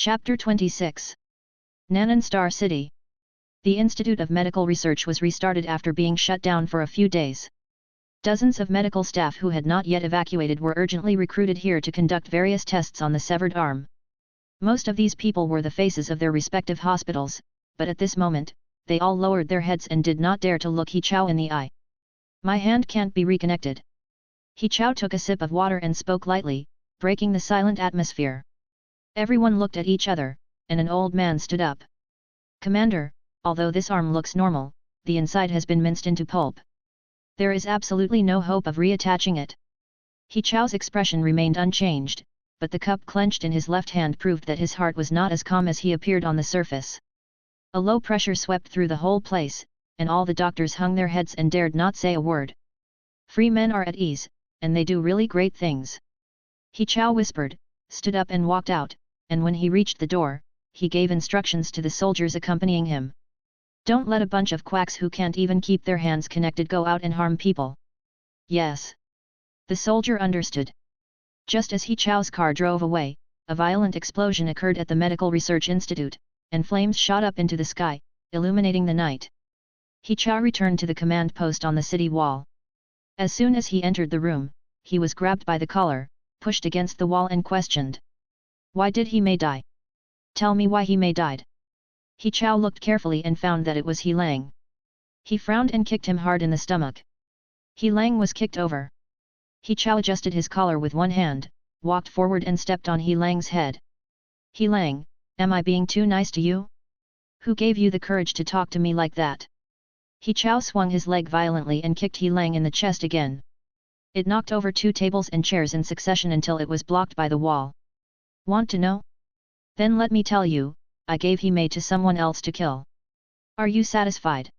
Chapter 26. Nanan Star City. The Institute of Medical Research was restarted after being shut down for a few days. Dozens of medical staff who had not yet evacuated were urgently recruited here to conduct various tests on the severed arm. Most of these people were the faces of their respective hospitals, but at this moment, they all lowered their heads and did not dare to look He Chao in the eye. "My hand can't be reconnected." He Chao took a sip of water and spoke lightly, breaking the silent atmosphere. Everyone looked at each other, and an old man stood up. "Commander, although this arm looks normal, the inside has been minced into pulp. There is absolutely no hope of reattaching it." He Chao's expression remained unchanged, but the cup clenched in his left hand proved that his heart was not as calm as he appeared on the surface. A low pressure swept through the whole place, and all the doctors hung their heads and dared not say a word. "Free men are at ease, and they do really great things," He Chao whispered, stood up and walked out, and when he reached the door, he gave instructions to the soldiers accompanying him. "Don't let a bunch of quacks who can't even keep their hands connected go out and harm people." "Yes." The soldier understood. Just as He Chao's car drove away, a violent explosion occurred at the Medical Research Institute, and flames shot up into the sky, illuminating the night. He Chao returned to the command post on the city wall. As soon as he entered the room, he was grabbed by the collar, pushed against the wall and questioned. "Why did He Mei die? Tell me why He Mei died." He Chao looked carefully and found that it was He Lang. He frowned and kicked him hard in the stomach. He Lang was kicked over. He Chao adjusted his collar with one hand, walked forward and stepped on He Lang's head. "He Lang, am I being too nice to you? Who gave you the courage to talk to me like that?" He Chao swung his leg violently and kicked He Lang in the chest again. It knocked over 2 tables and chairs in succession until it was blocked by the wall. "Want to know? Then let me tell you, I gave He Mei to someone else to kill. Are you satisfied?"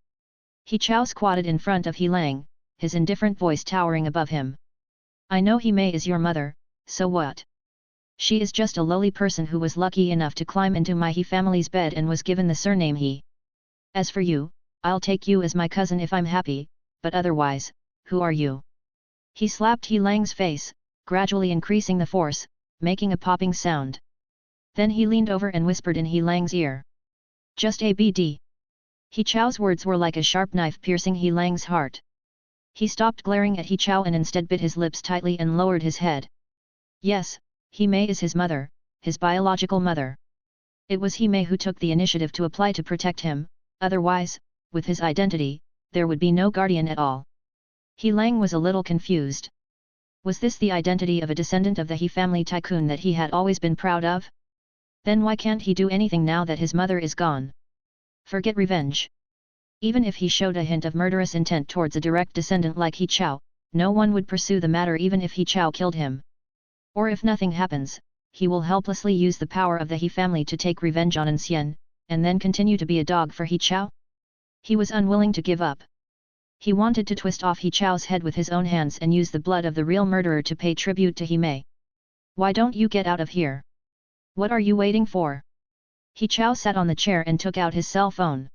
He Chao squatted in front of He Lang, his indifferent voice towering above him. "I know He Mei is your mother, so what? She is just a lowly person who was lucky enough to climb into my He family's bed and was given the surname He. As for you, I'll take you as my cousin if I'm happy, but otherwise, who are you?" He slapped He Lang's face, gradually increasing the force, making a popping sound. Then he leaned over and whispered in He Lang's ear. "Just ABD." He Chao's words were like a sharp knife piercing He Lang's heart. He stopped glaring at He Chao and instead bit his lips tightly and lowered his head. Yes, He Mei is his mother, his biological mother. It was He Mei who took the initiative to apply to protect him, otherwise, with his identity, there would be no guardian at all. He Lang was a little confused. Was this the identity of a descendant of the He family tycoon that he had always been proud of? Then why can't he do anything now that his mother is gone? Forget revenge. Even if he showed a hint of murderous intent towards a direct descendant like He Chao, no one would pursue the matter even if He Chao killed him. Or if nothing happens, he will helplessly use the power of the He family to take revenge on An Xian, and then continue to be a dog for He Chao? He was unwilling to give up. He wanted to twist off He Chao's head with his own hands and use the blood of the real murderer to pay tribute to He Mei. "Why don't you get out of here? What are you waiting for?" He Chao sat on the chair and took out his cell phone.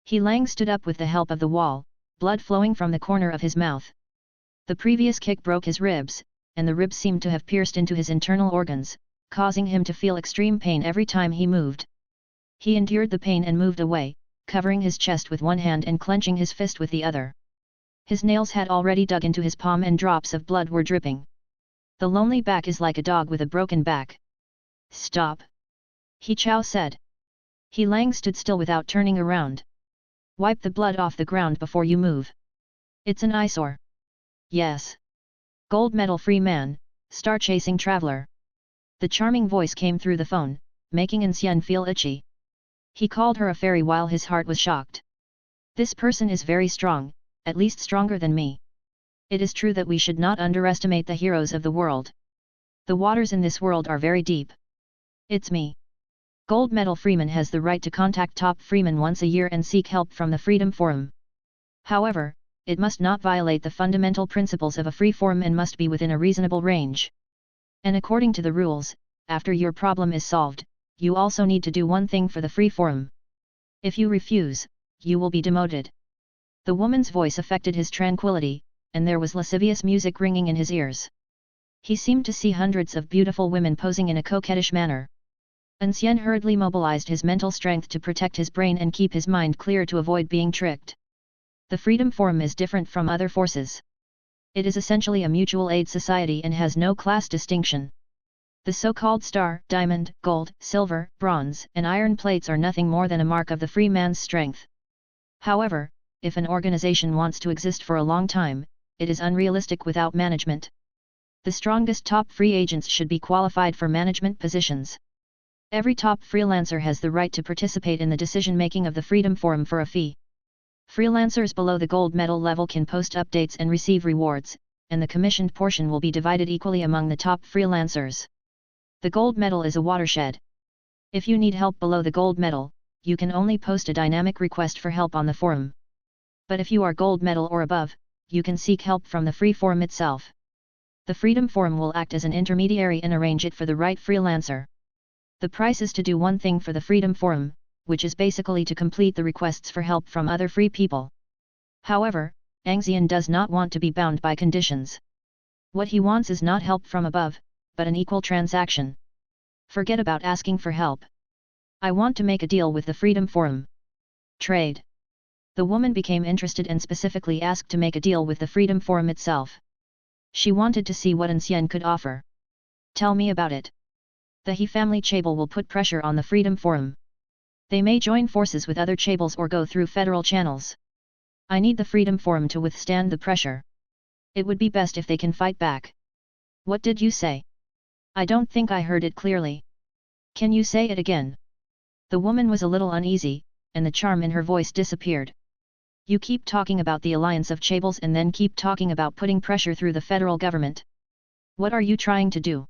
He Lang stood up with the help of the wall, blood flowing from the corner of his mouth. The previous kick broke his ribs, and the ribs seemed to have pierced into his internal organs, causing him to feel extreme pain every time he moved. He endured the pain and moved away, covering his chest with one hand and clenching his fist with the other. His nails had already dug into his palm and drops of blood were dripping. The lonely back is like a dog with a broken back. "Stop!" He Chao said. He Lang stood still without turning around. "Wipe the blood off the ground before you move. It's an eyesore." "Yes." "Gold medal free man, star-chasing traveler." The charming voice came through the phone, making An Xian feel itchy. He called her a fairy while his heart was shocked. "This person is very strong, at least stronger than me. It is true that we should not underestimate the heroes of the world. The waters in this world are very deep. It's me. Gold medal freeman has the right to contact top freeman once a year and seek help from the Freedom Forum. However, it must not violate the fundamental principles of a free forum and must be within a reasonable range. And according to the rules, after your problem is solved, you also need to do one thing for the free forum. If you refuse, you will be demoted." The woman's voice affected his tranquility, and there was lascivious music ringing in his ears. He seemed to see hundreds of beautiful women posing in a coquettish manner. An Xian hurriedly mobilized his mental strength to protect his brain and keep his mind clear to avoid being tricked. The Freedom Forum is different from other forces. It is essentially a mutual aid society and has no class distinction. The so-called star, diamond, gold, silver, bronze, and iron plates are nothing more than a mark of the free man's strength. However, if an organization wants to exist for a long time, it is unrealistic without management. The strongest top free agents should be qualified for management positions. Every top freelancer has the right to participate in the decision-making of the Freedom Forum for a fee. Freelancers below the gold medal level can post updates and receive rewards, and the commissioned portion will be divided equally among the top freelancers. The gold medal is a watershed. If you need help below the gold medal, you can only post a dynamic request for help on the forum. But if you are gold medal or above, you can seek help from the free forum itself. The Freedom Forum will act as an intermediary and arrange it for the right freelancer. The price is to do one thing for the Freedom Forum, which is basically to complete the requests for help from other free people. However, An Xian does not want to be bound by conditions. What he wants is not help from above, but an equal transaction. Forget about asking for help. I want to make a deal with the Freedom Forum. Trade. The woman became interested and specifically asked to make a deal with the Freedom Forum itself. She wanted to see what An Xian could offer. Tell me about it. The He family Chable will put pressure on the Freedom Forum. They may join forces with other Chables or go through federal channels. I need the Freedom Forum to withstand the pressure. It would be best if they can fight back. What did you say? I don't think I heard it clearly. Can you say it again? The woman was a little uneasy, and the charm in her voice disappeared. You keep talking about the alliance of Chables and then keep talking about putting pressure through the federal government. What are you trying to do?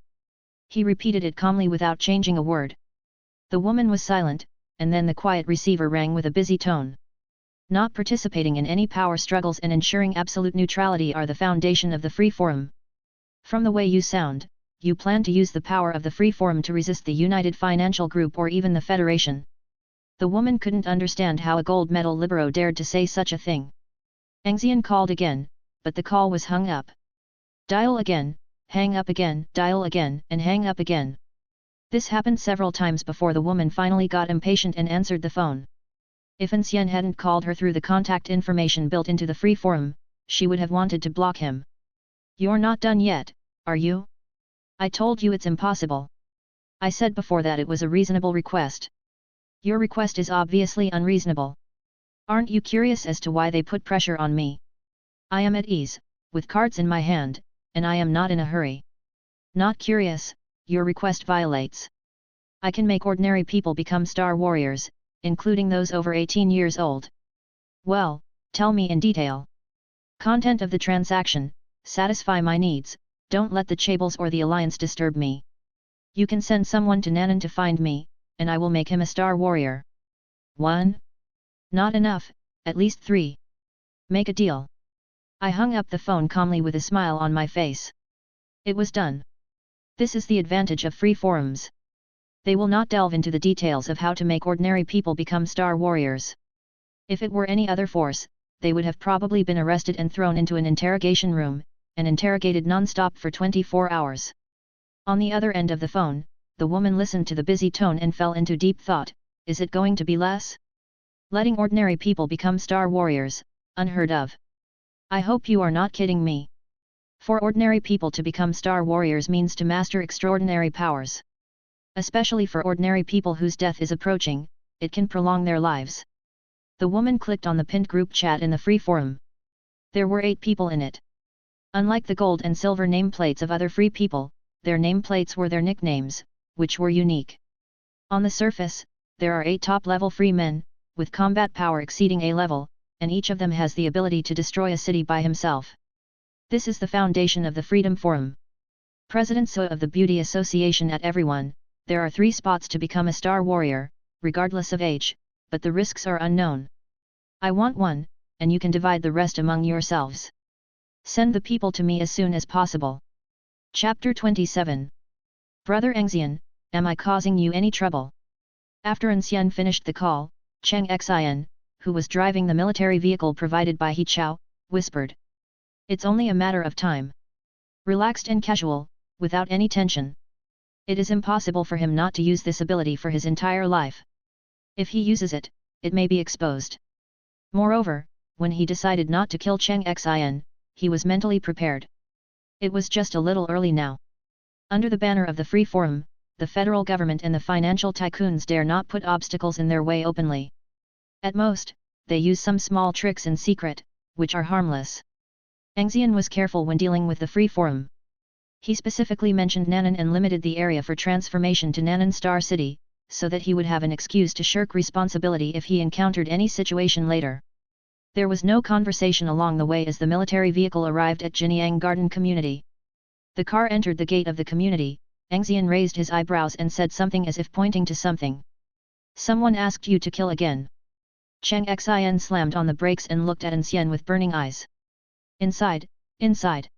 He repeated it calmly without changing a word. The woman was silent, and then the quiet receiver rang with a busy tone. Not participating in any power struggles and ensuring absolute neutrality are the foundation of the Free Forum. From the way you sound, you plan to use the power of the Free Forum to resist the United Financial Group or even the Federation. The woman couldn't understand how a gold medal libero dared to say such a thing. An Xian called again, but the call was hung up. Dial again, hang up again, dial again, and hang up again. This happened several times before the woman finally got impatient and answered the phone. If An Xian hadn't called her through the contact information built into the Free Forum, she would have wanted to block him. You're not done yet, are you? I told you it's impossible. I said before that it was a reasonable request. Your request is obviously unreasonable. Aren't you curious as to why they put pressure on me? I am at ease, with cards in my hand, and I am not in a hurry. Not curious, your request violates. I can make ordinary people become star warriors, including those over 18 years old. Well, tell me in detail. Content of the transaction: satisfy my needs, don't let the Chables or the Alliance disturb me. You can send someone to Nanan to find me, and I will make him a star warrior. 1. Not enough, at least 3. Make a deal. I hung up the phone calmly with a smile on my face. It was done. This is the advantage of free forums. They will not delve into the details of how to make ordinary people become star warriors. If it were any other force, they would have probably been arrested and thrown into an interrogation room, and interrogated non-stop for 24 hours. On the other end of the phone, the woman listened to the busy tone and fell into deep thought. Is it going to be less? Letting ordinary people become star warriors, unheard of. I hope you are not kidding me. For ordinary people to become star warriors means to master extraordinary powers. Especially for ordinary people whose death is approaching, it can prolong their lives. The woman clicked on the pinned group chat in the free forum. There were 8 people in it. Unlike the gold and silver nameplates of other free people, their nameplates were their nicknames, which were unique. On the surface, there are 8 top-level free men, with combat power exceeding A level, and each of them has the ability to destroy a city by himself. This is the foundation of the Freedom Forum. President So of the Beauty Association at everyone, there are 3 spots to become a star warrior, regardless of age, but the risks are unknown. I want 1, and you can divide the rest among yourselves. Send the people to me as soon as possible. Chapter 27. Brother An Xian, am I causing you any trouble? After An Xian finished the call, An Xian, who was driving the military vehicle provided by He Chao, whispered. It's only a matter of time. Relaxed and casual, without any tension. It is impossible for him not to use this ability for his entire life. If he uses it, it may be exposed. Moreover, when he decided not to kill An Xian, he was mentally prepared. It was just a little early now. Under the banner of the Free Forum, the federal government and the financial tycoons dare not put obstacles in their way openly. At most, they use some small tricks in secret, which are harmless. An Xian was careful when dealing with the Free Forum. He specifically mentioned Nanan and limited the area for transformation to Nanan Star City, so that he would have an excuse to shirk responsibility if he encountered any situation later. There was no conversation along the way as the military vehicle arrived at Jinyang Garden Community. The car entered the gate of the community. An Xian raised his eyebrows and said something as if pointing to something. Someone asked you to kill again. An Xian slammed on the brakes and looked at An Xian with burning eyes. Inside, inside.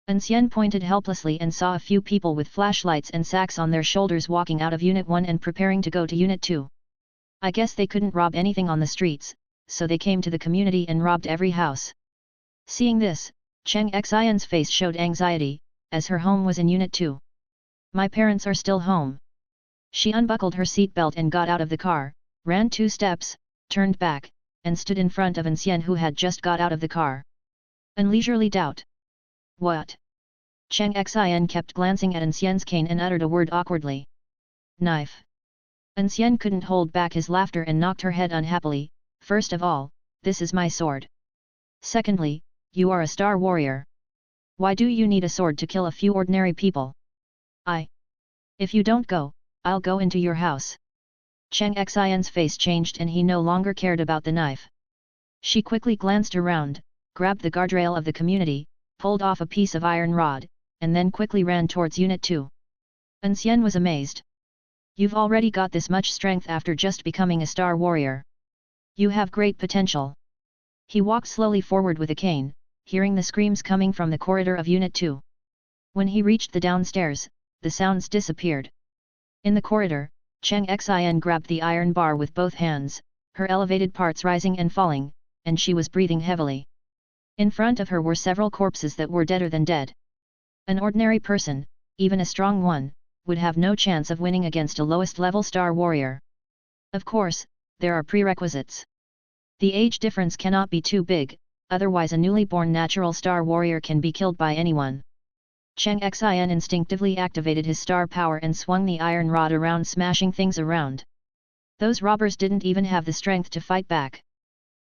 An Xian pointed helplessly and saw a few people with flashlights and sacks on their shoulders walking out of Unit 1 and preparing to go to Unit 2. I guess they couldn't rob anything on the streets, so they came to the community and robbed every house. Seeing this, An Xian's face showed anxiety, as her home was in Unit 2. My parents are still home. She unbuckled her seatbelt and got out of the car, ran 2 steps, turned back, and stood in front of An Xian who had just got out of the car. An leisurely doubt. What? An Xian kept glancing at An Xian's cane and uttered a word awkwardly. Knife. An Xian couldn't hold back his laughter and knocked her head unhappily. First of all, this is my sword. Secondly, you are a star warrior. Why do you need a sword to kill a few ordinary people? If you don't go, I'll go into your house. An Xian's face changed and he no longer cared about the knife. She quickly glanced around, grabbed the guardrail of the community, pulled off a piece of iron rod, and then quickly ran towards Unit 2. An Xian was amazed. You've already got this much strength after just becoming a star warrior. You have great potential. He walked slowly forward with a cane, hearing the screams coming from the corridor of Unit 2. When he reached the downstairs, the sounds disappeared. In the corridor, An Xian grabbed the iron bar with both hands, her elevated parts rising and falling, and she was breathing heavily. In front of her were several corpses that were deader than dead. An ordinary person, even a strong one, would have no chance of winning against a lowest-level star warrior. Of course, there are prerequisites. The age difference cannot be too big, otherwise a newly born natural star warrior can be killed by anyone. An Xian instinctively activated his star power and swung the iron rod around, smashing things around. Those robbers didn't even have the strength to fight back.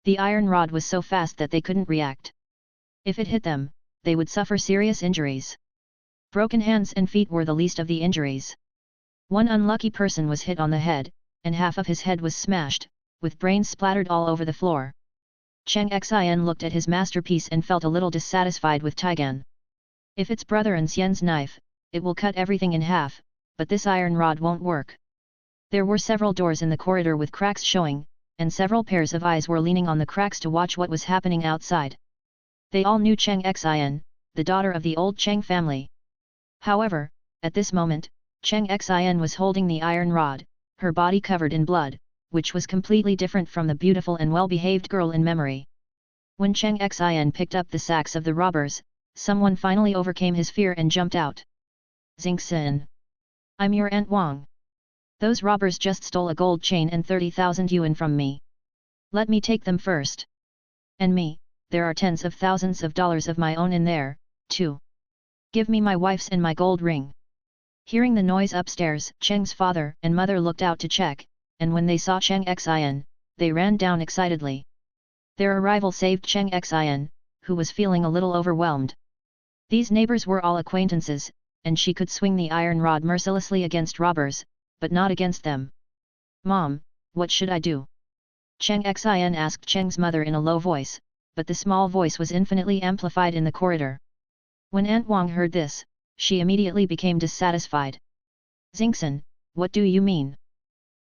The iron rod was so fast that they couldn't react. If it hit them, they would suffer serious injuries. Broken hands and feet were the least of the injuries. One unlucky person was hit on the head, and half of his head was smashed, with brains splattered all over the floor. An Xian looked at his masterpiece and felt a little dissatisfied with Taigan. If it's brother An Xian's knife, it will cut everything in half, but this iron rod won't work. There were several doors in the corridor with cracks showing, and several pairs of eyes were leaning on the cracks to watch what was happening outside. They all knew An Xian, the daughter of the old Cheng family. However, at this moment, An Xian was holding the iron rod, her body covered in blood, which was completely different from the beautiful and well-behaved girl in memory. When An Xian picked up the sacks of the robbers, someone finally overcame his fear and jumped out. Xingxin. I'm your Aunt Wang. Those robbers just stole a gold chain and 30,000 yuan from me. Let me take them first. And me, there are tens of thousands of dollars of my own in there, too. Give me my wife's and my gold ring. Hearing the noise upstairs, Cheng's father and mother looked out to check, and when they saw An Xian, they ran down excitedly. Their arrival saved An Xian, who was feeling a little overwhelmed. These neighbors were all acquaintances, and she could swing the iron rod mercilessly against robbers, but not against them. Mom, what should I do? An Xian asked Cheng's mother in a low voice, but the small voice was infinitely amplified in the corridor. When Aunt Wang heard this, she immediately became dissatisfied. Xingxin, what do you mean?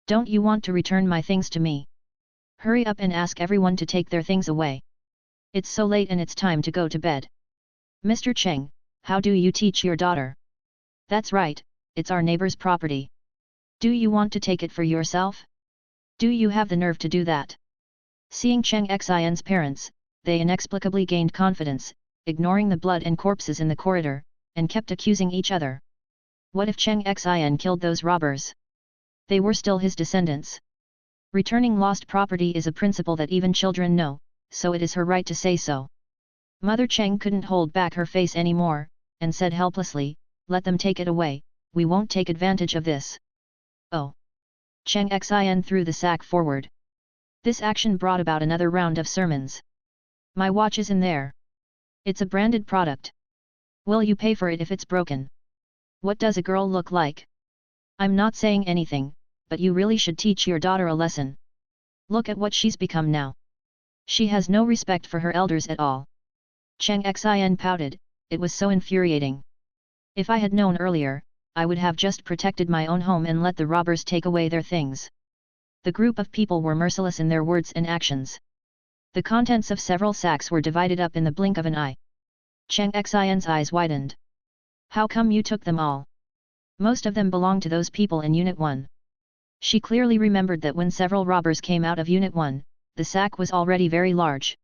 Don't you want to return my things to me? Hurry up and ask everyone to take their things away. It's so late and it's time to go to bed. Mr. Cheng, how do you teach your daughter? That's right, it's our neighbor's property. Do you want to take it for yourself? Do you have the nerve to do that? Seeing An Xian's parents, they inexplicably gained confidence, ignoring the blood and corpses in the corridor, and kept accusing each other. What if Cheng Xian killed those robbers? They were still his descendants. Returning lost property is a principle that even children know, so it is her right to say so. Mother Cheng couldn't hold back her face anymore, and said helplessly, "Let them take it away, we won't take advantage of this." Oh! Cheng Xian threw the sack forward. This action brought about another round of sermons. "My watch is in there. It's a branded product. Will you pay for it if it's broken? What does a girl look like? I'm not saying anything, but you really should teach your daughter a lesson. Look at what she's become now. She has no respect for her elders at all." Cheng Xian pouted, it was so infuriating. "If I had known earlier, I would have just protected my own home and let the robbers take away their things." The group of people were merciless in their words and actions. The contents of several sacks were divided up in the blink of an eye. Cheng Xian's eyes widened. "How come you took them all? Most of them belong to those people in Unit 1. She clearly remembered that when several robbers came out of Unit 1, the sack was already very large.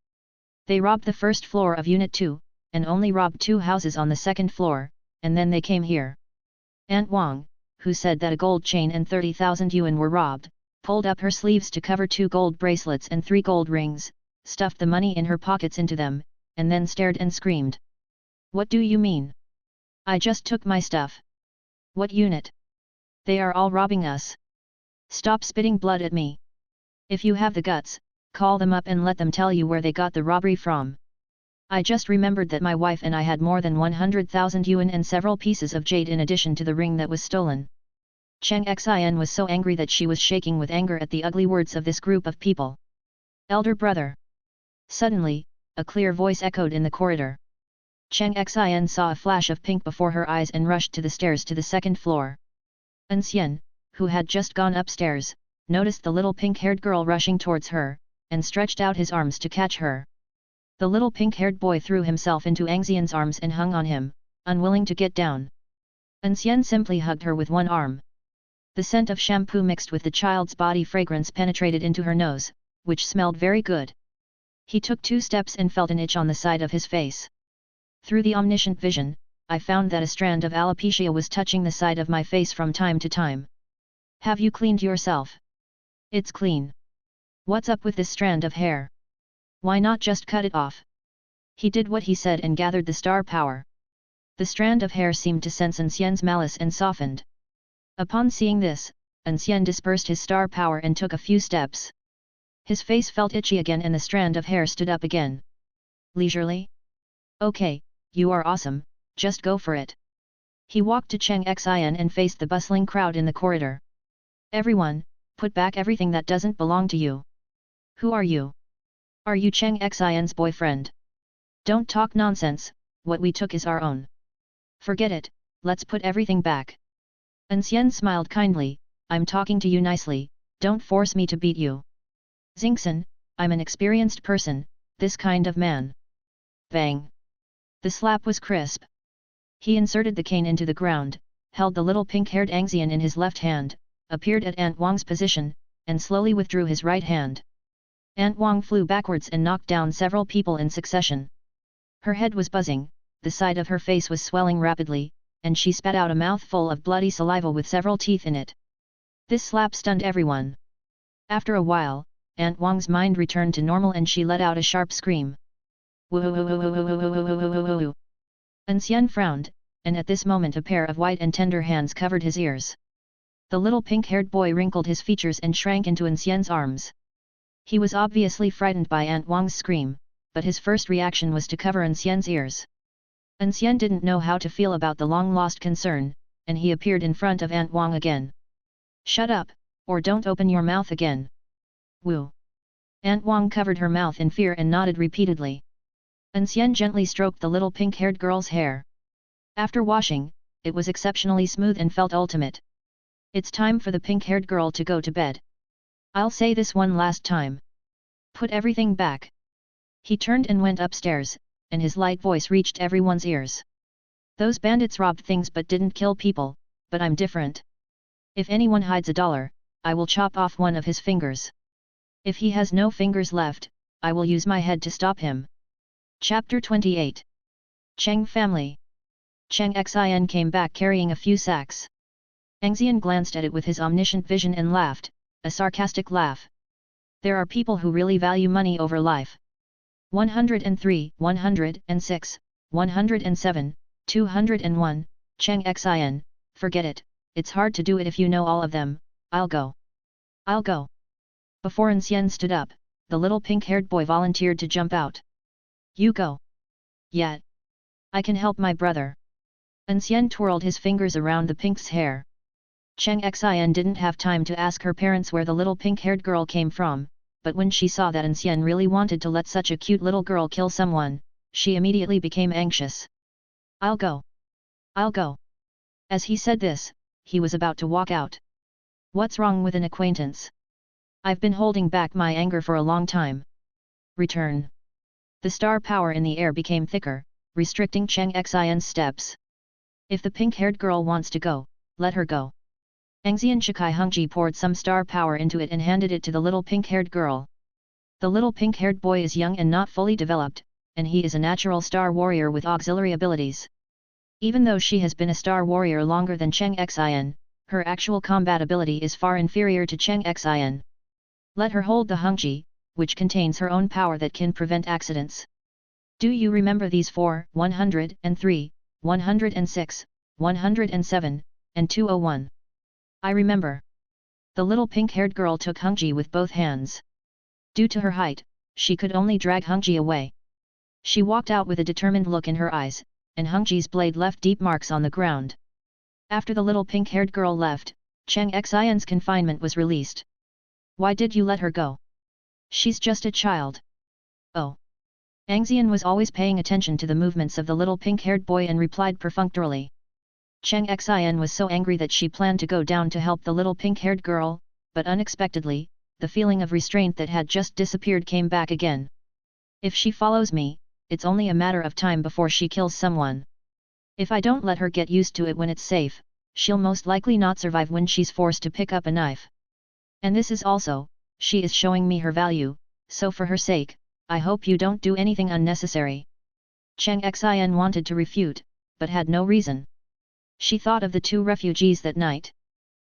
They robbed the first floor of Unit 2, and only robbed 2 houses on the second floor, and then they came here. Aunt Wang, who said that a gold chain and 30,000 yuan were robbed, pulled up her sleeves to cover 2 gold bracelets and 3 gold rings, stuffed the money in her pockets into them, and then stared and screamed. What do you mean? I just took my stuff. What unit? They are all robbing us. Stop spitting blood at me. If you have the guts, call them up and let them tell you where they got the robbery from. I just remembered that my wife and I had more than 100,000 yuan and several pieces of jade in addition to the ring that was stolen." Cheng Xian was so angry that she was shaking with anger at the ugly words of this group of people. "Elder brother!" Suddenly, a clear voice echoed in the corridor. Cheng Xian saw a flash of pink before her eyes and rushed to the stairs to the second floor. An Xian, who had just gone upstairs, noticed the little pink-haired girl rushing towards her, and stretched out his arms to catch her. The little pink-haired boy threw himself into An Xian's arms and hung on him, unwilling to get down. An Xian simply hugged her with one arm. The scent of shampoo mixed with the child's body fragrance penetrated into her nose, which smelled very good. He took 2 steps and felt an itch on the side of his face. Through the omniscient vision, I found that a strand of alopecia was touching the side of my face from time to time. Have you cleaned yourself? It's clean. What's up with this strand of hair? Why not just cut it off? He did what he said and gathered the star power. The strand of hair seemed to sense An Xian's malice and softened. Upon seeing this, An Xian dispersed his star power and took a few steps. His face felt itchy again and the strand of hair stood up again. Leisurely? Okay, you are awesome, just go for it. He walked to Cheng Xian and faced the bustling crowd in the corridor. Everyone, put back everything that doesn't belong to you. Who are you? Are you Cheng Xian's boyfriend? Don't talk nonsense, what we took is our own. Forget it, let's put everything back. An Xian smiled kindly, I'm talking to you nicely, don't force me to beat you. Xingxin, I'm an experienced person, this kind of man. Bang! The slap was crisp. He inserted the cane into the ground, held the little pink-haired An Xian in his left hand, appeared at Aunt Wang's position, and slowly withdrew his right hand. Aunt Wang flew backwards and knocked down several people in succession. Her head was buzzing, the side of her face was swelling rapidly, and she spat out a mouthful of bloody saliva with several teeth in it. This slap stunned everyone. After a while, Aunt Wang's mind returned to normal and she let out a sharp scream. Woo-hoo-hoo-hoo-hoo-hoo-hoo-hoo-hoo-hoo-hoo. An Xian frowned, and at this moment a pair of white and tender hands covered his ears. The little pink-haired boy wrinkled his features and shrank into An Xian's arms. He was obviously frightened by Aunt Wang's scream, but his first reaction was to cover An Xian's ears. An Xian didn't know how to feel about the long-lost concern, and he appeared in front of Aunt Wang again. Shut up, or don't open your mouth again. Woo! Aunt Wang covered her mouth in fear and nodded repeatedly. An Xian gently stroked the little pink-haired girl's hair. After washing, it was exceptionally smooth and felt ultimate. It's time for the pink-haired girl to go to bed. I'll say this one last time. Put everything back. He turned and went upstairs, and his light voice reached everyone's ears. Those bandits robbed things but didn't kill people, but I'm different. If anyone hides $1, I will chop off one of his fingers. If he has no fingers left, I will use my head to stop him. Chapter 28. Cheng Family. An Xian came back carrying a few sacks. An Xian glanced at it with his omniscient vision and laughed, a sarcastic laugh. There are people who really value money over life. 103, 106, 107, 201, An Xian, forget it, it's hard to do it if you know all of them, I'll go. I'll go. Before An Xian stood up, the little pink-haired boy volunteered to jump out. You go. Yeah. I can help my brother. An Xian twirled his fingers around the pink's hair. An Xian didn't have time to ask her parents where the little pink-haired girl came from, but when she saw that An Xian really wanted to let such a cute little girl kill someone, she immediately became anxious. I'll go. I'll go. As he said this, he was about to walk out. What's wrong with an acquaintance? I've been holding back my anger for a long time. Return. The star power in the air became thicker, restricting An Xian's steps. If the pink-haired girl wants to go, let her go. An Xian Shikai Hongji poured some star power into it and handed it to the little pink-haired girl. The little pink-haired boy is young and not fully developed, and he is a natural star warrior with auxiliary abilities. Even though she has been a star warrior longer than An Xian, her actual combat ability is far inferior to An Xian. Let her hold the Hongji, which contains her own power that can prevent accidents. Do you remember these 4, 103, 106, 107, and 201? I remember. The little pink-haired girl took Hongji with both hands. Due to her height, she could only drag Hongji away. She walked out with a determined look in her eyes, and Hongji's blade left deep marks on the ground. After the little pink-haired girl left, An Xian's confinement was released. Why did you let her go? She's just a child. Oh. An Xian was always paying attention to the movements of the little pink-haired boy and replied perfunctorily. An Xian was so angry that she planned to go down to help the little pink-haired girl, but unexpectedly, the feeling of restraint that had just disappeared came back again. If she follows me, it's only a matter of time before she kills someone. If I don't let her get used to it when it's safe, she'll most likely not survive when she's forced to pick up a knife. And this is also, she is showing me her value, so for her sake, I hope you don't do anything unnecessary. An Xian wanted to refute, but had no reason. She thought of the 2 refugees that night.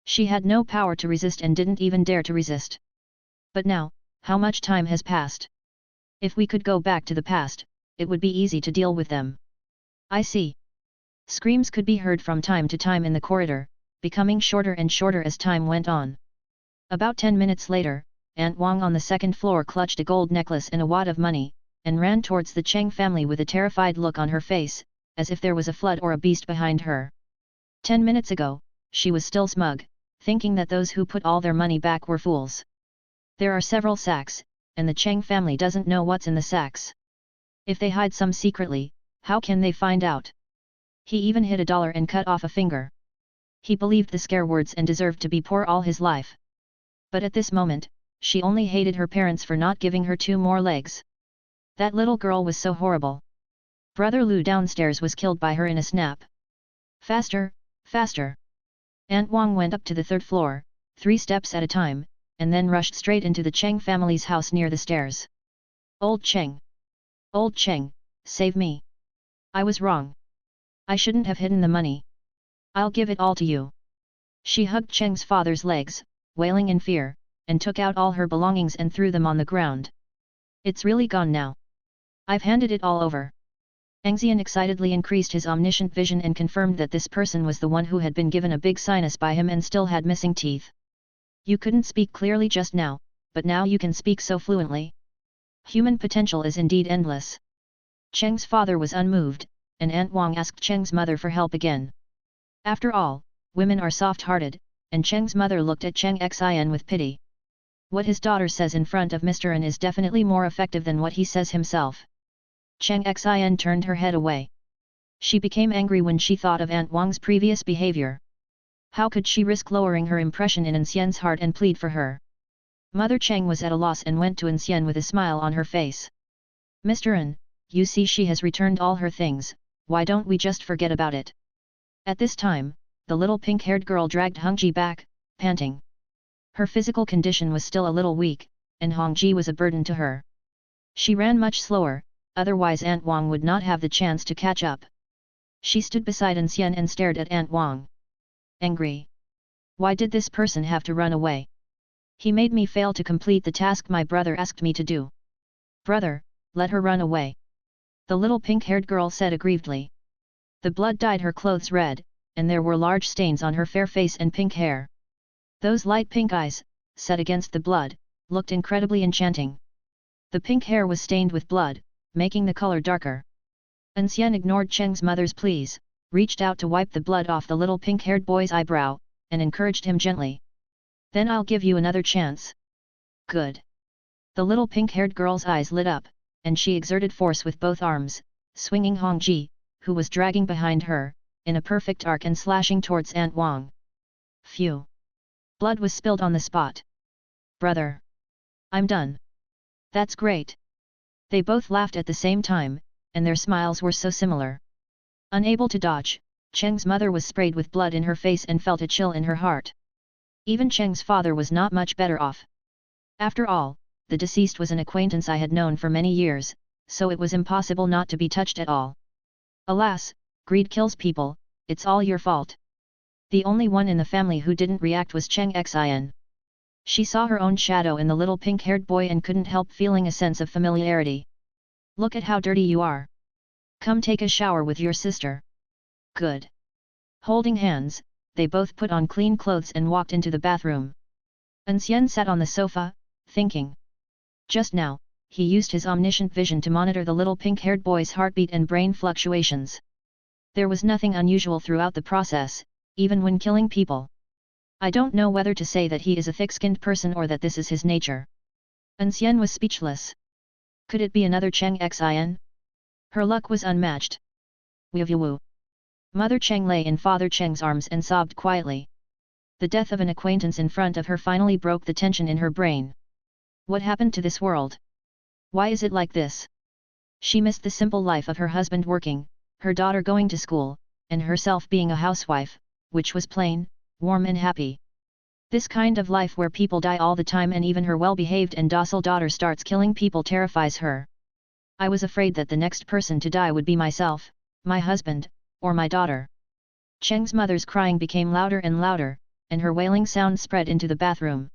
She had no power to resist and didn't even dare to resist. But now, how much time has passed? If we could go back to the past, it would be easy to deal with them. I see. Screams could be heard from time to time in the corridor, becoming shorter and shorter as time went on. About 10 minutes later, Aunt Wang on the second floor clutched a gold necklace and a wad of money, and ran towards the Cheng family with a terrified look on her face, as if there was a flood or a beast behind her. 10 minutes ago, she was still smug, thinking that those who put all their money back were fools. There are several sacks, and the Cheng family doesn't know what's in the sacks. If they hide some secretly, how can they find out? He even hid $1 and cut off a finger. He believed the scare words and deserved to be poor all his life. But at this moment, she only hated her parents for not giving her 2 more legs. That little girl was so horrible. Brother Lu downstairs was killed by her in a snap. Faster, faster. Aunt Wang went up to the 3rd floor, 3 steps at a time, and then rushed straight into the Cheng family's house near the stairs. Old Cheng! Old Cheng, save me! I was wrong. I shouldn't have hidden the money. I'll give it all to you. She hugged Cheng's father's legs, wailing in fear, and took out all her belongings and threw them on the ground. It's really gone now. I've handed it all over. An Xian excitedly increased his omniscient vision and confirmed that this person was the one who had been given a big sinus by him and still had missing teeth. You couldn't speak clearly just now, but now you can speak so fluently. Human potential is indeed endless. Cheng's father was unmoved, and Aunt Wang asked Cheng's mother for help again. After all, women are soft-hearted, and Cheng's mother looked at An Xian with pity. What his daughter says in front of Mr. An is definitely more effective than what he says himself. An Xian turned her head away. She became angry when she thought of Aunt Wang's previous behavior. How could she risk lowering her impression in An Xian's heart and plead for her? Mother Cheng was at a loss and went to An Xian with a smile on her face. Mr. An, you see she has returned all her things, why don't we just forget about it? At this time, the little pink-haired girl dragged Hongji back, panting. Her physical condition was still a little weak, and Hongji was a burden to her. She ran much slower, otherwise Aunt Wang would not have the chance to catch up. She stood beside An Xian and stared at Aunt Wang. Angry. Why did this person have to run away? He made me fail to complete the task my brother asked me to do. Brother, let her run away. The little pink-haired girl said aggrievedly. The blood dyed her clothes red, and there were large stains on her fair face and pink hair. Those light pink eyes, set against the blood, looked incredibly enchanting. The pink hair was stained with blood, making the color darker. An Xian ignored Cheng's mother's pleas, reached out to wipe the blood off the little pink-haired boy's eyebrow, and encouraged him gently. Then I'll give you another chance. Good. The little pink-haired girl's eyes lit up, and she exerted force with both arms, swinging Hong Ji, who was dragging behind her, in a perfect arc and slashing towards Aunt Wang. Phew! Blood was spilled on the spot. Brother! I'm done. That's great. They both laughed at the same time, and their smiles were so similar. Unable to dodge, Cheng's mother was sprayed with blood in her face and felt a chill in her heart. Even Cheng's father was not much better off. After all, the deceased was an acquaintance I had known for many years, so it was impossible not to be touched at all. Alas, greed kills people, it's all your fault. The only one in the family who didn't react was An Xian. She saw her own shadow in the little pink-haired boy and couldn't help feeling a sense of familiarity. Look at how dirty you are. Come take a shower with your sister. Good. Holding hands, they both put on clean clothes and walked into the bathroom. An Xian sat on the sofa, thinking. Just now, he used his omniscient vision to monitor the little pink-haired boy's heartbeat and brain fluctuations. There was nothing unusual throughout the process, even when killing people. I don't know whether to say that he is a thick-skinned person or that this is his nature. An Xian was speechless. Could it be another An Xian? Her luck was unmatched. Woo. Mother Cheng lay in Father Cheng's arms and sobbed quietly. The death of an acquaintance in front of her finally broke the tension in her brain. What happened to this world? Why is it like this? She missed the simple life of her husband working, her daughter going to school, and herself being a housewife, which was plain, warm and happy. This kind of life where people die all the time and even her well-behaved and docile daughter starts killing people terrifies her. I was afraid that the next person to die would be myself, my husband, or my daughter. Cheng's mother's crying became louder and louder, and her wailing sound spread into the bathroom.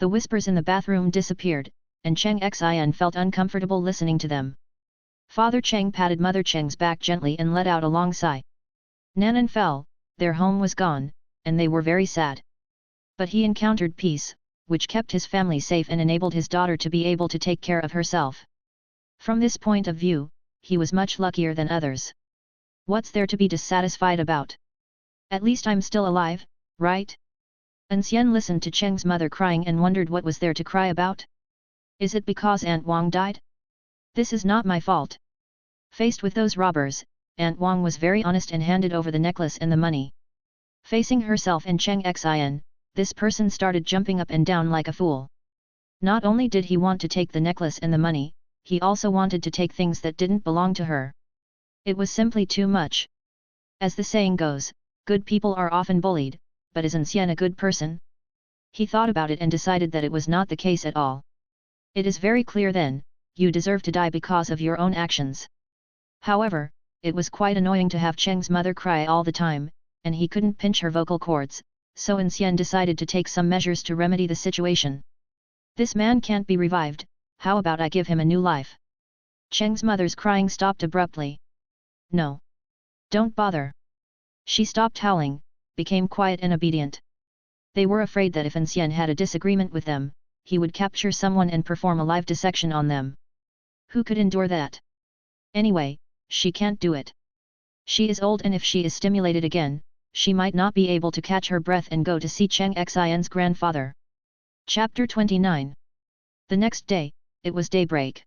The whispers in the bathroom disappeared, and An Xian felt uncomfortable listening to them. Father Cheng patted Mother Cheng's back gently and let out a long sigh. Nanan fell, their home was gone, and they were very sad. But he encountered peace, which kept his family safe and enabled his daughter to be able to take care of herself. From this point of view, he was much luckier than others. What's there to be dissatisfied about? At least I'm still alive, right? An Xian listened to Cheng's mother crying and wondered what was there to cry about. Is it because Aunt Wang died? This is not my fault. Faced with those robbers, Aunt Wang was very honest and handed over the necklace and the money. Facing herself and An Xian, this person started jumping up and down like a fool. Not only did he want to take the necklace and the money, he also wanted to take things that didn't belong to her. It was simply too much. As the saying goes, good people are often bullied, but is An Xian a good person? He thought about it and decided that it was not the case at all. It is very clear then, you deserve to die because of your own actions. However, it was quite annoying to have Cheng's mother cry all the time, and he couldn't pinch her vocal cords, so An Xian decided to take some measures to remedy the situation. This man can't be revived, how about I give him a new life? Cheng's mother's crying stopped abruptly. No. Don't bother. She stopped howling, became quiet and obedient. They were afraid that if An Xian had a disagreement with them, he would capture someone and perform a live dissection on them. Who could endure that? Anyway, she can't do it. She is old and if she is stimulated again, she might not be able to catch her breath and go to see An Xian's grandfather. Chapter 29. The next day, it was daybreak.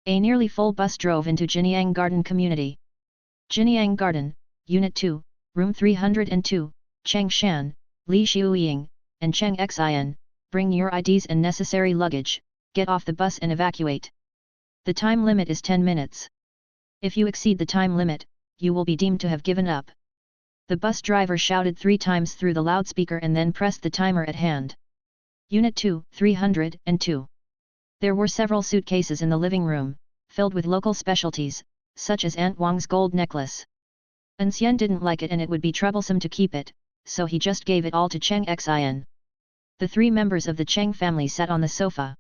A nearly full bus drove into Jinyang Garden Community. Jinyang Garden, Unit 2, Room 302, Cheng Shan, Li Xiuying, and An Xian, bring your IDs and necessary luggage, get off the bus and evacuate. The time limit is 10 minutes. If you exceed the time limit, you will be deemed to have given up. The bus driver shouted 3 times through the loudspeaker and then pressed the timer at hand. Unit 2, 302. There were several suitcases in the living room, filled with local specialties, such as Aunt Wang's gold necklace. An Xian didn't like it and it would be troublesome to keep it, so he just gave it all to An Xian. The three members of the Cheng family sat on the sofa.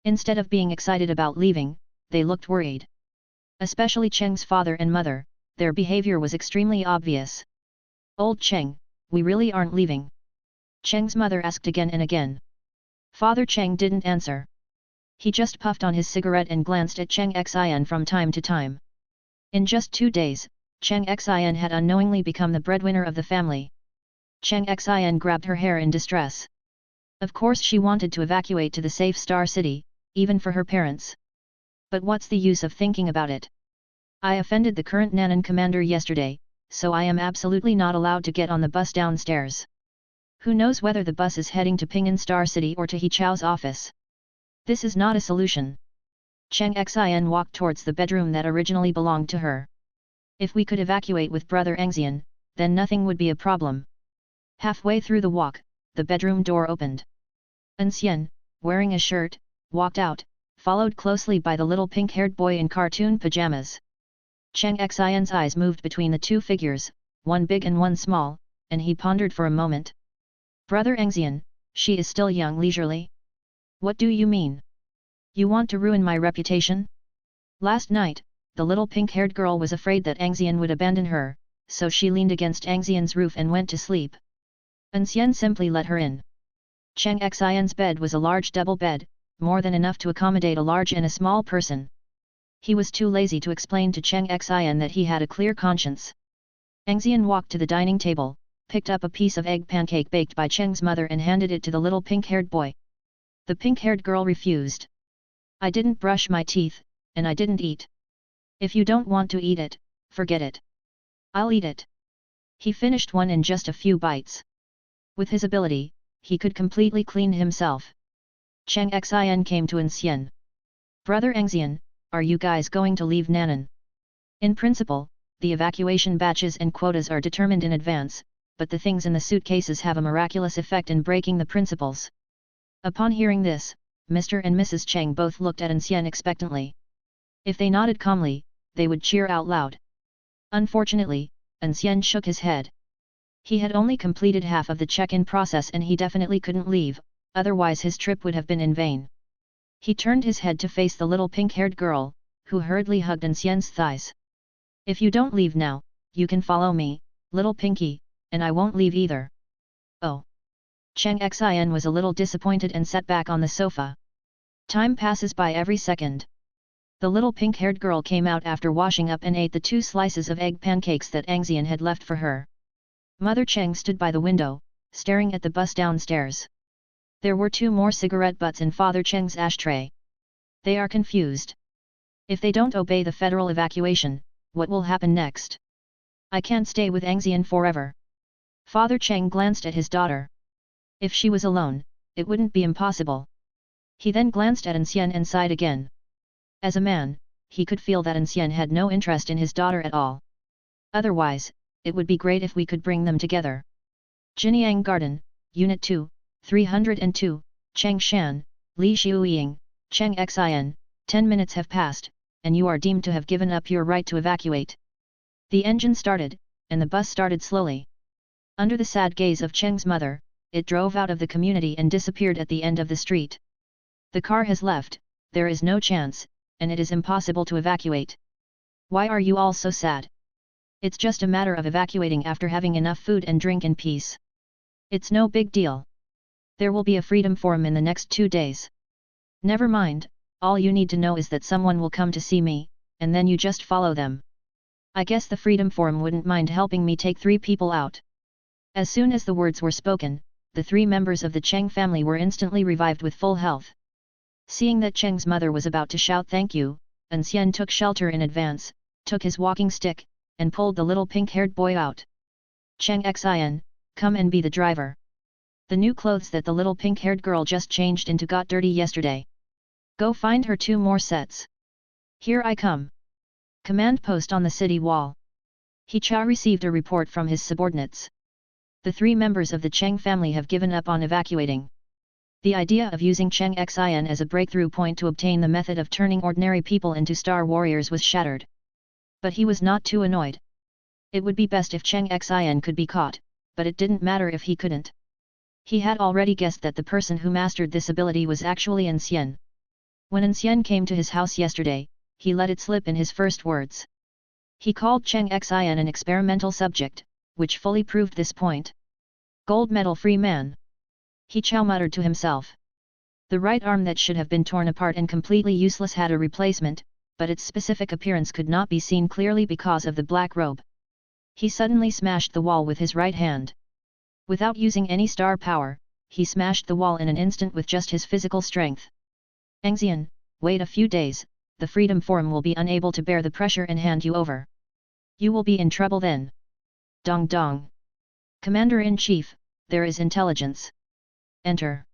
Instead of being excited about leaving, they looked worried. Especially Cheng's father and mother, their behavior was extremely obvious. "Old Cheng, we really aren't leaving?" Cheng's mother asked again and again. Father Cheng didn't answer. He just puffed on his cigarette and glanced at An Xian from time to time. In just 2 days, An Xian had unknowingly become the breadwinner of the family. An Xian grabbed her hair in distress. Of course she wanted to evacuate to the safe Star City, even for her parents. But what's the use of thinking about it? I offended the current Nanan commander yesterday, so I am absolutely not allowed to get on the bus downstairs. Who knows whether the bus is heading to Ping'an Star City or to He Chao's office? This is not a solution. An Xian walked towards the bedroom that originally belonged to her. If we could evacuate with Brother An Xian, then nothing would be a problem. Halfway through the walk, the bedroom door opened. An Xian, wearing a shirt, walked out, followed closely by the little pink-haired boy in cartoon pajamas. An Xian's eyes moved between the two figures, one big and one small, and he pondered for a moment. "Brother An Xian, she is still young." Leisurely. "What do you mean? You want to ruin my reputation?" Last night, the little pink-haired girl was afraid that An Xian would abandon her, so she leaned against An Xian's roof and went to sleep. An Xian simply let her in. An Xian's bed was a large double bed, more than enough to accommodate a large and a small person. He was too lazy to explain to An Xian that he had a clear conscience. An Xian walked to the dining table, picked up a piece of egg pancake baked by Cheng's mother and handed it to the little pink-haired boy. The pink-haired girl refused. "I didn't brush my teeth, and I didn't eat. If you don't want to eat it, forget it. I'll eat it." He finished one in just a few bites. With his ability, he could completely clean himself. An Xian came to An Xian. "Brother An Xian, are you guys going to leave Nanan?" In principle, the evacuation batches and quotas are determined in advance, but the things in the suitcases have a miraculous effect in breaking the principles. Upon hearing this, Mr. and Mrs. Cheng both looked at An Xian expectantly. If they nodded calmly, they would cheer out loud. Unfortunately, An Xian shook his head. He had only completed half of the check-in process and he definitely couldn't leave, otherwise his trip would have been in vain. He turned his head to face the little pink-haired girl, who hurriedly hugged An Xian's thighs. "If you don't leave now, you can follow me, little Pinky, and I won't leave either." "Oh." An Xian was a little disappointed and sat back on the sofa. Time passes by every second. The little pink-haired girl came out after washing up and ate the 2 slices of egg pancakes that An Xian had left for her. Mother Cheng stood by the window, staring at the bus downstairs. There were 2 more cigarette butts in Father Cheng's ashtray. They are confused. If they don't obey the federal evacuation, what will happen next? "I can't stay with An Xian forever." Father Cheng glanced at his daughter. If she was alone, it wouldn't be impossible. He then glanced at An Xian and sighed again. As a man, he could feel that An Xian had no interest in his daughter at all. Otherwise, it would be great if we could bring them together. Jinyang Garden, Unit 2, 302, Changshan, Li Xiuying, An Xian, 10 minutes have passed, and you are deemed to have given up your right to evacuate. The engine started, and the bus started slowly. Under the sad gaze of Cheng's mother, it drove out of the community and disappeared at the end of the street. "The car has left, there is no chance, and it is impossible to evacuate. Why are you all so sad? It's just a matter of evacuating after having enough food and drink in peace. It's no big deal. There will be a freedom forum in the next 2 days. Never mind, all you need to know is that someone will come to see me, and then you just follow them. I guess the freedom forum wouldn't mind helping me take 3 people out." As soon as the words were spoken, the 3 members of the Cheng family were instantly revived with full health. Seeing that Cheng's mother was about to shout thank you, An Xian took shelter in advance, took his walking stick, and pulled the little pink-haired boy out. "An Xian, come and be the driver." The new clothes that the little pink-haired girl just changed into got dirty yesterday. "Go find her 2 more sets." "Here I come." Command post on the city wall. He Cha received a report from his subordinates. The 3 members of the Cheng family have given up on evacuating. The idea of using An Xian as a breakthrough point to obtain the method of turning ordinary people into star warriors was shattered. But he was not too annoyed. It would be best if An Xian could be caught, but it didn't matter if he couldn't. He had already guessed that the person who mastered this ability was actually An Xian. When An Xian came to his house yesterday, he let it slip in his first words. He called An Xian an experimental subject, which fully proved this point. Gold medal free man. He muttered to himself. The right arm that should have been torn apart and completely useless had a replacement, but its specific appearance could not be seen clearly because of the black robe. He suddenly smashed the wall with his right hand. Without using any star power, he smashed the wall in an instant with just his physical strength. An Xian, wait a few days, the freedom form will be unable to bear the pressure and hand you over. You will be in trouble then. Dong dong. Commander-in-Chief, there is intelligence. Enter.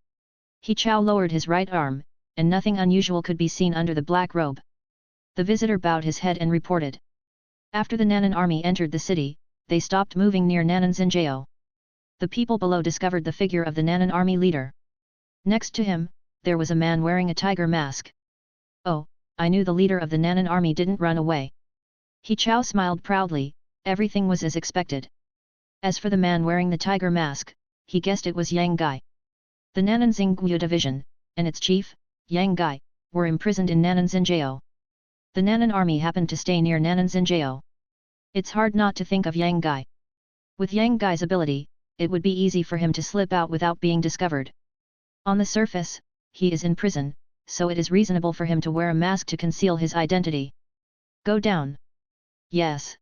He lowered his right arm, and nothing unusual could be seen under the black robe. The visitor bowed his head and reported. After the Nanan army entered the city, they stopped moving near Nanan Xinjiao. The people below discovered the figure of the Nanan army leader. Next to him, there was a man wearing a tiger mask. Oh, I knew the leader of the Nanan army didn't run away. He smiled proudly, everything was as expected. As for the man wearing the tiger mask, he guessed it was Yang Gai. The Nanan Xingyu division, and its chief, Yang Gai, were imprisoned in Nanan Xinjiao. The Nanan army happened to stay near Nanan Xinjiao. It's hard not to think of Yang Gai. With Yang Gai's ability, it would be easy for him to slip out without being discovered. On the surface, he is in prison, so it is reasonable for him to wear a mask to conceal his identity. Go down. Yes.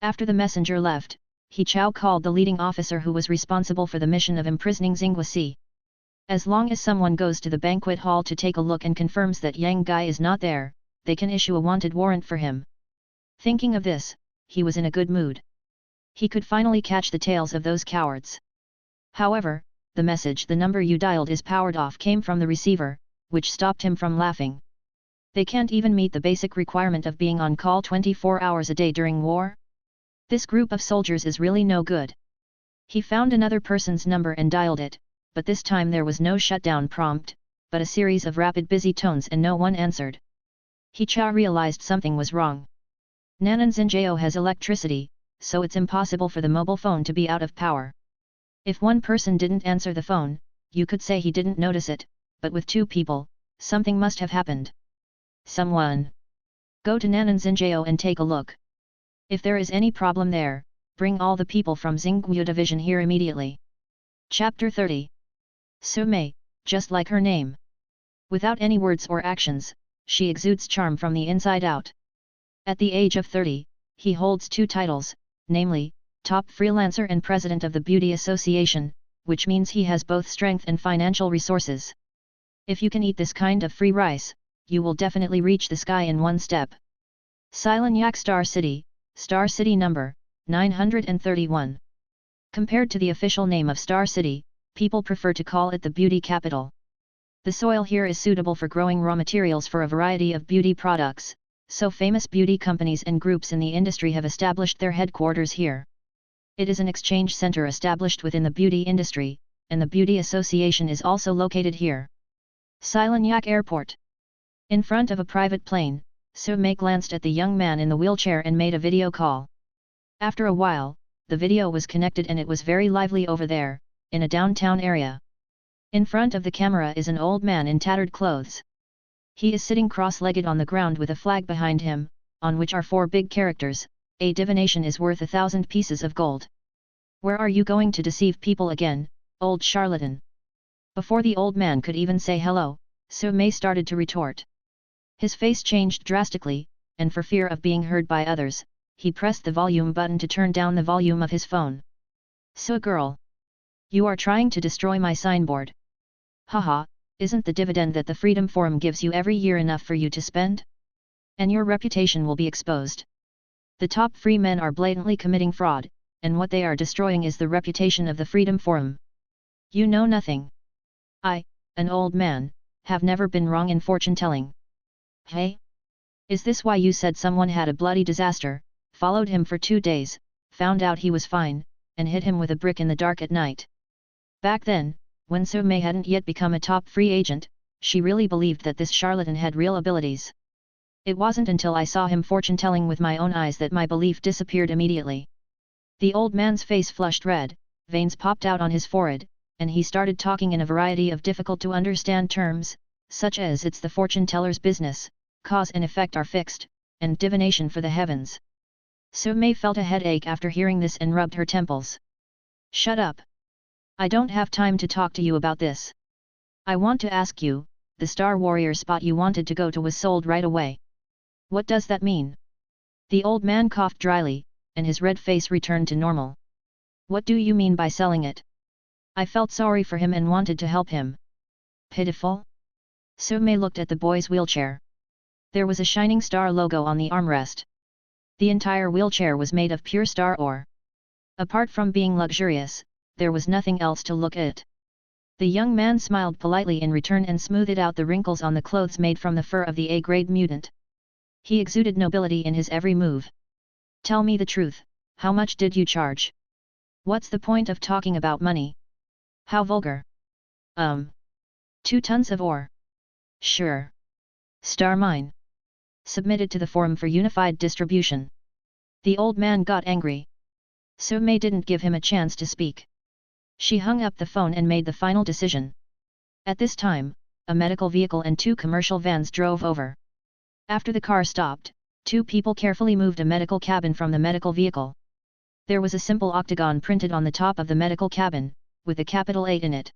After the messenger left, He called the leading officer who was responsible for the mission of imprisoning Xingguasi. As long as someone goes to the banquet hall to take a look and confirms that Yang Gai is not there, they can issue a wanted warrant for him. Thinking of this, he was in a good mood. He could finally catch the tails of those cowards. However, the message "the number you dialed is powered off" came from the receiver, which stopped him from laughing. They can't even meet the basic requirement of being on call 24 hours a day during war? This group of soldiers is really no good. He found another person's number and dialed it, but this time there was no shutdown prompt, but a series of rapid busy tones and no one answered. He realized something was wrong. Nanan Xinjiao has electricity, so it's impossible for the mobile phone to be out of power. If one person didn't answer the phone, you could say he didn't notice it, but with two people, something must have happened. Someone. Go to Nanan Xinjiao and take a look. If there is any problem there, bring all the people from Xingguyu division here immediately. Chapter 30. Su Mei, just like her name. Without any words or actions, she exudes charm from the inside out. At the age of 30, he holds two titles, namely, top freelancer and president of the Beauty Association, which means he has both strength and financial resources. If you can eat this kind of free rice, you will definitely reach the sky in one step. Silanyak Star City number 931. Compared to the official name of Star City, people prefer to call it the beauty capital. The soil here is suitable for growing raw materials for a variety of beauty products, so famous beauty companies and groups in the industry have established their headquarters here. It is an exchange center established within the beauty industry, and the Beauty Association is also located here. Silanyak Airport. In front of a private plane, Su Mei glanced at the young man in the wheelchair and made a video call. After a while, the video was connected and it was very lively over there, in a downtown area. In front of the camera is an old man in tattered clothes. He is sitting cross-legged on the ground with a flag behind him, on which are 4 big characters, "A divination is worth 1,000 pieces of gold." Where are you going to deceive people again, old charlatan? Before the old man could even say hello, Su Mei started to retort. His face changed drastically, and for fear of being heard by others, he pressed the volume button to turn down the volume of his phone. "So girl! You are trying to destroy my signboard. Haha, isn't the dividend that the Freedom Forum gives you every year enough for you to spend? And your reputation will be exposed. The top free men are blatantly committing fraud, and what they are destroying is the reputation of the Freedom Forum. You know nothing. I, an old man, have never been wrong in fortune-telling. Hey? Is this why you said someone had a bloody disaster, followed him for 2 days, found out he was fine, and hit him with a brick in the dark at night?" Back then, when Su Mei hadn't yet become a top free agent, she really believed that this charlatan had real abilities. It wasn't until I saw him fortune-telling with my own eyes that my belief disappeared immediately. The old man's face flushed red, veins popped out on his forehead, and he started talking in a variety of difficult-to-understand terms, such as it's the fortune-teller's business, cause and effect are fixed, and divination for the heavens. Su Mei felt a headache after hearing this and rubbed her temples. Shut up! I don't have time to talk to you about this. I want to ask you, the Star Warrior spot you wanted to go to was sold right away. What does that mean? The old man coughed dryly, and his red face returned to normal. What do you mean by selling it? I felt sorry for him and wanted to help him. Pitiful? Su Mei looked at the boy's wheelchair. There was a shining star logo on the armrest. The entire wheelchair was made of pure star ore. Apart from being luxurious, there was nothing else to look at. The young man smiled politely in return and smoothed out the wrinkles on the clothes made from the fur of the A-grade mutant. He exuded nobility in his every move. Tell me the truth, how much did you charge? What's the point of talking about money? How vulgar. 2 tons of ore. Sure. Star mine. Submitted to the Forum for Unified Distribution. The old man got angry. Su Mei didn't give him a chance to speak. She hung up the phone and made the final decision. At this time, a medical vehicle and 2 commercial vans drove over. After the car stopped, 2 people carefully moved a medical cabin from the medical vehicle. There was a simple octagon printed on the top of the medical cabin, with a capital A in it.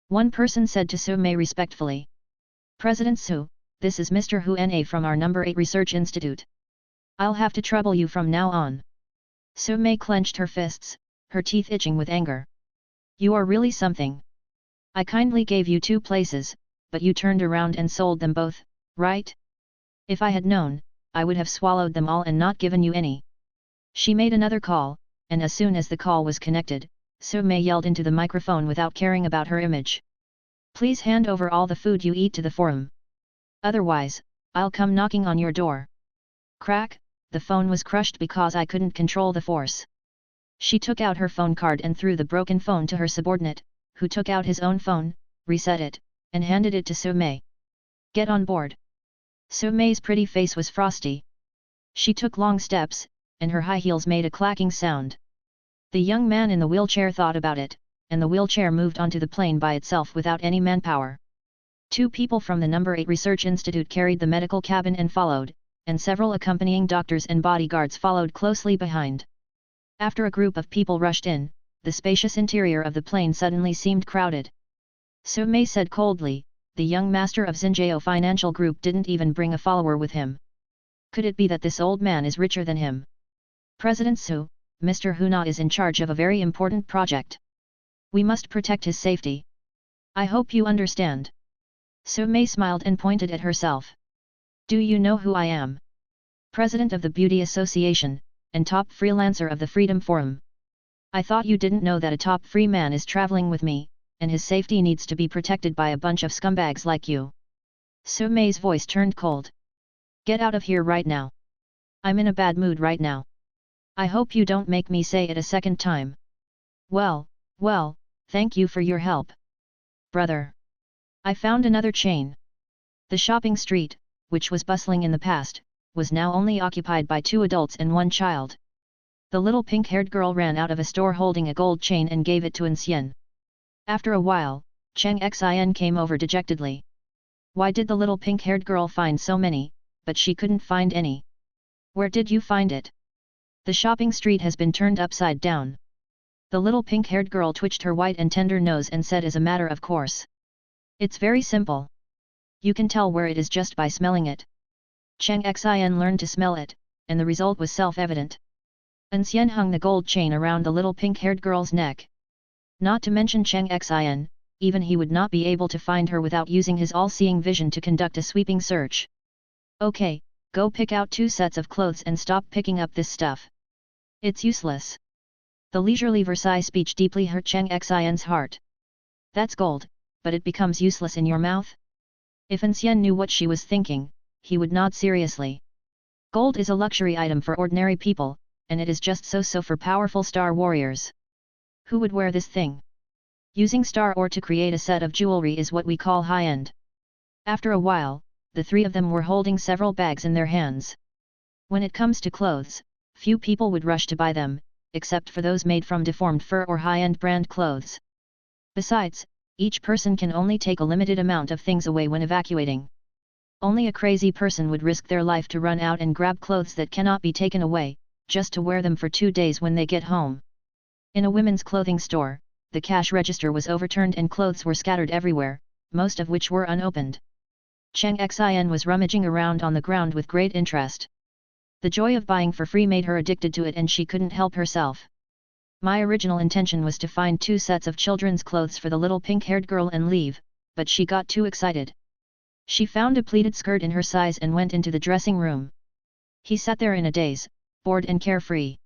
One person said to Su Mei respectfully. President Su, this is Mr. Hu Na from our No. 8 Research Institute. I'll have to trouble you from now on. Su Mei clenched her fists, her teeth itching with anger. You are really something. I kindly gave you 2 places, but you turned around and sold them both, right? If I had known, I would have swallowed them all and not given you any. She made another call, and as soon as the call was connected, Su Mei yelled into the microphone without caring about her image. Please hand over all the food you eat to the forum. Otherwise, I'll come knocking on your door. Crack, the phone was crushed because I couldn't control the force. She took out her phone card and threw the broken phone to her subordinate, who took out his own phone, reset it, and handed it to Su Mei. Get on board. Su Mei's pretty face was frosty. She took long steps, and her high heels made a clacking sound. The young man in the wheelchair thought about it, and the wheelchair moved onto the plane by itself without any manpower. 2 people from the No. 8 Research Institute carried the medical cabin and followed, and several accompanying doctors and bodyguards followed closely behind. After a group of people rushed in, the spacious interior of the plane suddenly seemed crowded. Su Mei said coldly, the young master of Xinjiao Financial Group didn't even bring a follower with him. Could it be that this old man is richer than him? President Su, Mr. Hu Na is in charge of a very important project. We must protect his safety. I hope you understand. Su Mei smiled and pointed at herself. Do you know who I am? President of the Beauty Association, and top freelancer of the Freedom Forum. I thought you didn't know that a top free man is traveling with me, and his safety needs to be protected by a bunch of scumbags like you. Su Mei's voice turned cold. Get out of here right now. I'm in a bad mood right now. I hope you don't make me say it a second time. Well, thank you for your help. Brother. I found another chain. The shopping street, which was bustling in the past, was now only occupied by 2 adults and 1 child. The little pink-haired girl ran out of a store holding a gold chain and gave it to An Xian. After a while, An Xian came over dejectedly. Why did the little pink-haired girl find so many, but she couldn't find any? Where did you find it? The shopping street has been turned upside down. The little pink-haired girl twitched her white and tender nose and said as a matter of course. It's very simple. You can tell where it is just by smelling it. An Xian learned to smell it, and the result was self-evident. An Xian hung the gold chain around the little pink-haired girl's neck. Not to mention An Xian, even he would not be able to find her without using his all-seeing vision to conduct a sweeping search. Okay, go pick out 2 sets of clothes and stop picking up this stuff. It's useless. The leisurely Versailles speech deeply hurt An Xian's heart. That's gold, but it becomes useless in your mouth? If An Xian knew what she was thinking, he would nod seriously. Gold is a luxury item for ordinary people, and it is just so for powerful star warriors. Who would wear this thing? Using star ore to create a set of jewelry is what we call high-end. After a while, the 3 of them were holding several bags in their hands. When it comes to clothes, few people would rush to buy them, except for those made from deformed fur or high-end brand clothes. Besides, each person can only take a limited amount of things away when evacuating. Only a crazy person would risk their life to run out and grab clothes that cannot be taken away, just to wear them for 2 days when they get home. In a women's clothing store, the cash register was overturned and clothes were scattered everywhere, most of which were unopened. An Xian was rummaging around on the ground with great interest. The joy of buying for free made her addicted to it and she couldn't help herself. My original intention was to find 2 sets of children's clothes for the little pink-haired girl and leave, but she got too excited. She found a pleated skirt in her size and went into the dressing room. He sat there in a daze, bored and carefree.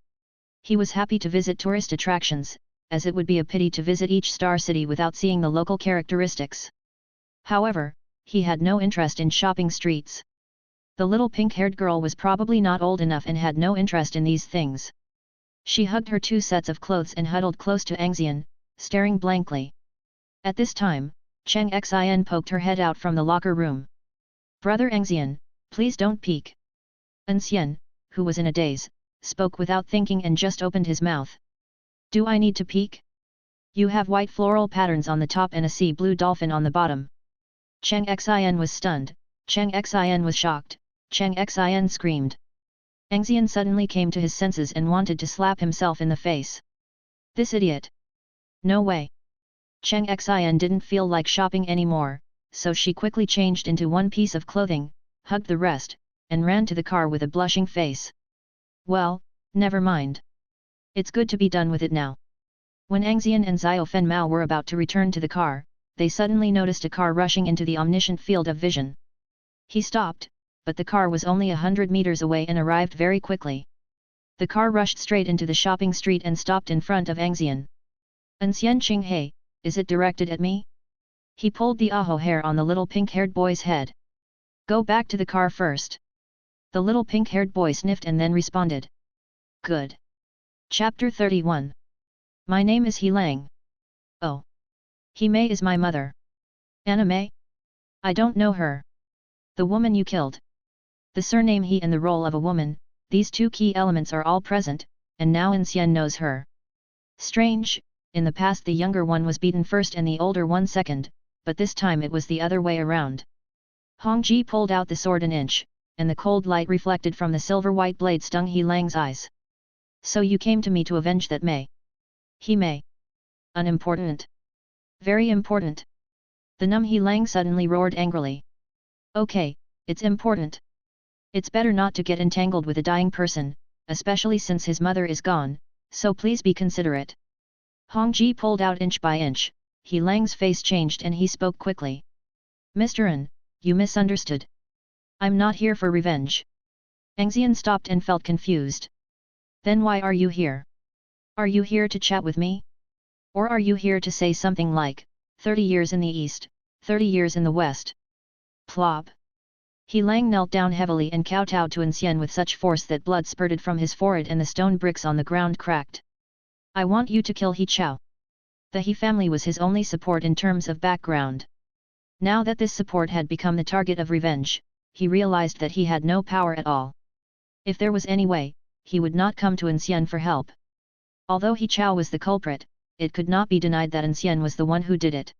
He was happy to visit tourist attractions, as it would be a pity to visit each star city without seeing the local characteristics. However, he had no interest in shopping streets. The little pink-haired girl was probably not old enough and had no interest in these things. She hugged her 2 sets of clothes and huddled close to An Xian, staring blankly. At this time, An Xian poked her head out from the locker room. "Brother An Xian, please don't peek." An Xian, who was in a daze, spoke without thinking and just opened his mouth. "Do I need to peek? You have white floral patterns on the top and a sea blue dolphin on the bottom." An Xian was stunned, An Xian was shocked, An Xian screamed. An Xian suddenly came to his senses and wanted to slap himself in the face. This idiot! No way! An Xian didn't feel like shopping anymore, so she quickly changed into one piece of clothing, hugged the rest, and ran to the car with a blushing face. Well, never mind. It's good to be done with it now. When An Xian and Xiao Fenmao were about to return to the car, they suddenly noticed a car rushing into the omniscient field of vision. He stopped, but the car was only 100 meters away and arrived very quickly. The car rushed straight into the shopping street and stopped in front of An Xian. "An Xian Qing He, is it directed at me?" He pulled the aho hair on the little pink-haired boy's head. "Go back to the car first." The little pink-haired boy sniffed and then responded. "Good." Chapter 31. My name is He Lang. Oh. He Mei is my mother. Anna Mei? I don't know her. The woman you killed. The surname He and the role of a woman, these 2 key elements are all present, and now An Xian knows her. Strange, in the past the younger one was beaten first and the older one second, but this time it was the other way around. Hongji pulled out the sword an inch, and the cold light reflected from the silver-white blade stung He Lang's eyes. "So you came to me to avenge that Mei?" "He Mei? Unimportant." "Very important." The numb He Lang suddenly roared angrily. "Okay, it's important. It's better not to get entangled with a dying person, especially since his mother is gone, so please be considerate." Hongji pulled out inch by inch. He Lang's face changed and he spoke quickly. "Mr. An, you misunderstood. I'm not here for revenge." An Xian stopped and felt confused. "Then why are you here? Are you here to chat with me? Or are you here to say something like, 30 years in the east, 30 years in the west?" Plop! He Lang knelt down heavily and kowtowed to An Xian with such force that blood spurted from his forehead and the stone bricks on the ground cracked. "I want you to kill He Chao." The He family was his only support in terms of background. Now that this support had become the target of revenge, he realized that he had no power at all. If there was any way, he would not come to An Xian for help. Although He Chao was the culprit, it could not be denied that An Xian was the one who did it.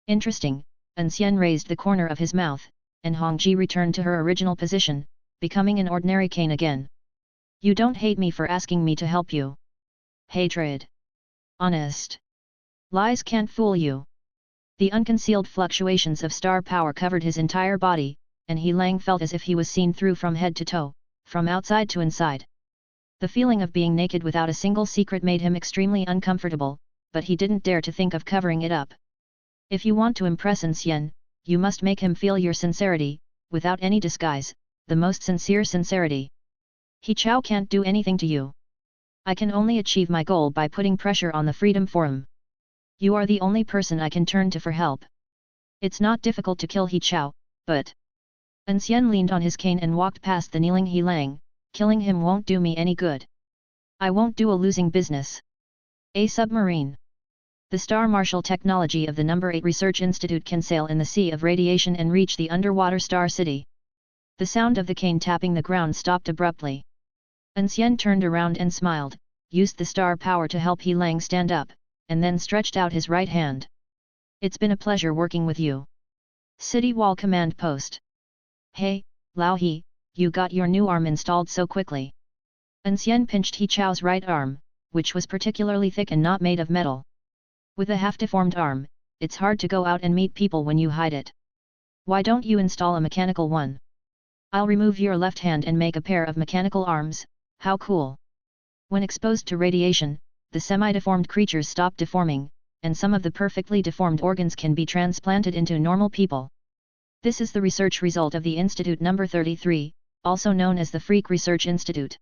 Interesting, An Xian raised the corner of his mouth, and Hongji returned to her original position, becoming an ordinary cane again. "You don't hate me for asking me to help you." "Hatred. Honest. Lies can't fool you." The unconcealed fluctuations of star power covered his entire body, and He Lang felt as if he was seen through from head to toe, from outside to inside. The feeling of being naked without a single secret made him extremely uncomfortable, but he didn't dare to think of covering it up. If you want to impress An Xian, you must make him feel your sincerity, without any disguise, the most sincere sincerity. He Chao can't do anything to you. I can only achieve my goal by putting pressure on the Freedom Forum. You are the only person I can turn to for help. It's not difficult to kill He Chao, but... An Xian leaned on his cane and walked past the kneeling He Lang. "Killing him won't do me any good. I won't do a losing business." A submarine. The Star Marshal technology of the No. 8 Research Institute can sail in the sea of radiation and reach the underwater Star City. The sound of the cane tapping the ground stopped abruptly. An Xian turned around and smiled. used the star power to help He Lang stand up, and then stretched out his right hand. It's been a pleasure working with you. City Wall Command Post. Hey, Lao He, you got your new arm installed so quickly. An Xian pinched He Chao's right arm, which was particularly thick and not made of metal. With a half-deformed arm, it's hard to go out and meet people when you hide it. Why don't you install a mechanical one? I'll remove your left hand and make a pair of mechanical arms, how cool. When exposed to radiation, the semi-deformed creatures stop deforming, and some of the perfectly deformed organs can be transplanted into normal people. This is the research result of the Institute No. 33, also known as the Freak Research Institute.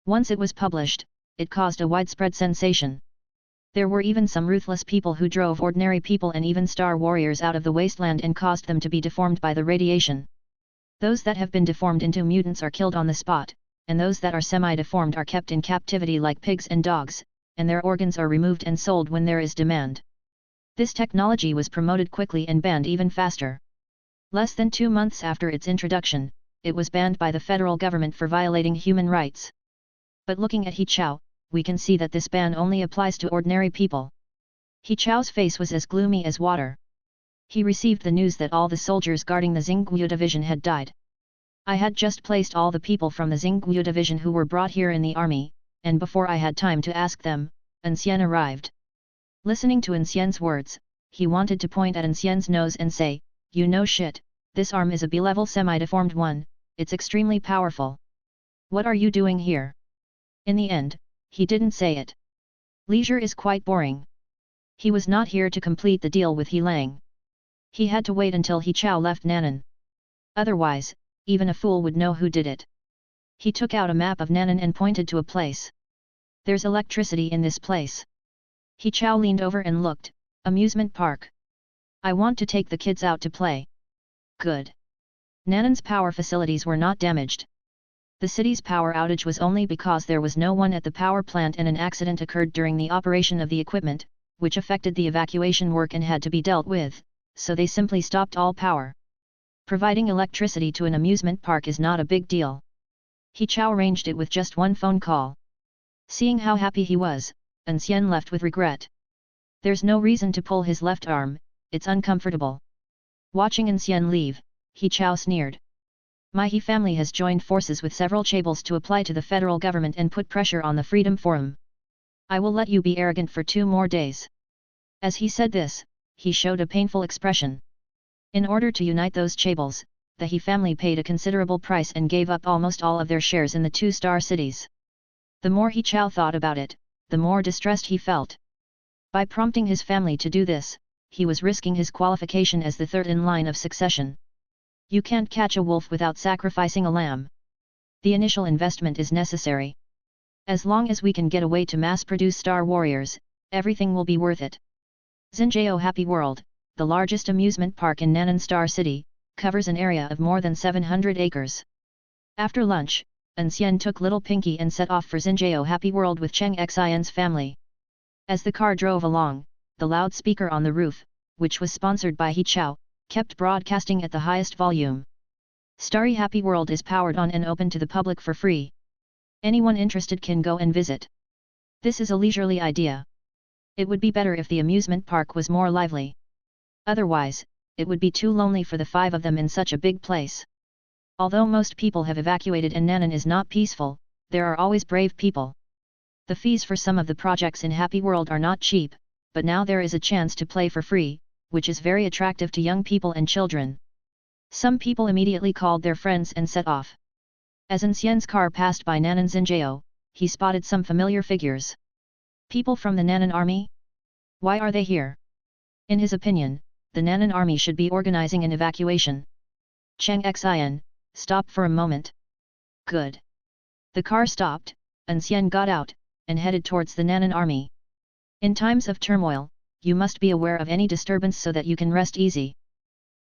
Once it was published, it caused a widespread sensation. There were even some ruthless people who drove ordinary people and even star warriors out of the wasteland and caused them to be deformed by the radiation. Those that have been deformed into mutants are killed on the spot, and those that are semi-deformed are kept in captivity like pigs and dogs, and their organs are removed and sold when there is demand. This technology was promoted quickly and banned even faster. Less than 2 months after its introduction, it was banned by the federal government for violating human rights. But looking at He Chao, we can see that this ban only applies to ordinary people. He Chao's face was as gloomy as water. He received the news that all the soldiers guarding the Xingguo division had died. I had just placed all the people from the Xingguo division who were brought here in the army, and before I had time to ask them, An Xian arrived. Listening to An Xian's words, he wanted to point at An Xian's nose and say, "You know shit, this arm is a B-level semi-deformed one, it's extremely powerful. What are you doing here?" In the end, he didn't say it. Leisure is quite boring. He was not here to complete the deal with He Lang. He had to wait until He Chao left Nan'an. Otherwise, even a fool would know who did it. He took out a map of Nan'an and pointed to a place. "There's electricity in this place." He Chao leaned over and looked, "Amusement park. I want to take the kids out to play." Good. Nan'an's power facilities were not damaged. The city's power outage was only because there was no one at the power plant and an accident occurred during the operation of the equipment, which affected the evacuation work and had to be dealt with, so they simply stopped all power. Providing electricity to an amusement park is not a big deal. He Chao arranged it with just one phone call. Seeing how happy he was, An Xian left with regret. There's no reason to pull his left arm, it's uncomfortable. Watching An Xian leave, He Chao sneered. My He family has joined forces with several chaebols to apply to the federal government and put pressure on the Freedom Forum. I will let you be arrogant for 2 more days. As he said this, he showed a painful expression. In order to unite those chaebols, the He family paid a considerable price and gave up almost all of their shares in the 2-star cities. The more He Chao thought about it, the more distressed he felt. By prompting his family to do this, he was risking his qualification as the third in line of succession. You can't catch a wolf without sacrificing a lamb. The initial investment is necessary. As long as we can get a way to mass-produce Star Warriors, everything will be worth it. Xinjiao Happy World, the largest amusement park in Nan'an Star City, covers an area of more than 700 acres. After lunch, An Xian took Little Pinky and set off for Xinjiao Happy World with An Xian's family. As the car drove along, the loudspeaker on the roof, which was sponsored by He Chao, kept broadcasting at the highest volume. Starry Happy World is powered on and open to the public for free. Anyone interested can go and visit. This is a leisurely idea. It would be better if the amusement park was more lively. Otherwise, it would be too lonely for the 5 of them in such a big place. Although most people have evacuated and Nan'an is not peaceful, there are always brave people. The fees for some of the projects in Happy World are not cheap, but now there is a chance to play for free, which is very attractive to young people and children. Some people immediately called their friends and set off. As An Xian's car passed by Nan'an Xinjiao, he spotted some familiar figures. People from the Nan'an army? Why are they here? In his opinion, the Nan'an army should be organizing an evacuation. An Xian, stop for a moment. Good. The car stopped, An Xian got out, and headed towards the Nan'an army. In times of turmoil, you must be aware of any disturbance so that you can rest easy.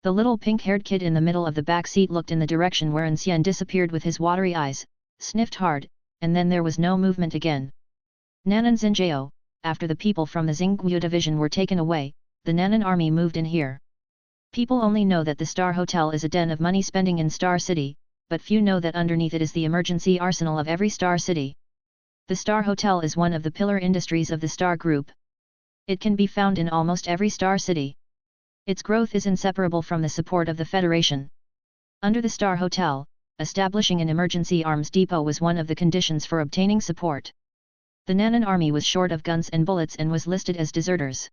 The little pink-haired kid in the middle of the back seat looked in the direction where An Xian disappeared with his watery eyes, sniffed hard, and then there was no movement again. Nan'an Xinjiao, after the people from the Xingguo division were taken away, the Nan'an army moved in here. People only know that the Star Hotel is a den of money spending in Star City, but few know that underneath it is the emergency arsenal of every Star City. The Star Hotel is one of the pillar industries of the Star Group. It can be found in almost every Star City. Its growth is inseparable from the support of the Federation. Under the Star Hotel, establishing an emergency arms depot was one of the conditions for obtaining support. The Nanan army was short of guns and bullets and was listed as deserters.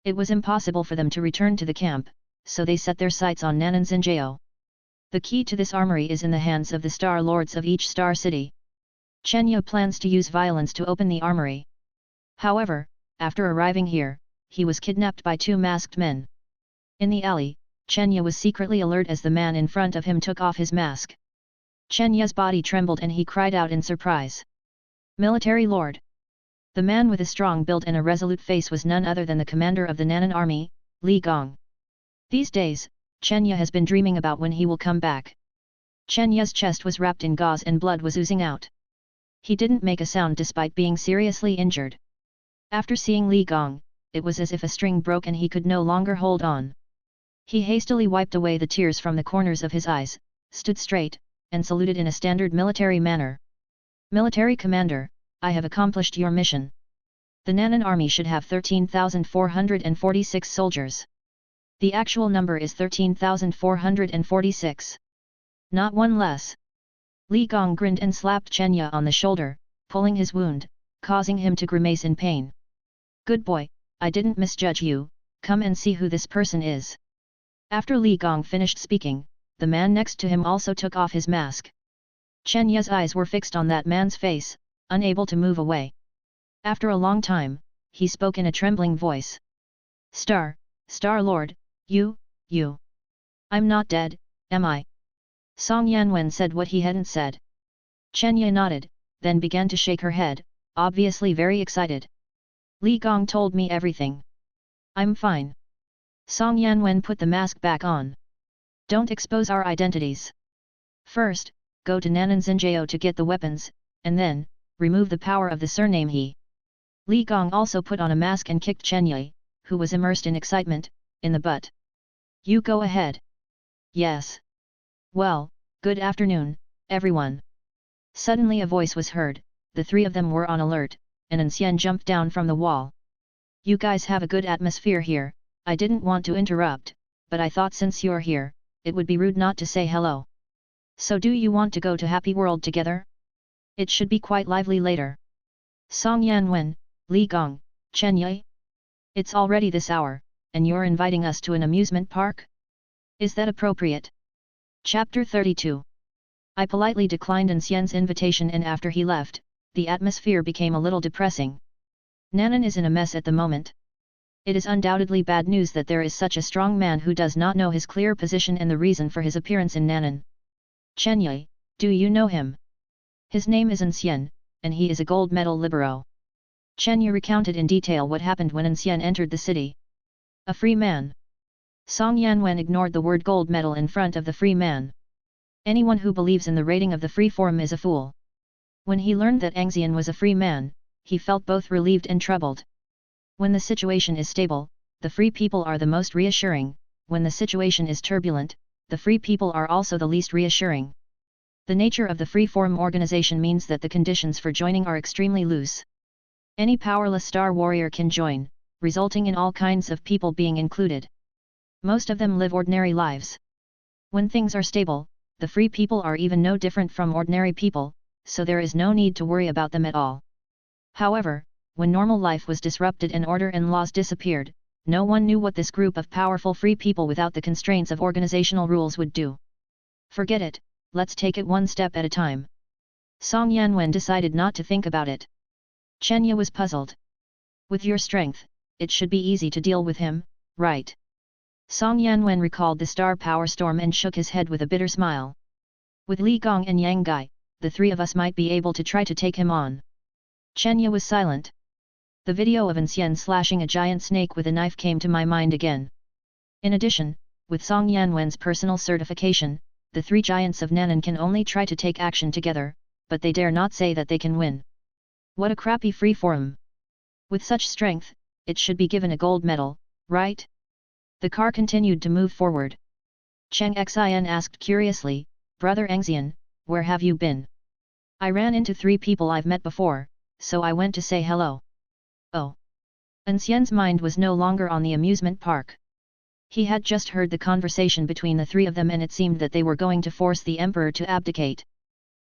It was impossible for them to return to the camp, so they set their sights on An Xian. The key to this armory is in the hands of the Star Lords of each Star City. Chenya plans to use violence to open the armory. However, after arriving here, he was kidnapped by two masked men. In the alley, Chenya was secretly alert as the man in front of him took off his mask. Chenya's body trembled and he cried out in surprise. Military Lord! The man with a strong build and a resolute face was none other than the commander of the Nanan army, Li Gong. These days, Chenya has been dreaming about when he will come back. Chenya's chest was wrapped in gauze and blood was oozing out. He didn't make a sound despite being seriously injured. After seeing Li Gong, it was as if a string broke and he could no longer hold on. He hastily wiped away the tears from the corners of his eyes, stood straight, and saluted in a standard military manner. Military Commander, I have accomplished your mission. The Nanan army should have 13,446 soldiers. The actual number is 13,446. Not one less. Li Gong grinned and slapped Chenya on the shoulder, pulling his wound, causing him to grimace in pain. Good boy, I didn't misjudge you, come and see who this person is. After Li Gong finished speaking, the man next to him also took off his mask. Chenya's eyes were fixed on that man's face, unable to move away. After a long time, he spoke in a trembling voice. Star Lord, you. I'm not dead, am I? Song Yanwen said what he hadn't said. Chenya nodded, then began to shake her head, obviously very excited. Li Gong told me everything. I'm fine. Song Yanwen put the mask back on. Don't expose our identities. First, go to An Xian to get the weapons, and then, remove the power of the surname He. Li Gong also put on a mask and kicked Chenya, who was immersed in excitement, in the butt. You go ahead. Yes. Well, good afternoon, everyone. Suddenly a voice was heard, the three of them were on alert, and An Xian jumped down from the wall. You guys have a good atmosphere here, I didn't want to interrupt, but I thought since you're here, it would be rude not to say hello. So do you want to go to Happy World together? It should be quite lively later. Song Yanwen, Li Gong, Chenya? It's already this hour, and you're inviting us to an amusement park? Is that appropriate? Chapter 32. I politely declined An Xian's invitation and after he left, the atmosphere became a little depressing. Nanan is in a mess at the moment. It is undoubtedly bad news that there is such a strong man who does not know his clear position and the reason for his appearance in Nanan. Chenya, do you know him? His name is An Xian, and he is a gold medal libero. Chenya recounted in detail what happened when An Xian entered the city. A free man. Song Yanwen ignored the word gold medal in front of the free man. Anyone who believes in the rating of the free forum is a fool. When he learned that An Xian was a free man, he felt both relieved and troubled. When the situation is stable, the free people are the most reassuring, when the situation is turbulent, the free people are also the least reassuring. The nature of the free forum organization means that the conditions for joining are extremely loose. Any powerless star warrior can join, resulting in all kinds of people being included. Most of them live ordinary lives. When things are stable, the free people are even no different from ordinary people, so there is no need to worry about them at all. However, when normal life was disrupted and order and laws disappeared, no one knew what this group of powerful free people without the constraints of organizational rules would do. Forget it, let's take it one step at a time. Song Yanwen decided not to think about it. Chenya was puzzled. With your strength, it should be easy to deal with him, right? Song Yanwen recalled the star power storm and shook his head with a bitter smile. With Li Gong and Yang Gai, the three of us might be able to try to take him on. Chenya was silent. The video of An Xian slashing a giant snake with a knife came to my mind again. In addition, with Song Yanwen's personal certification, the three giants of Nanan can only try to take action together, but they dare not say that they can win. What a crappy free forum. With such strength, it should be given a gold medal, right? The car continued to move forward. Cheng Xian asked curiously, Brother An Xian, where have you been? I ran into three people I've met before, so I went to say hello. Oh. An Xian's mind was no longer on the amusement park. He had just heard the conversation between the three of them and it seemed that they were going to force the emperor to abdicate.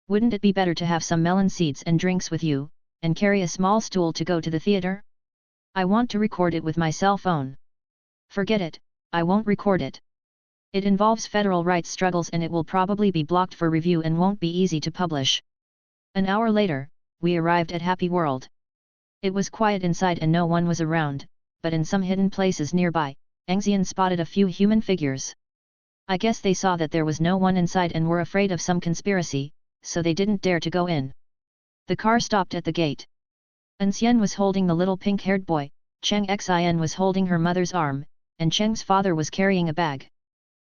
Wouldn't it be better to have some melon seeds and drinks with you, and carry a small stool to go to the theater? I want to record it with my cell phone. Forget it, I won't record it. It involves federal rights struggles and it will probably be blocked for review and won't be easy to publish. An hour later, we arrived at Happy World. It was quiet inside and no one was around, but in some hidden places nearby, An Xian spotted a few human figures. I guess they saw that there was no one inside and were afraid of some conspiracy, so they didn't dare to go in. The car stopped at the gate. An Xian was holding the little pink-haired boy, An Xian was holding her mother's arm, and Cheng's father was carrying a bag.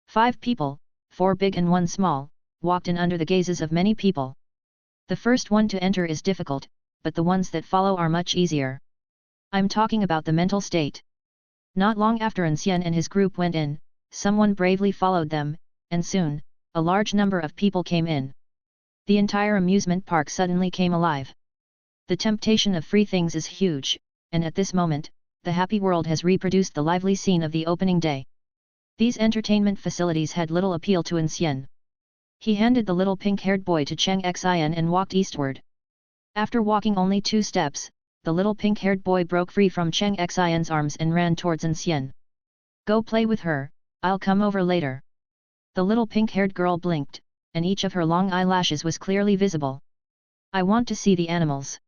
5 people, 4 big and 1 small, walked in under the gazes of many people. The first one to enter is difficult, but the ones that follow are much easier. I'm talking about the mental state. Not long after An Xian and his group went in, someone bravely followed them, and soon, a large number of people came in. The entire amusement park suddenly came alive. The temptation of free things is huge, and at this moment, the Happy World has reproduced the lively scene of the opening day. These entertainment facilities had little appeal to An Xian. He handed the little pink-haired boy to An Xian and walked eastward. After walking only 2 steps, the little pink-haired boy broke free from An Xian's arms and ran towards An Xian. Go play with her, I'll come over later. The little pink-haired girl blinked, and each of her long eyelashes was clearly visible. I want to see the animals.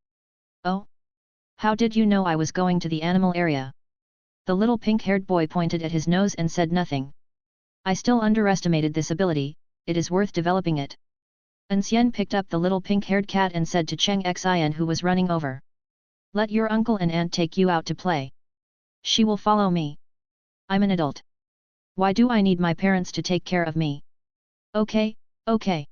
Oh? How did you know I was going to the animal area? The little pink-haired boy pointed at his nose and said nothing. I still underestimated this ability, it is worth developing it. An Xian picked up the little pink-haired cat and said to An Xian who was running over. Let your uncle and aunt take you out to play. She will follow me. I'm an adult. Why do I need my parents to take care of me? Okay, okay.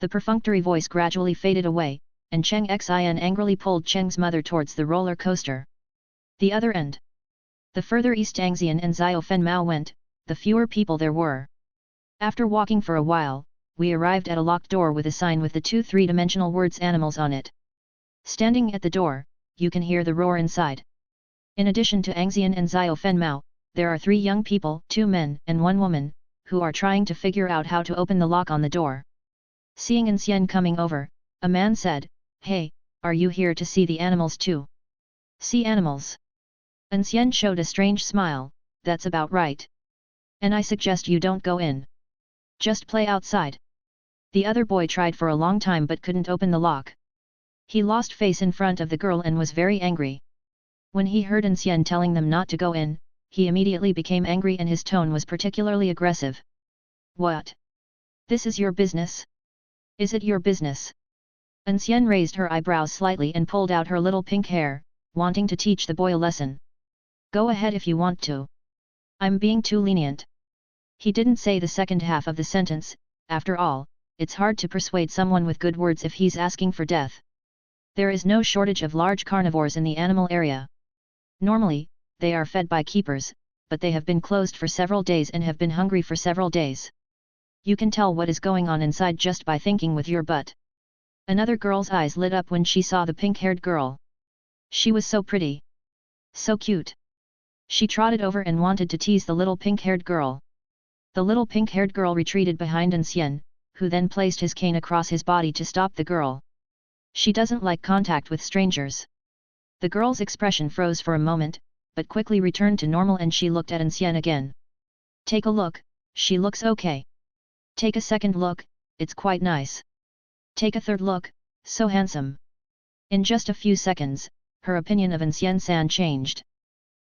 The perfunctory voice gradually faded away, and An Xian angrily pulled Cheng's mother towards the roller coaster. The other end. The further east An Xian and Xiao Fenmao went, the fewer people there were. After walking for a while, we arrived at a locked door with a sign with the 2 three-dimensional words animals on it. Standing at the door, you can hear the roar inside. In addition to An Xian and Xiao Fenmao, there are 3 young people, 2 men and 1 woman, who are trying to figure out how to open the lock on the door. Seeing An Xian coming over, a man said, Hey, are you here to see the animals too? See animals? An Xian showed a strange smile, that's about right. And I suggest you don't go in. Just play outside. The other boy tried for a long time but couldn't open the lock. He lost face in front of the girl and was very angry. When he heard An Xian telling them not to go in, he immediately became angry and his tone was particularly aggressive. What? This is your business? Is it your business? An Xian raised her eyebrows slightly and pulled out her little pink hair, wanting to teach the boy a lesson. Go ahead if you want to. I'm being too lenient. He didn't say the second half of the sentence, after all, it's hard to persuade someone with good words if he's asking for death. There is no shortage of large carnivores in the animal area. Normally, they are fed by keepers, but they have been closed for several days and have been hungry for several days. You can tell what is going on inside just by thinking with your butt. Another girl's eyes lit up when she saw the pink-haired girl. She was so pretty. So cute. She trotted over and wanted to tease the little pink-haired girl. The little pink-haired girl retreated behind An Xian, who then placed his cane across his body to stop the girl. She doesn't like contact with strangers. The girl's expression froze for a moment, but quickly returned to normal and she looked at An Xian again. Take a look, she looks okay. Take a second look, it's quite nice. Take a third look, so handsome. In just a few seconds, her opinion of An Xian-san changed.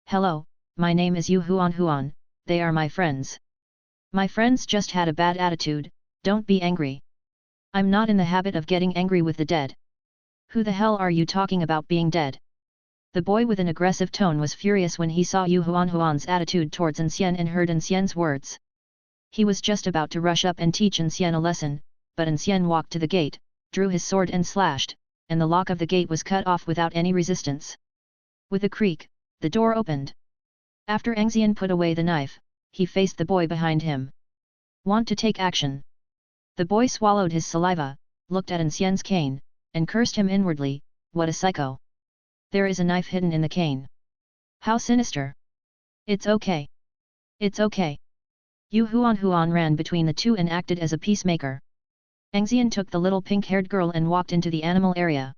Hello, my name is Yu Huan, they are my friends. My friends just had a bad attitude, don't be angry. I'm not in the habit of getting angry with the dead. Who the hell are you talking about being dead? The boy with an aggressive tone was furious when he saw Yu Huan's attitude towards An Xian and heard An Xian's words. He was just about to rush up and teach An Xian a lesson, but An Xian walked to the gate, drew his sword and slashed, and the lock of the gate was cut off without any resistance. With a creak, the door opened. After An Xian put away the knife, he faced the boy behind him. Want to take action? The boy swallowed his saliva, looked at An Xian's cane, and cursed him inwardly, what a psycho. There is a knife hidden in the cane. How sinister. It's okay. It's okay. Yu Huan ran between the two and acted as a peacemaker. An Xian took the little pink-haired girl and walked into the animal area.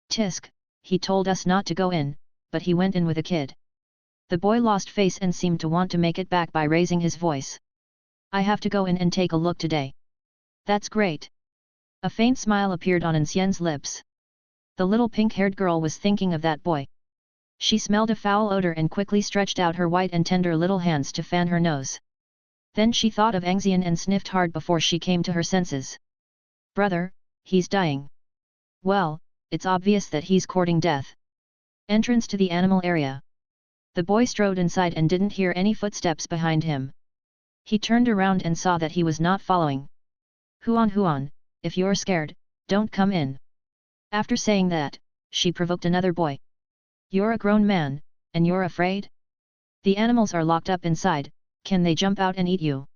Tisk, he told us not to go in, but he went in with a kid. The boy lost face and seemed to want to make it back by raising his voice. I have to go in and take a look today. That's great. A faint smile appeared on An Xian's lips. The little pink-haired girl was thinking of that boy. She smelled a foul odor and quickly stretched out her white and tender little hands to fan her nose. Then she thought of An Xian and sniffed hard before she came to her senses. Brother, he's dying. Well, it's obvious that he's courting death. Entrance to the animal area. The boy strode inside and didn't hear any footsteps behind him. He turned around and saw that he was not following. Huan, if you're scared, don't come in. After saying that, she provoked another boy. You're a grown man, and you're afraid? The animals are locked up inside, can they jump out and eat you?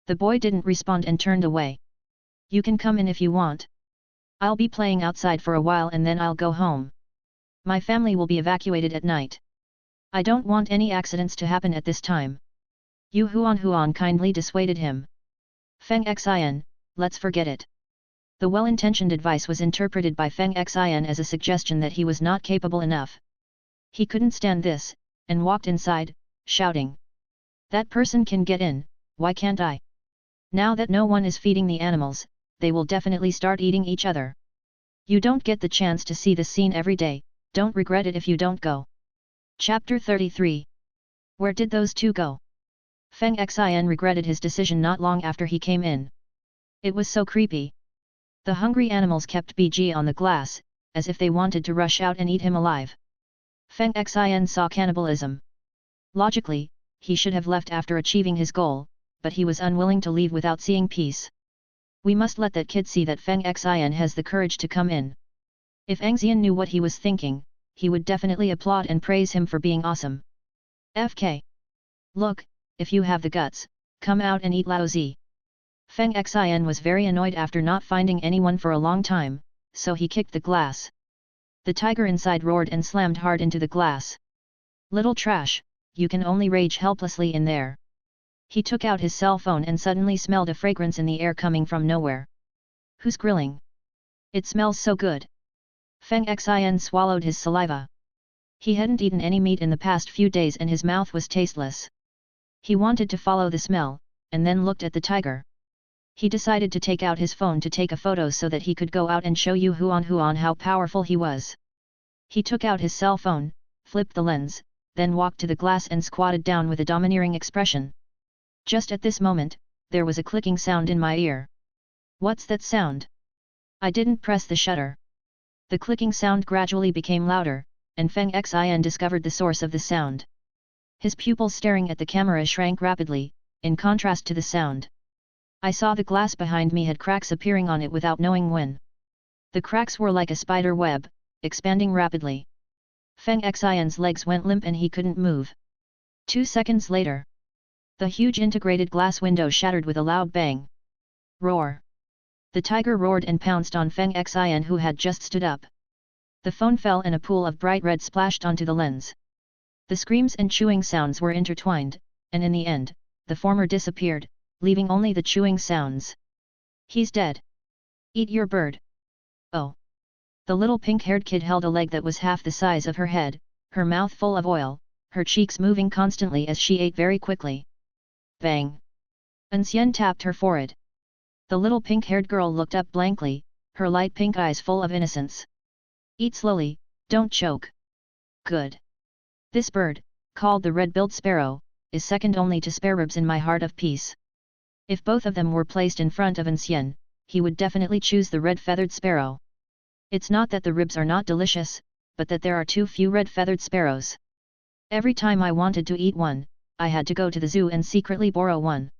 The boy didn't respond and turned away. You can come in if you want. I'll be playing outside for a while and then I'll go home. My family will be evacuated at night. I don't want any accidents to happen at this time. Yu Huan kindly dissuaded him. Feng Xian, let's forget it. The well-intentioned advice was interpreted by Feng Xian as a suggestion that he was not capable enough. He couldn't stand this, and walked inside, shouting. That person can get in, why can't I? Now that no one is feeding the animals, they will definitely start eating each other. You don't get the chance to see this scene every day, don't regret it if you don't go. Chapter 33. Where did those two go? Feng Xian regretted his decision not long after he came in. It was so creepy. The hungry animals kept BG on the glass, as if they wanted to rush out and eat him alive. Feng Xian saw cannibalism. Logically, he should have left after achieving his goal, but he was unwilling to leave without seeing peace. We must let that kid see that Feng Xian has the courage to come in. If An Xian knew what he was thinking, he would definitely applaud and praise him for being awesome. FK. Look, if you have the guts, come out and eat lousy. Feng Xian was very annoyed after not finding anyone for a long time, so he kicked the glass. The tiger inside roared and slammed hard into the glass. Little trash, you can only rage helplessly in there. He took out his cell phone and suddenly smelled a fragrance in the air coming from nowhere. Who's grilling? It smells so good. Feng Xian swallowed his saliva. He hadn't eaten any meat in the past few days and his mouth was tasteless. He wanted to follow the smell, and then looked at the tiger. He decided to take out his phone to take a photo so that he could go out and show Yu Huan how powerful he was. He took out his cell phone, flipped the lens, then walked to the glass and squatted down with a domineering expression. Just at this moment, there was a clicking sound in my ear. What's that sound? I didn't press the shutter. The clicking sound gradually became louder, and Feng Xian discovered the source of the sound. His pupils staring at the camera shrank rapidly, in contrast to the sound. I saw the glass behind me had cracks appearing on it without knowing when. The cracks were like a spider web, expanding rapidly. Feng Xian's legs went limp and he couldn't move. 2 seconds later, the huge integrated glass window shattered with a loud bang. Roar! The tiger roared and pounced on Feng Xian who had just stood up. The phone fell and a pool of bright red splashed onto the lens. The screams and chewing sounds were intertwined, and in the end, the former disappeared, leaving only the chewing sounds. He's dead. Eat your bird. Oh. The little pink-haired kid held a leg that was half the size of her head, her mouth full of oil, her cheeks moving constantly as she ate very quickly. Bang! An Xian tapped her forehead. The little pink-haired girl looked up blankly, her light pink eyes full of innocence. Eat slowly, don't choke. Good. This bird, called the red-billed sparrow, is second only to spareribs in my heart of peace. If both of them were placed in front of An Xian, he would definitely choose the red-feathered sparrow. It's not that the ribs are not delicious, but that there are too few red-feathered sparrows. Every time I wanted to eat one, I had to go to the zoo and secretly borrow one.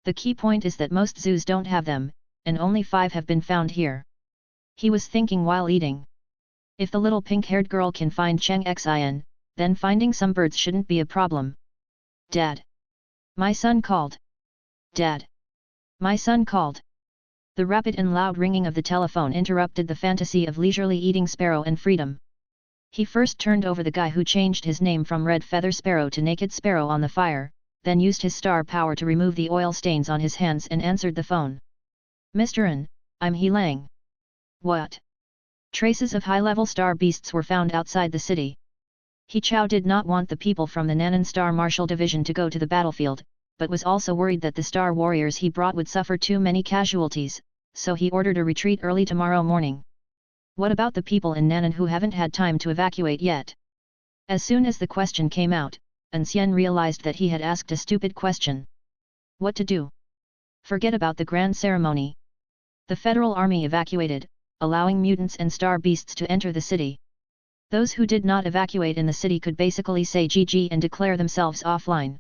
The key point is that most zoos don't have them, and only 5 have been found here. He was thinking while eating. If the little pink-haired girl can find Feng Xian, then finding some birds shouldn't be a problem. Dad! My son called! Dad! My son called! The rapid and loud ringing of the telephone interrupted the fantasy of leisurely eating Sparrow and freedom. He first turned over the guy who changed his name from Red Feather Sparrow to Naked Sparrow on the fire, then used his star power to remove the oil stains on his hands and answered the phone. "Mr. An, I'm He Lang." "What?" Traces of high-level star beasts were found outside the city. He Chao did not want the people from the Nanan Star Martial Division to go to the battlefield, but was also worried that the star warriors he brought would suffer too many casualties, so he ordered a retreat early tomorrow morning. "What about the people in Nanan who haven't had time to evacuate yet?" As soon as the question came out, An Xian realized that he had asked a stupid question. What to do? Forget about the grand ceremony. The Federal Army evacuated, allowing mutants and star beasts to enter the city. Those who did not evacuate in the city could basically say GG and declare themselves offline.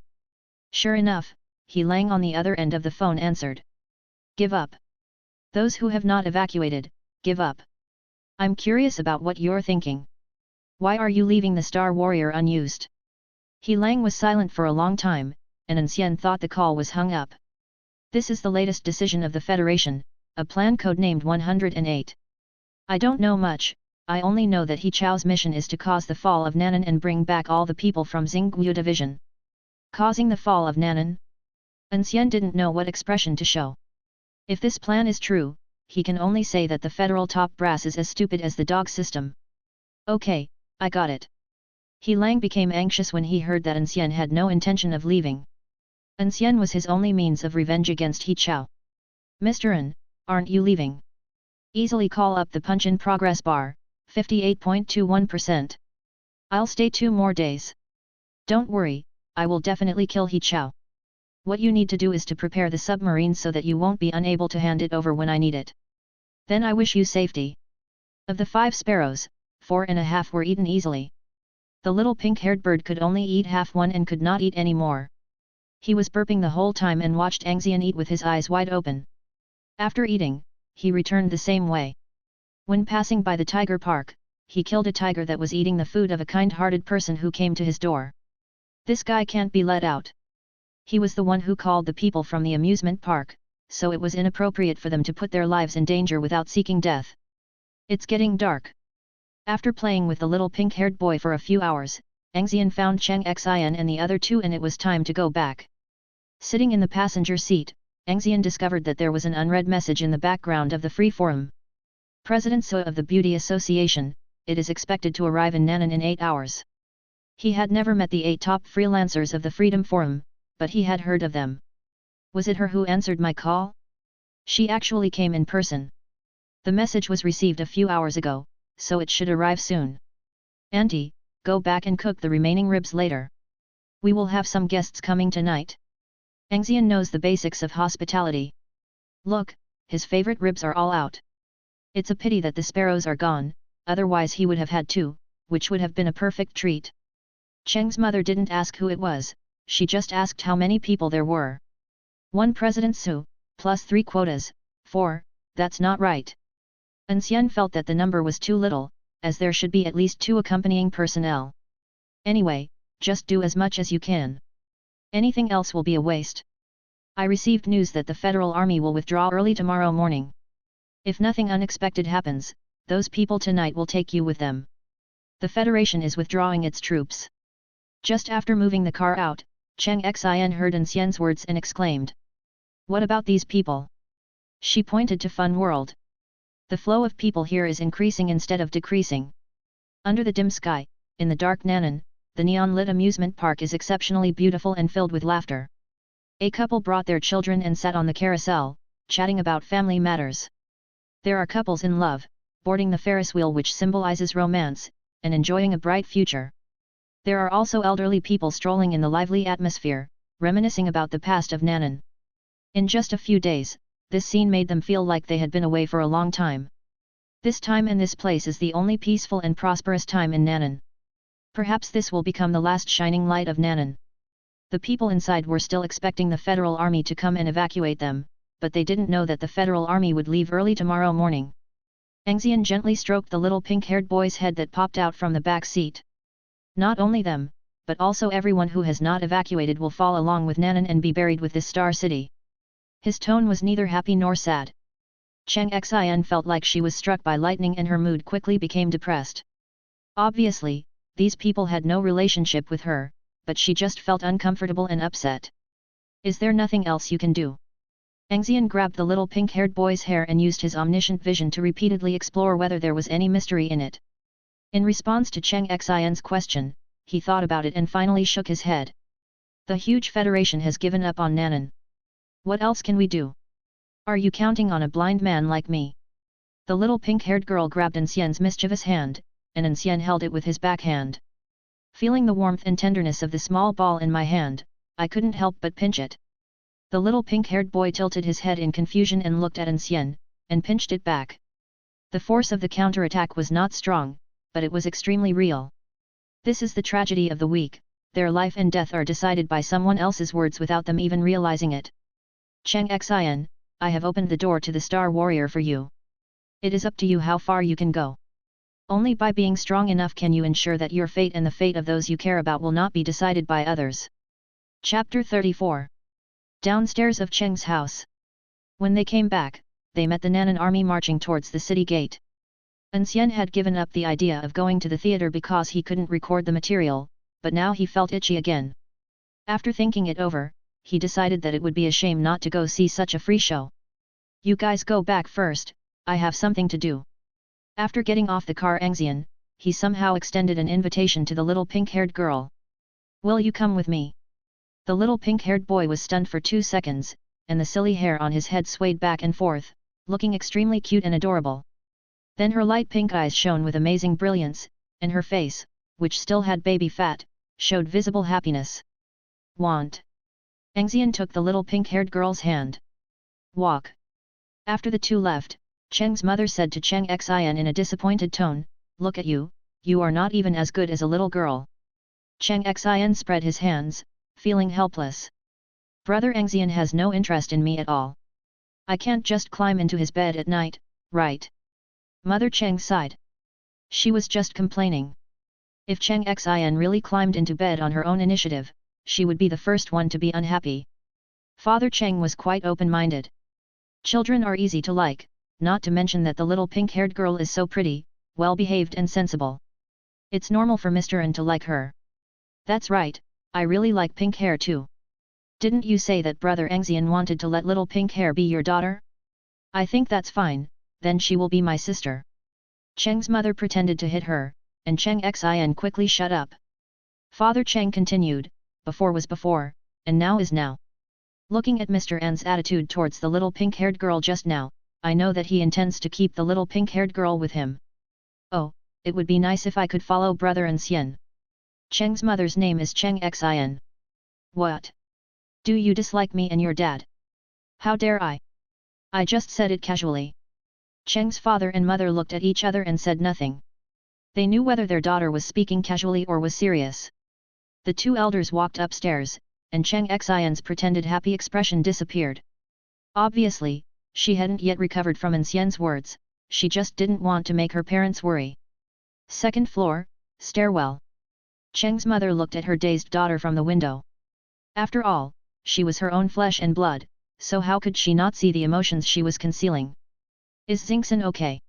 Sure enough, He Lang on the other end of the phone answered. "Give up. Those who have not evacuated, give up. I'm curious about what you're thinking. Why are you leaving the Star Warrior unused?" He Lang was silent for a long time, and An Xian thought the call was hung up. "This is the latest decision of the Federation, a plan codenamed 108. I don't know much, I only know that He Chao's mission is to cause the fall of Nanan and bring back all the people from Xingguo Division." Causing the fall of Nanan? An Xian didn't know what expression to show. If this plan is true, he can only say that the federal top brass is as stupid as the dog system. "Okay, I got it." He Lang became anxious when he heard that An Xian had no intention of leaving. An Xian was his only means of revenge against He Chao. "Mr. An, aren't you leaving?" Easily call up the punch in progress bar, 58.21%. "I'll stay 2 more days. Don't worry, I will definitely kill He Chao. What you need to do is to prepare the submarine so that you won't be unable to hand it over when I need it. Then I wish you safety." Of the 5 sparrows, 4.5 were eaten easily. The little pink-haired bird could only eat half one and could not eat any more. He was burping the whole time and watched An Xian eat with his eyes wide open. After eating, he returned the same way. When passing by the tiger park, he killed a tiger that was eating the food of a kind-hearted person who came to his door. This guy can't be let out. He was the one who called the people from the amusement park, so it was inappropriate for them to put their lives in danger without seeking death. It's getting dark. After playing with the little pink-haired boy for a few hours, An Xian found An Xian and the other 2 and it was time to go back. Sitting in the passenger seat, An Xian discovered that there was an unread message in the background of the free forum. "President So of the Beauty Association, it is expected to arrive in Nanan in 8 hours. He had never met the 8 top freelancers of the Freedom Forum, but he had heard of them. Was it her who answered my call? She actually came in person. The message was received a few hours ago, so it should arrive soon. Auntie, go back and cook the remaining ribs later. We will have some guests coming tonight." An Xian knows the basics of hospitality. Look, his favorite ribs are all out. It's a pity that the sparrows are gone, otherwise he would have had 2, which would have been a perfect treat. Cheng's mother didn't ask who it was, she just asked how many people there were. 1 President Su, plus 3 quotas, 4, that's not right. An Xian felt that the number was too little, as there should be at least 2 accompanying personnel. Anyway, just do as much as you can. Anything else will be a waste. I received news that the Federal Army will withdraw early tomorrow morning. If nothing unexpected happens, those people tonight will take you with them. The Federation is withdrawing its troops. Just after moving the car out, An Xian heard An Xian's words and exclaimed. "What about these people?" She pointed to Fun World. "The flow of people here is increasing instead of decreasing. Under the dim sky, in the dark Nanan, the neon-lit amusement park is exceptionally beautiful and filled with laughter. A couple brought their children and sat on the carousel, chatting about family matters. There are couples in love, boarding the Ferris wheel which symbolizes romance, and enjoying a bright future. There are also elderly people strolling in the lively atmosphere, reminiscing about the past of Nanan. In just a few days, this scene made them feel like they had been away for a long time. This time and this place is the only peaceful and prosperous time in Nanan. Perhaps this will become the last shining light of Nanan." The people inside were still expecting the Federal Army to come and evacuate them, but they didn't know that the Federal Army would leave early tomorrow morning. An Xian gently stroked the little pink-haired boy's head that popped out from the back seat. "Not only them, but also everyone who has not evacuated will fall along with Nanan and be buried with this star city." His tone was neither happy nor sad. An Xian felt like she was struck by lightning and her mood quickly became depressed. Obviously, these people had no relationship with her, but she just felt uncomfortable and upset. Is there nothing else you can do? An Xian grabbed the little pink-haired boy's hair and used his omniscient vision to repeatedly explore whether there was any mystery in it. In response to An Xian's question, he thought about it and finally shook his head. The huge federation has given up on Nanan. What else can we do? Are you counting on a blind man like me? The little pink-haired girl grabbed An Xian's mischievous hand, and An Xian held it with his backhand. Feeling the warmth and tenderness of the small ball in my hand, I couldn't help but pinch it. The little pink-haired boy tilted his head in confusion and looked at An Xian, and pinched it back. The force of the counterattack was not strong, but it was extremely real. This is the tragedy of the weak, their life and death are decided by someone else's words without them even realizing it. An Xian, I have opened the door to the Star Warrior for you. It is up to you how far you can go. Only by being strong enough can you ensure that your fate and the fate of those you care about will not be decided by others. Chapter 34. Downstairs of Cheng's house. When they came back, they met the Nanan army marching towards the city gate. An Xian had given up the idea of going to the theater because he couldn't record the material, but now he felt itchy again. After thinking it over, he decided that it would be a shame not to go see such a free show. You guys go back first, I have something to do. After getting off the car, An Xian, he somehow extended an invitation to the little pink-haired girl. Will you come with me? The little pink-haired boy was stunned for 2 seconds, and the silly hair on his head swayed back and forth, looking extremely cute and adorable. Then her light pink eyes shone with amazing brilliance, and her face, which still had baby fat, showed visible happiness. Want? An Xian took the little pink-haired girl's hand. Walk. After the two left, Cheng's mother said to An Xian in a disappointed tone, look at you, you are not even as good as a little girl. An Xian spread his hands, feeling helpless. Brother An Xian has no interest in me at all. I can't just climb into his bed at night, right? Mother Cheng sighed. She was just complaining. If An Xian really climbed into bed on her own initiative, she would be the first one to be unhappy. Father Cheng was quite open-minded. Children are easy to like, not to mention that the little pink-haired girl is so pretty, well-behaved and sensible. It's normal for Mr. An to like her. That's right, I really like pink hair too. Didn't you say that Brother An Xian wanted to let little pink hair be your daughter? I think that's fine, then she will be my sister. Cheng's mother pretended to hit her, and An Xian quickly shut up. Father Cheng continued, before was before, and now is now. Looking at Mr. An's attitude towards the little pink-haired girl just now, I know that he intends to keep the little pink-haired girl with him. Oh, it would be nice if I could follow Brother An Xian. Cheng's mother's name is An Xian. What? Do you dislike me and your dad? How dare I? I just said it casually. Cheng's father and mother looked at each other and said nothing. They knew whether their daughter was speaking casually or was serious. The two elders walked upstairs, and An Xian's pretended happy expression disappeared. Obviously, she hadn't yet recovered from An Xian's words, she just didn't want to make her parents worry. Second floor, stairwell. Cheng's mother looked at her dazed daughter from the window. After all, she was her own flesh and blood, so how could she not see the emotions she was concealing? Is Xingxin okay?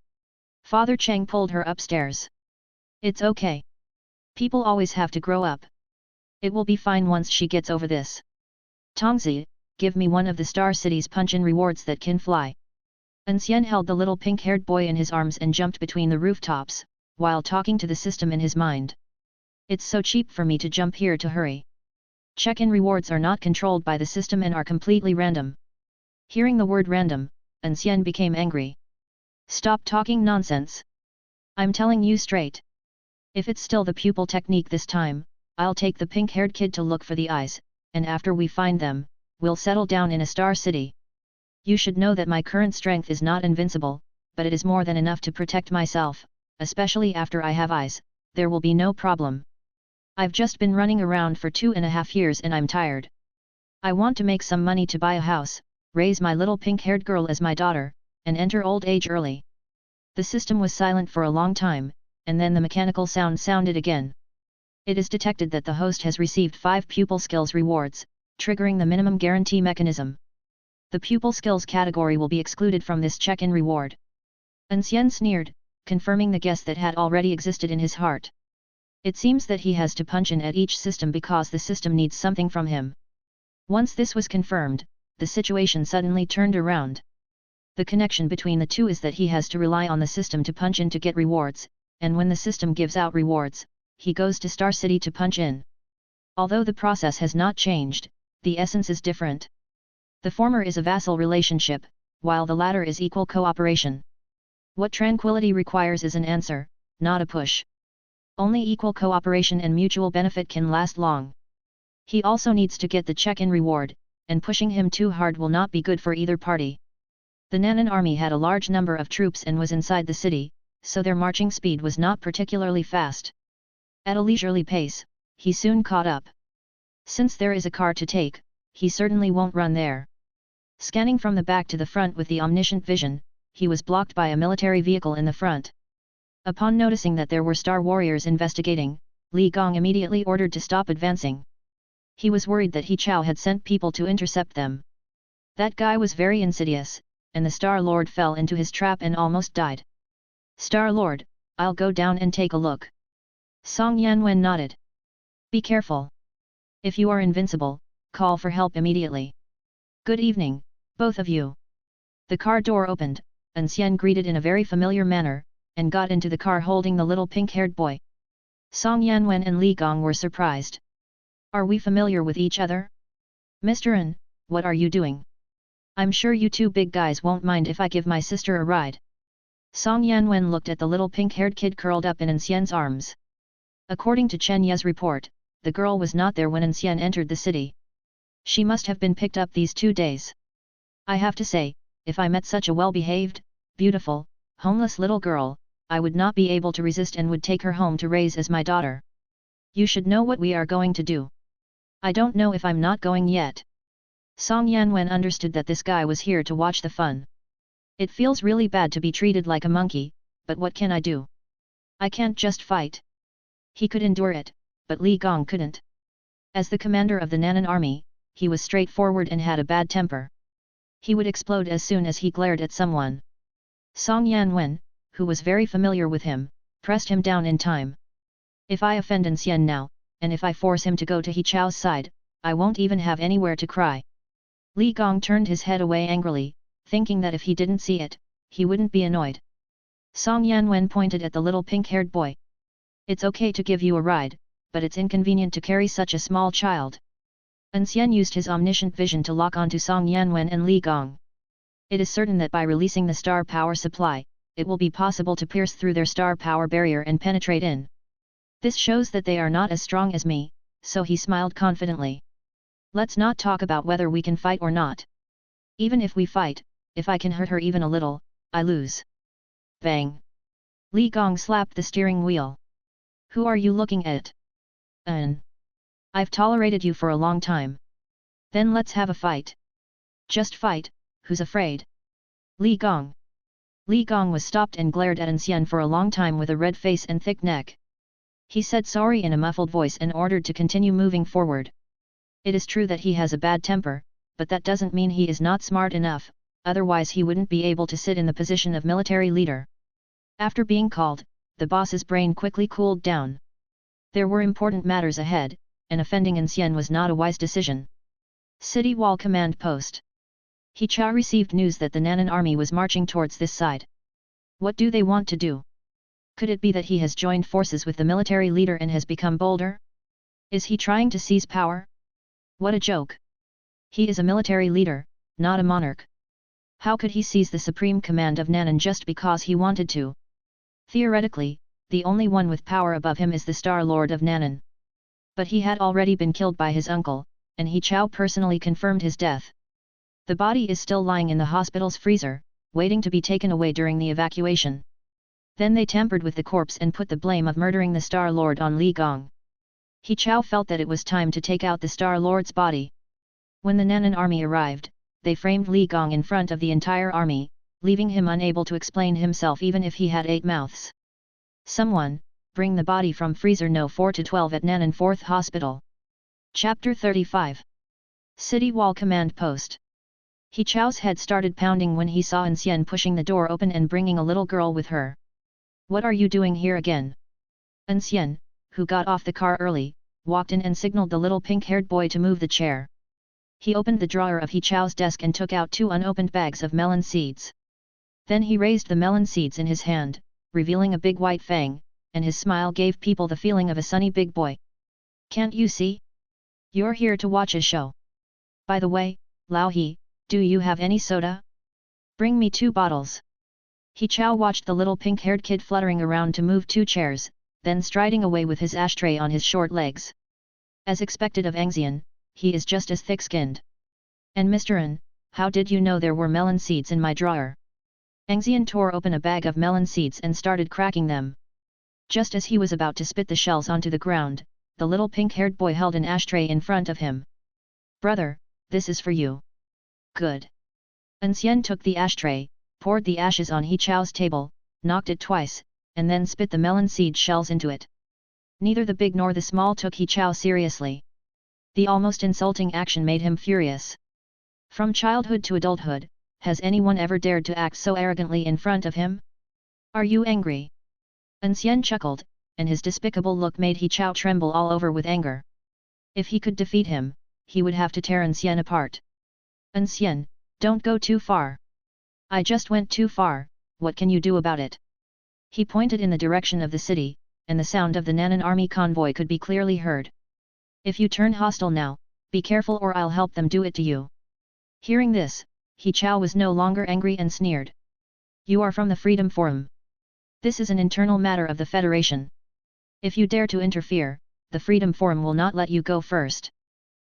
Father Cheng pulled her upstairs. It's okay. People always have to grow up. It will be fine once she gets over this. Tongzi, give me one of the Star City's punch-in rewards that can fly. An Xian held the little pink-haired boy in his arms and jumped between the rooftops, while talking to the system in his mind. It's so cheap for me to jump here to hurry. Check-in rewards are not controlled by the system and are completely random. Hearing the word random, An Xian became angry. Stop talking nonsense. I'm telling you straight. If it's still the pupil technique this time, I'll take the pink-haired kid to look for the eyes, and after we find them, we'll settle down in a star city. You should know that my current strength is not invincible, but it is more than enough to protect myself, especially after I have eyes, there will be no problem. I've just been running around for 2.5 years and I'm tired. I want to make some money to buy a house, raise my little pink-haired girl as my daughter, and enter old age early. The system was silent for a long time, and then the mechanical sound sounded again. It is detected that the host has received 5 pupil skills rewards, triggering the minimum guarantee mechanism. The pupil skills category will be excluded from this check-in reward. An Xian sneered, confirming the guess that had already existed in his heart. It seems that he has to punch in at each system because the system needs something from him. Once this was confirmed, the situation suddenly turned around. The connection between the two is that he has to rely on the system to punch in to get rewards, and when the system gives out rewards, he goes to Star City to punch in. Although the process has not changed, the essence is different. The former is a vassal relationship, while the latter is equal cooperation. What tranquility requires is an answer, not a push. Only equal cooperation and mutual benefit can last long. He also needs to get the check-in reward, and pushing him too hard will not be good for either party. The Nanan army had a large number of troops and was inside the city, so their marching speed was not particularly fast. At a leisurely pace, he soon caught up. Since there is a car to take, he certainly won't run there. Scanning from the back to the front with the omniscient vision, he was blocked by a military vehicle in the front. Upon noticing that there were Star Warriors investigating, Li Gong immediately ordered to stop advancing. He was worried that He Chao had sent people to intercept them. That guy was very insidious, and the Star Lord fell into his trap and almost died. Star Lord, I'll go down and take a look. Song Yanwen nodded. Be careful. If you are invincible, call for help immediately. Good evening, both of you. The car door opened, An Xian greeted in a very familiar manner, and got into the car holding the little pink-haired boy. Song Yanwen and Li Gong were surprised. Are we familiar with each other? Mr. An, what are you doing? I'm sure you two big guys won't mind if I give my sister a ride. Song Yanwen looked at the little pink-haired kid curled up in An Xian's arms. According to Chen Ye's report, the girl was not there when An Xian entered the city. She must have been picked up these 2 days. I have to say, if I met such a well-behaved, beautiful, homeless little girl, I would not be able to resist and would take her home to raise as my daughter. You should know what we are going to do. I don't know if I'm not going yet. Song Yanwen understood that this guy was here to watch the fun. It feels really bad to be treated like a monkey, but what can I do? I can't just fight. He could endure it, but Li Gong couldn't. As the commander of the Nanan army, he was straightforward and had a bad temper. He would explode as soon as he glared at someone. Song Yanwen, who was very familiar with him, pressed him down in time. If I offend An Xian now, and if I force him to go to He Chao's side, I won't even have anywhere to cry. Li Gong turned his head away angrily, thinking that if he didn't see it, he wouldn't be annoyed. Song Yanwen pointed at the little pink-haired boy. It's okay to give you a ride, but it's inconvenient to carry such a small child. An Xian used his omniscient vision to lock onto Song Yanwen and Li Gong. It is certain that by releasing the star power supply, it will be possible to pierce through their star power barrier and penetrate in. This shows that they are not as strong as me, so he smiled confidently. Let's not talk about whether we can fight or not. Even if we fight, if I can hurt her even a little, I lose. Bang! Li Gong slapped the steering wheel. Who are you looking at? I've tolerated you for a long time. Then let's have a fight. Just fight, who's afraid? Li Gong. Li Gong was stopped and glared at An Xian for a long time with a red face and thick neck. He said sorry in a muffled voice and ordered to continue moving forward. It is true that he has a bad temper, but that doesn't mean he is not smart enough, otherwise he wouldn't be able to sit in the position of military leader. After being called, the boss's brain quickly cooled down. There were important matters ahead, and offending An Xian was not a wise decision. City Wall Command Post. He Chao received news that the Nanan army was marching towards this side. What do they want to do? Could it be that he has joined forces with the military leader and has become bolder? Is he trying to seize power? What a joke! He is a military leader, not a monarch. How could he seize the supreme command of Nanan just because he wanted to? Theoretically, the only one with power above him is the Star Lord of Nanan. But he had already been killed by his uncle, and He Chao personally confirmed his death. The body is still lying in the hospital's freezer, waiting to be taken away during the evacuation. Then they tampered with the corpse and put the blame of murdering the Star Lord on Li Gong. He Chao felt that it was time to take out the Star Lord's body. When the Nanan army arrived, they framed Li Gong in front of the entire army, leaving him unable to explain himself even if he had 8 mouths. Someone, bring the body from freezer No. 4 to 12 at Nanan 4th Hospital. Chapter 35. City Wall Command Post. He Chao's head started pounding when he saw An Xian pushing the door open and bringing a little girl with her. What are you doing here again? An Xian, who got off the car early, walked in and signaled the little pink-haired boy to move the chair. He opened the drawer of He Chao's desk and took out 2 unopened bags of melon seeds. Then he raised the melon seeds in his hand, revealing a big white fang, and his smile gave people the feeling of a sunny big boy. Can't you see? You're here to watch a show. By the way, Lao He, do you have any soda? Bring me 2 bottles. He Chao watched the little pink-haired kid fluttering around to move 2 chairs, then striding away with his ashtray on his short legs. As expected of An Xian, he is just as thick-skinned. And Mr. An, how did you know there were melon seeds in my drawer? An Xian tore open a bag of melon seeds and started cracking them. Just as he was about to spit the shells onto the ground, the little pink-haired boy held an ashtray in front of him. Brother, this is for you. Good. An Xian took the ashtray, poured the ashes on He Chao's table, knocked it twice, and then spit the melon seed shells into it. Neither the big nor the small took He Chao seriously. The almost insulting action made him furious. From childhood to adulthood, has anyone ever dared to act so arrogantly in front of him? Are you angry? An Xian chuckled, and his despicable look made He Chao tremble all over with anger. If he could defeat him, he would have to tear An Xian apart. An Xian, don't go too far. I just went too far, what can you do about it? He pointed in the direction of the city, and the sound of the Nanan army convoy could be clearly heard. If you turn hostile now, be careful or I'll help them do it to you. Hearing this, He Chao was no longer angry and sneered. You are from the Freedom Forum. This is an internal matter of the Federation. If you dare to interfere, the Freedom Forum will not let you go first.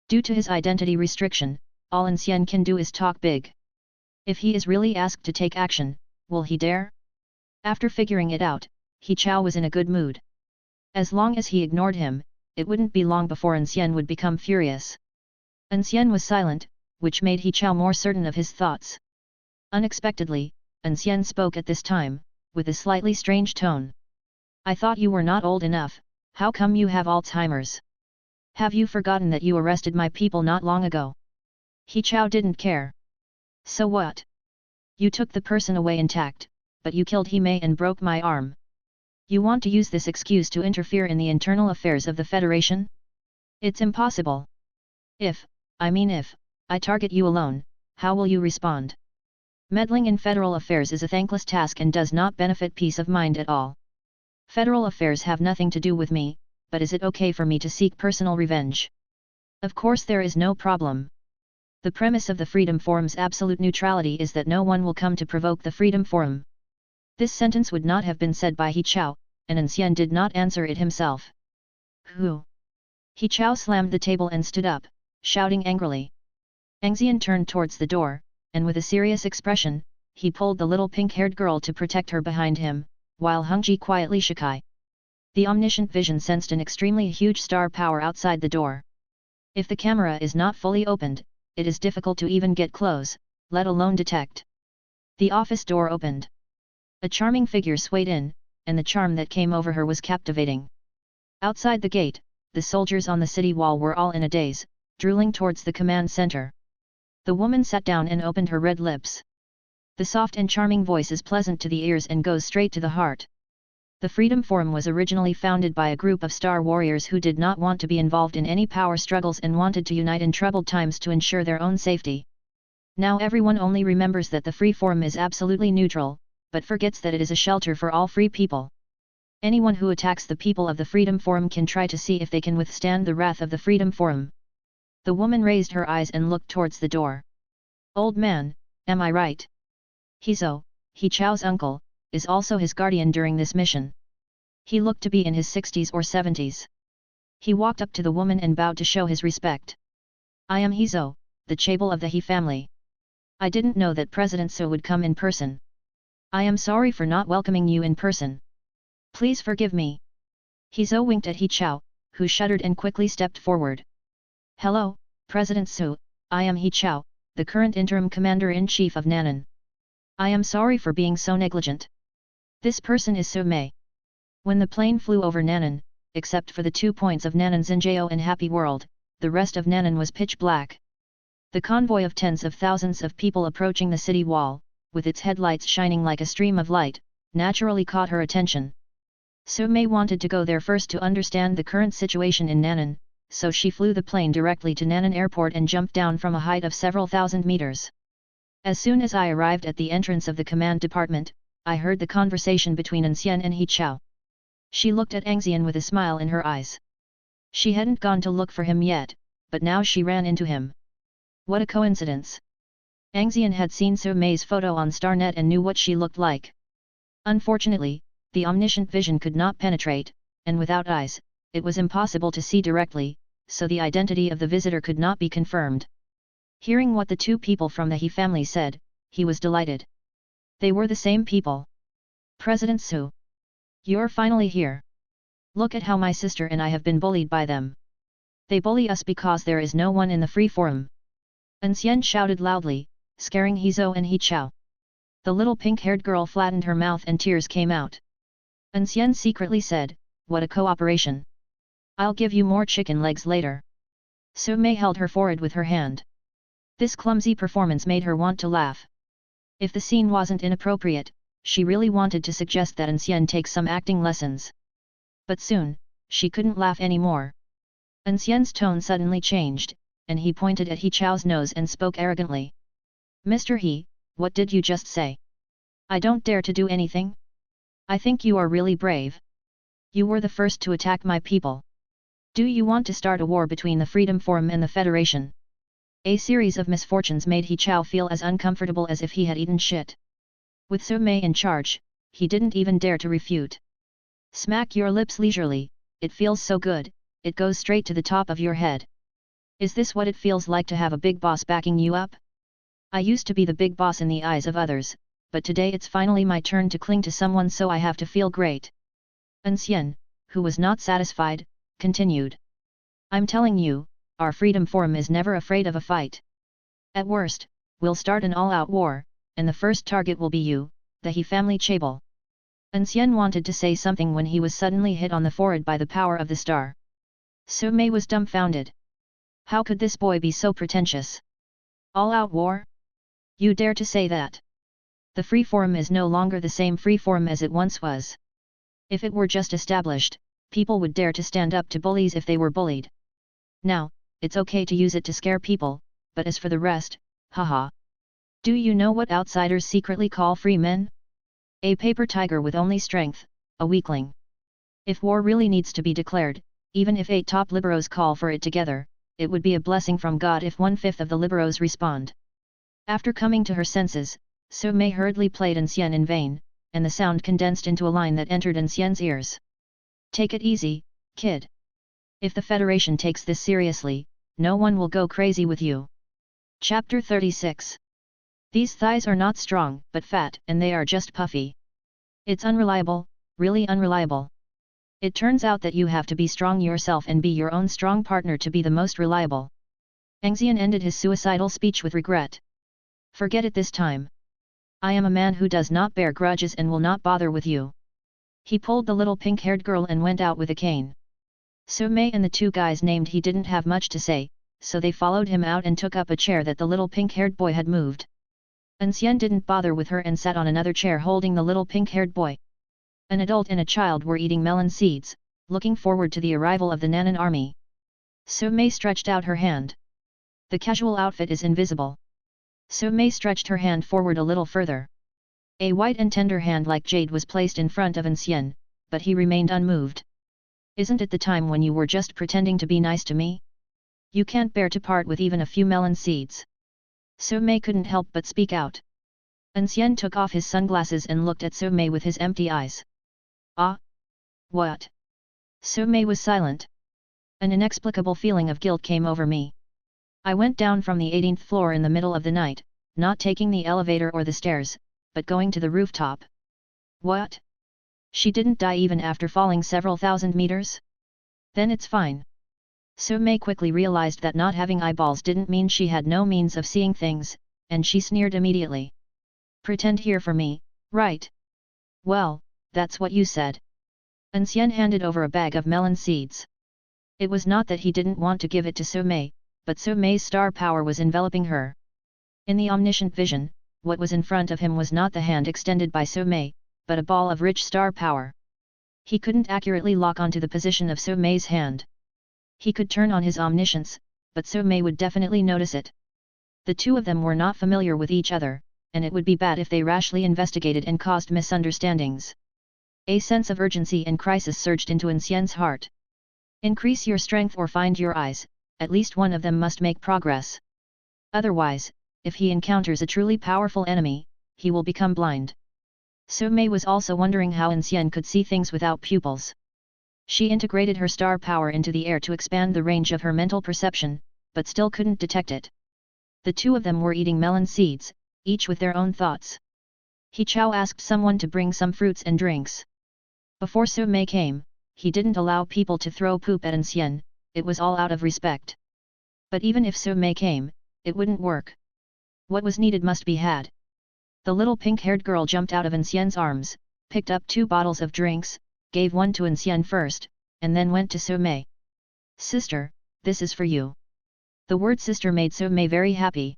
Due to his identity restriction, all An Xian can do is talk big. If he is really asked to take action, will he dare? After figuring it out, He Chao was in a good mood. As long as he ignored him, it wouldn't be long before An Xian would become furious. An Xian was silent, which made He Chao more certain of his thoughts. Unexpectedly, An Xian spoke at this time, with a slightly strange tone. I thought you were not old enough, how come you have Alzheimer's? Have you forgotten that you arrested my people not long ago? He Chao didn't care. So what? You took the person away intact, but you killed He Mei and broke my arm. You want to use this excuse to interfere in the internal affairs of the Federation? It's impossible. If I target you alone, how will you respond? Meddling in federal affairs is a thankless task and does not benefit peace of mind at all. Federal affairs have nothing to do with me, but is it okay for me to seek personal revenge? Of course there is no problem. The premise of the Freedom Forum's absolute neutrality is that no one will come to provoke the Freedom Forum. This sentence would not have been said by He Chao, and An Xian did not answer it himself. Who? He Chao slammed the table and stood up, shouting angrily. An Xian turned towards the door, and with a serious expression, he pulled the little pink-haired girl to protect her behind him, while Hengji quietly shook eye. The omniscient vision sensed an extremely huge star power outside the door. If the camera is not fully opened, it is difficult to even get close, let alone detect. The office door opened. A charming figure swayed in, and the charm that came over her was captivating. Outside the gate, the soldiers on the city wall were all in a daze, drooling towards the command center. The woman sat down and opened her red lips. The soft and charming voice is pleasant to the ears and goes straight to the heart. The Freedom Forum was originally founded by a group of star warriors who did not want to be involved in any power struggles and wanted to unite in troubled times to ensure their own safety. Now everyone only remembers that the Free Forum is absolutely neutral, but forgets that it is a shelter for all free people. Anyone who attacks the people of the Freedom Forum can try to see if they can withstand the wrath of the Freedom Forum. The woman raised her eyes and looked towards the door. Old man, am I right? Hizou, He Chao's uncle, is also his guardian during this mission. He looked to be in his 60s or 70s. He walked up to the woman and bowed to show his respect. I am Hizou, the chaebol of the He family. I didn't know that President Su would come in person. I am sorry for not welcoming you in person. Please forgive me. Hizou winked at He Chao, who shuddered and quickly stepped forward. Hello, President Su, I am He Chao, the current interim commander-in-chief of Nanan. I am sorry for being so negligent. This person is Su Mei. When the plane flew over Nanan, except for the 2 points of Nanan Xinjiao and Happy World, the rest of Nanan was pitch black. The convoy of tens of thousands of people approaching the city wall, with its headlights shining like a stream of light, naturally caught her attention. So Mei wanted to go there first to understand the current situation in Nan'an, so she flew the plane directly to Nan'an Airport and jumped down from a height of several thousand meters. As soon as I arrived at the entrance of the command department, I heard the conversation between An Xian and He Chao. She looked at An Xian with a smile in her eyes. She hadn't gone to look for him yet, but now she ran into him. What a coincidence! An Xian had seen So Mei's photo on Starnet and knew what she looked like. Unfortunately, the omniscient vision could not penetrate, and without eyes, it was impossible to see directly, so the identity of the visitor could not be confirmed. Hearing what the two people from the He family said, he was delighted. They were the same people. President Su. You're finally here. Look at how my sister and I have been bullied by them. They bully us because there is no one in the free forum. An Xian shouted loudly, scaring He Zhou and He Chao. The little pink-haired girl flattened her mouth and tears came out. An Xian secretly said, "What a cooperation! I'll give you more chicken legs later." So Mei held her forehead with her hand. This clumsy performance made her want to laugh. If the scene wasn't inappropriate, she really wanted to suggest that An Xian take some acting lessons. But soon, she couldn't laugh anymore. An Xian's tone suddenly changed, and he pointed at He Chao's nose and spoke arrogantly. "Mr. He, what did you just say? I don't dare to do anything? I think you are really brave. You were the first to attack my people. Do you want to start a war between the Freedom Forum and the Federation?" A series of misfortunes made He Chao feel as uncomfortable as if he had eaten shit. With So Mei in charge, he didn't even dare to refute. "Smack your lips leisurely, it feels so good, it goes straight to the top of your head. Is this what it feels like to have a big boss backing you up? I used to be the big boss in the eyes of others, but today it's finally my turn to cling to someone, so I have to feel great." An Xian, who was not satisfied, continued. "I'm telling you, our Freedom Forum is never afraid of a fight. At worst, we'll start an all-out war, and the first target will be you, the He family chaebol." An Xian wanted to say something when he was suddenly hit on the forehead by the power of the star. So Mei was dumbfounded. How could this boy be so pretentious? All-out war? You dare to say that? The Free Forum is no longer the same Free Forum as it once was. If it were just established, people would dare to stand up to bullies if they were bullied. Now, it's okay to use it to scare people, but as for the rest, haha. Do you know what outsiders secretly call free men? A paper tiger with only strength, a weakling. If war really needs to be declared, even if 8 top liberos call for it together, it would be a blessing from God if 1/5 of the liberos respond. After coming to her senses, So Mei hurriedly played An Xian in vain, and the sound condensed into a line that entered An Xian's ears. "Take it easy, kid. If the Federation takes this seriously, no one will go crazy with you." Chapter 36. These thighs are not strong but fat, and they are just puffy. It's unreliable, really unreliable. It turns out that you have to be strong yourself and be your own strong partner to be the most reliable. An Xian ended his suicidal speech with regret. "Forget it this time. I am a man who does not bear grudges and will not bother with you." He pulled the little pink-haired girl and went out with a cane. So Mei and the two guys named He didn't have much to say, so they followed him out and took up a chair that the little pink-haired boy had moved. An Xian didn't bother with her and sat on another chair holding the little pink-haired boy. An adult and a child were eating melon seeds, looking forward to the arrival of the Nan'an army. So Mei stretched out her hand. The casual outfit is invisible. So Mei stretched her hand forward a little further. A white and tender hand like jade was placed in front of An Xian, but he remained unmoved. "Isn't it the time when you were just pretending to be nice to me? You can't bear to part with even a few melon seeds." So Mei couldn't help but speak out. An Xian took off his sunglasses and looked at So Mei with his empty eyes. "Ah? What?" So Mei was silent. An inexplicable feeling of guilt came over me. I went down from the 18th floor in the middle of the night, not taking the elevator or the stairs, but going to the rooftop. What? She didn't die even after falling several thousand meters? Then it's fine. So Mei quickly realized that not having eyeballs didn't mean she had no means of seeing things, and she sneered immediately. "Pretend here for me, right? Well, that's what you said." An Xian handed over a bag of melon seeds. It was not that he didn't want to give it to So Mei, but So Mei's star power was enveloping her. In the omniscient vision, what was in front of him was not the hand extended by So Mei, but a ball of rich star power. He couldn't accurately lock onto the position of So Mei's hand. He could turn on his omniscience, but So Mei would definitely notice it. The two of them were not familiar with each other, and it would be bad if they rashly investigated and caused misunderstandings. A sense of urgency and crisis surged into An Xian's heart. Increase your strength or find your eyes, at least one of them must make progress. Otherwise, if he encounters a truly powerful enemy, he will become blind. So Mei was also wondering how An Xian could see things without pupils. She integrated her star power into the air to expand the range of her mental perception, but still couldn't detect it. The two of them were eating melon seeds, each with their own thoughts. He Chao asked someone to bring some fruits and drinks. Before So Mei came, he didn't allow people to throw poop at An Xian, it was all out of respect. But even if So Mei came, it wouldn't work. What was needed must be had. The little pink-haired girl jumped out of An Xian's arms, picked up 2 bottles of drinks, gave one to An Xian first, and then went to So Mei. "Sister, this is for you." The word sister made So Mei very happy.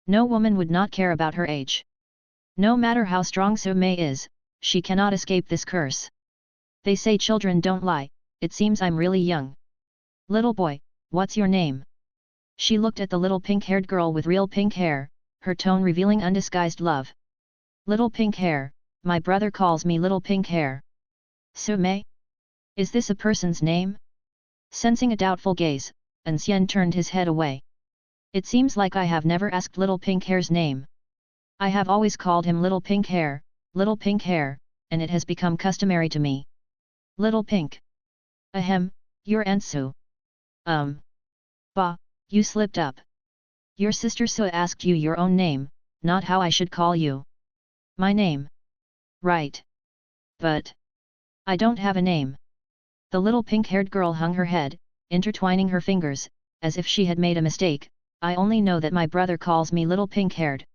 No woman would not care about her age. No matter how strong So Mei is, she cannot escape this curse. They say children don't lie, it seems I'm really young. "Little boy, what's your name?" She looked at the little pink-haired girl with real pink hair, her tone revealing undisguised love. "Little pink hair, my brother calls me little pink hair." "So Mei? Is this a person's name?" Sensing a doubtful gaze, An Xian turned his head away. "It seems like I have never asked little pink hair's name. I have always called him little pink hair, and it has become customary to me." "Little pink. Ahem, you're Aunt Su." Bah, you slipped up. Your sister Su asked you your own name, not how I should call you." "My name? Right. But I don't have a name." The little pink-haired girl hung her head, intertwining her fingers, as if she had made a mistake. "I only know that my brother calls me little pink-haired."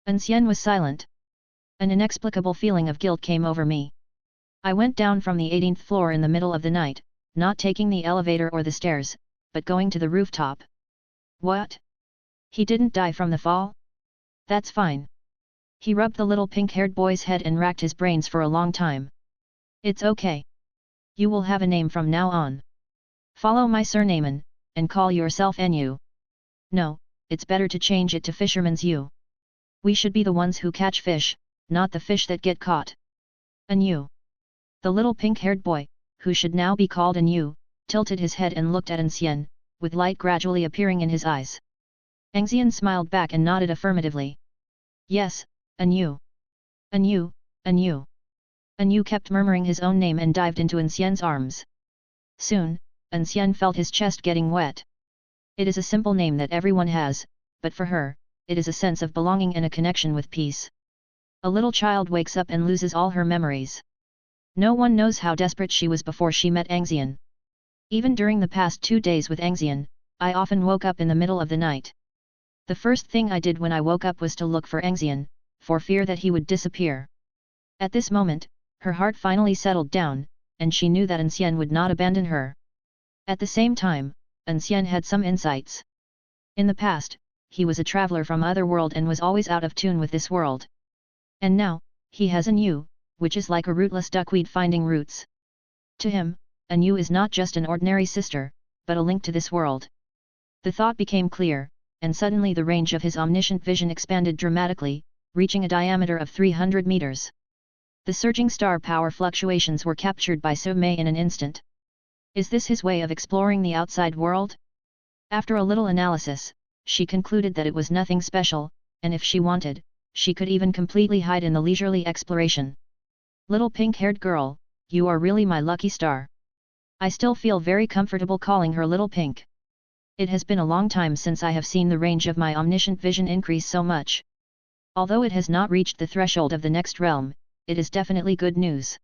An Xian was silent. An inexplicable feeling of guilt came over me. I went down from the 18th floor in the middle of the night, not taking the elevator or the stairs, but going to the rooftop. "What? He didn't die from the fall? That's fine." He rubbed the little pink-haired boy's head and racked his brains for a long time. "It's okay. You will have a name from now on. Follow my surname and call yourself N.U. No, it's better to change it to Fisherman's U. We should be the ones who catch fish, not the fish that get caught." "N.U." The little pink-haired boy, who should now be called N.U., tilted his head and looked at An Xian, with light gradually appearing in his eyes. An Xian smiled back and nodded affirmatively. "Yes, An-Yu. An-Yu, An-Yu." An-Yu kept murmuring his own name and dived into An Xian's arms. Soon, An Xian felt his chest getting wet. It is a simple name that everyone has, but for her, it is a sense of belonging and a connection with peace. A little child wakes up and loses all her memories. No one knows how desperate she was before she met An Xian. Even during the past 2 days with An Xian, I often woke up in the middle of the night. The first thing I did when I woke up was to look for An Xian, for fear that he would disappear. At this moment, her heart finally settled down, and she knew that An Xian would not abandon her. At the same time, An Xian had some insights. In the past, he was a traveler from other world and was always out of tune with this world. And now, he has An-Yu, which is like a rootless duckweed finding roots. To him, An-Yu is not just an ordinary sister, but a link to this world. The thought became clear, and suddenly the range of his omniscient vision expanded dramatically, reaching a diameter of 300 meters. The surging star power fluctuations were captured by So Mei in an instant. Is this his way of exploring the outside world? After a little analysis, she concluded that it was nothing special, and if she wanted, she could even completely hide in the leisurely exploration. "Little pink-haired girl, you are really my lucky star." I still feel very comfortable calling her Little Pink. It has been a long time since I have seen the range of my omniscient vision increase so much. Although it has not reached the threshold of the next realm, it is definitely good news.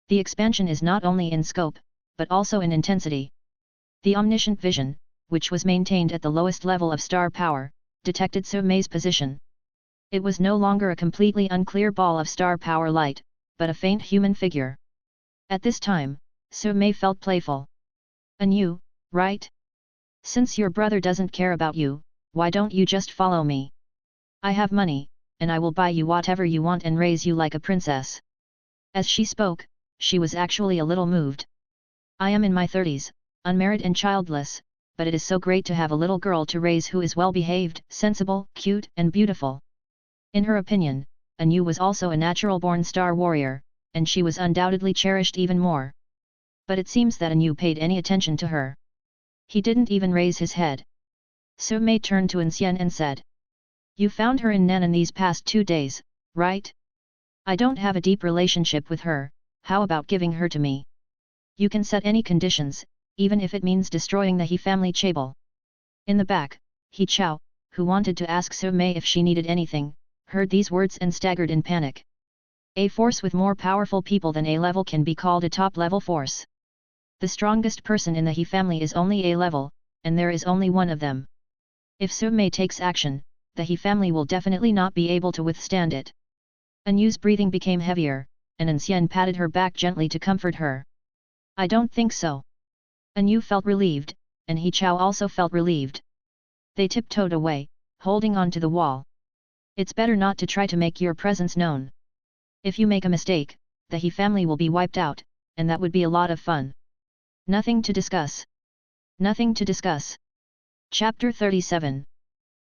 The expansion is not only in scope, but also in intensity. The omniscient vision, which was maintained at the lowest level of star power, detected So Mei's position. It was no longer a completely unclear ball of star power light, but a faint human figure. At this time, So Mei felt playful. "And you, right?" Since your brother doesn't care about you, why don't you just follow me? I have money, and I will buy you whatever you want and raise you like a princess. As she spoke, she was actually a little moved. I am in my 30s, unmarried and childless, but it is so great to have a little girl to raise who is well-behaved, sensible, cute and beautiful. In her opinion, An Yu was also a natural-born star warrior, and she was undoubtedly cherished even more. But it seems that An Yu paid any attention to her. He didn't even raise his head. Su Mei turned to An Xian and said, "You found her in Nanan these past 2 days, right? I don't have a deep relationship with her, how about giving her to me? You can set any conditions, even if it means destroying the He family chaebol." In the back, He Chao, who wanted to ask Su Mei if she needed anything, heard these words and staggered in panic. A force with more powerful people than A level can be called a top-level force. The strongest person in the He family is only A level, and there is only one of them. If Su Mei takes action, the He family will definitely not be able to withstand it. An Yu's breathing became heavier, and An Xian patted her back gently to comfort her. "I don't think so." An Yu felt relieved, and He Chao also felt relieved. They tiptoed away, holding on to the wall. "It's better not to try to make your presence known. If you make a mistake, the He family will be wiped out, and that would be a lot of fun." Nothing to discuss. Nothing to discuss. Chapter 37.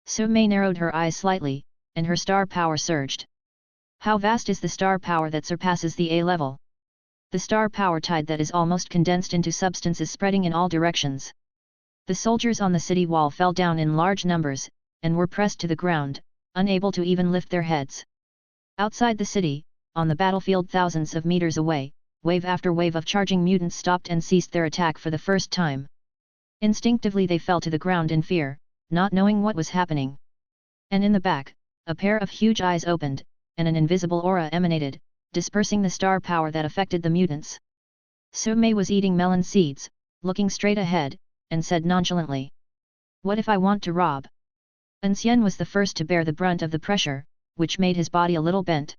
Su Mei narrowed her eyes slightly, and her star power surged. How vast is the star power that surpasses the A level? The star power tide that is almost condensed into substance is spreading in all directions. The soldiers on the city wall fell down in large numbers, and were pressed to the ground, unable to even lift their heads. Outside the city, on the battlefield thousands of meters away, wave after wave of charging mutants stopped and ceased their attack for the first time. Instinctively they fell to the ground in fear, not knowing what was happening. And in the back, a pair of huge eyes opened, and an invisible aura emanated, dispersing the star power that affected the mutants. Su Mei was eating melon seeds, looking straight ahead, and said nonchalantly, "What if I want to rob?" An Xian was the first to bear the brunt of the pressure, which made his body a little bent.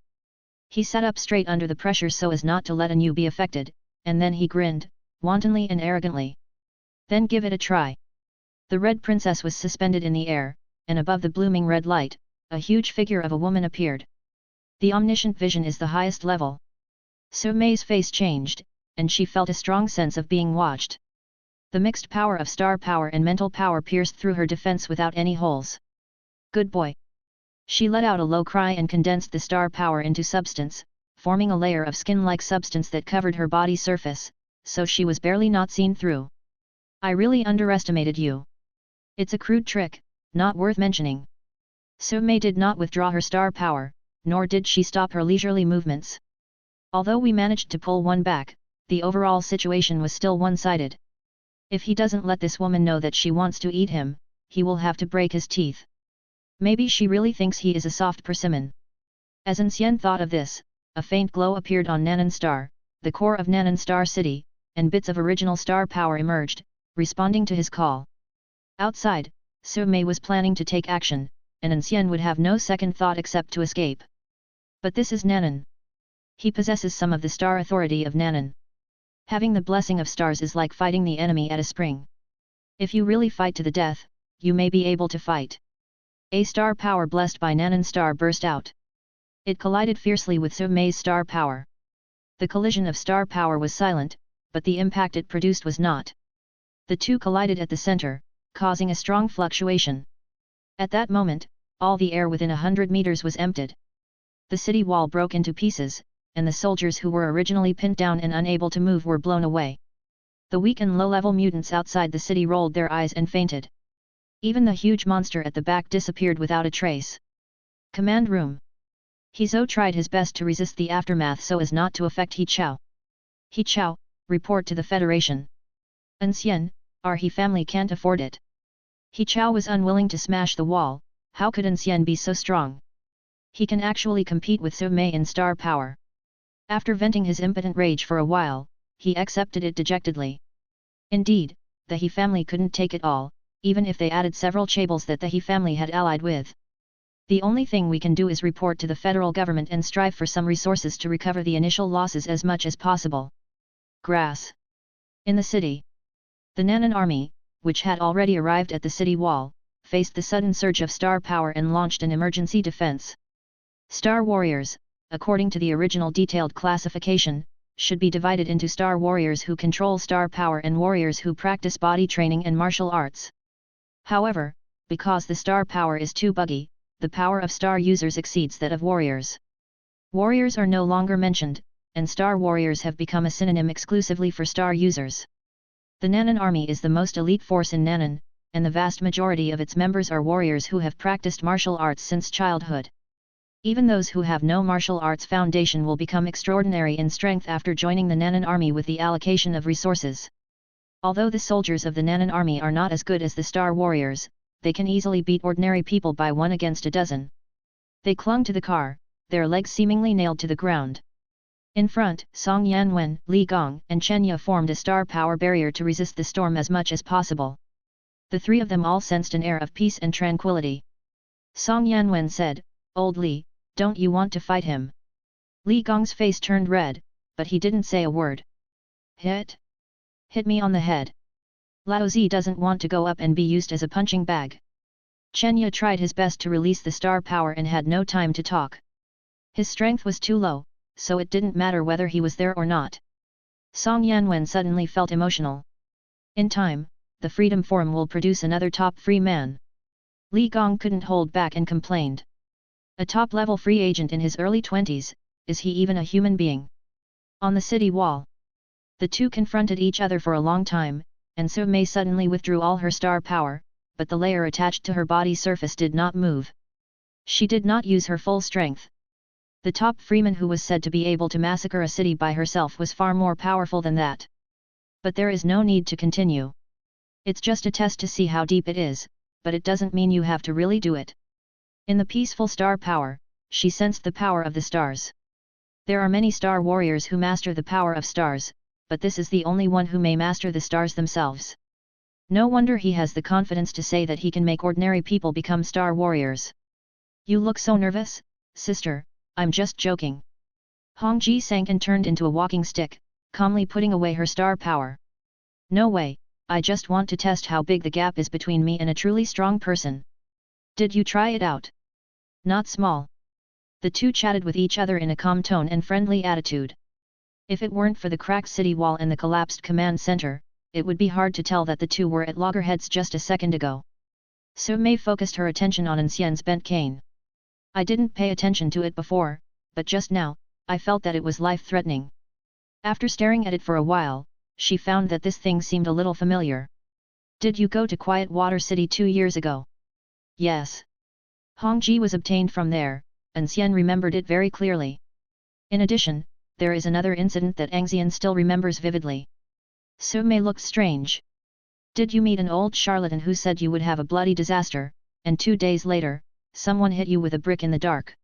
He sat up straight under the pressure so as not to let An Yu be affected, and then he grinned, wantonly and arrogantly. "Then give it a try." The Red Princess was suspended in the air, and above the blooming red light, a huge figure of a woman appeared. The omniscient vision is the highest level. Su Mei's face changed, and she felt a strong sense of being watched. The mixed power of star power and mental power pierced through her defense without any holes. "Good boy." She let out a low cry and condensed the star power into substance, forming a layer of skin-like substance that covered her body surface, so she was barely not seen through. "I really underestimated you. It's a crude trick, not worth mentioning." Su Mei did not withdraw her star power, nor did she stop her leisurely movements. "Although we managed to pull one back, the overall situation was still one-sided. If he doesn't let this woman know that she wants to eat him, he will have to break his teeth. Maybe she really thinks he is a soft persimmon." As An Xian thought of this, a faint glow appeared on Nanan Star, the core of Nanan Star City, and bits of original star power emerged, responding to his call. Outside, Su Mei was planning to take action, and An Xian would have no second thought except to escape. But this is Nanan. He possesses some of the star authority of Nanan. Having the blessing of stars is like fighting the enemy at a spring. If you really fight to the death, you may be able to fight. A star power blessed by Nanan Star burst out. It collided fiercely with Su Mei's star power. The collision of star power was silent, but the impact it produced was not. The two collided at the center, causing a strong fluctuation. At that moment, all the air within 100 meters was emptied. The city wall broke into pieces, and the soldiers who were originally pinned down and unable to move were blown away. The weak and low-level mutants outside the city rolled their eyes and fainted. Even the huge monster at the back disappeared without a trace. Command room. He Zhou tried his best to resist the aftermath so as not to affect He Chao. "He Chao, report to the Federation." "An Xian, our He family can't afford it." He Chao was unwilling to smash the wall. How could An Xian be so strong? He can actually compete with Su Mei in star power. After venting his impotent rage for a while, he accepted it dejectedly. Indeed, the He family couldn't take it all, even if they added several chaebols that the He family had allied with. "The only thing we can do is report to the federal government and strive for some resources to recover the initial losses as much as possible." Grass. In the city. The Nanan army, which had already arrived at the city wall, faced the sudden surge of star power and launched an emergency defense. Star warriors, according to the original detailed classification, should be divided into star warriors who control star power and warriors who practice body training and martial arts. However, because the star power is too buggy, the power of star users exceeds that of warriors. Warriors are no longer mentioned, and star warriors have become a synonym exclusively for star users. The Nanan army is the most elite force in Nanan, and the vast majority of its members are warriors who have practiced martial arts since childhood. Even those who have no martial arts foundation will become extraordinary in strength after joining the Nanan army with the allocation of resources. Although the soldiers of the Nanan army are not as good as the star warriors, they can easily beat ordinary people by 1 against a dozen. They clung to the car, their legs seemingly nailed to the ground. In front, Song Yanwen, Li Gong, and Chenya formed a star power barrier to resist the storm as much as possible. The three of them all sensed an air of peace and tranquility. Song Yanwen said, "Old Li, don't you want to fight him?" Li Gong's face turned red, but he didn't say a word. Hit me on the head. Lao Zi doesn't want to go up and be used as a punching bag. Chenya tried his best to release the star power and had no time to talk. His strength was too low, so it didn't matter whether he was there or not. Song Yanwen suddenly felt emotional. In time, the Freedom Forum will produce another top free man. Li Gong couldn't hold back and complained. A top-level free agent in his early 20s, is he even a human being? On the city wall, the two confronted each other for a long time, and Su Mei suddenly withdrew all her star power, but the layer attached to her body surface did not move. She did not use her full strength. The top freeman who was said to be able to massacre a city by herself was far more powerful than that. But there is no need to continue. It's just a test to see how deep it is, but it doesn't mean you have to really do it. In the peaceful star power, she sensed the power of the stars. There are many star warriors who master the power of stars, but this is the only one who may master the stars themselves. No wonder he has the confidence to say that he can make ordinary people become star warriors. You look so nervous, sister, I'm just joking. Hong Ji sank and turned into a walking stick, calmly putting away her star power. No way, I just want to test how big the gap is between me and a truly strong person. Did you try it out? Not small. The two chatted with each other in a calm tone and friendly attitude. If it weren't for the cracked city wall and the collapsed command center, it would be hard to tell that the two were at loggerheads just a second ago. Su Mei focused her attention on An Xian's bent cane. I didn't pay attention to it before, but just now, I felt that it was life-threatening. After staring at it for a while, she found that this thing seemed a little familiar. Did you go to Quiet Water City 2 years ago? Yes. Hong Ji was obtained from there, An Xian remembered it very clearly. In addition, there is another incident that An Xian still remembers vividly. Su Mei looked strange. Did you meet an old charlatan who said you would have a bloody disaster, and 2 days later, someone hit you with a brick in the dark?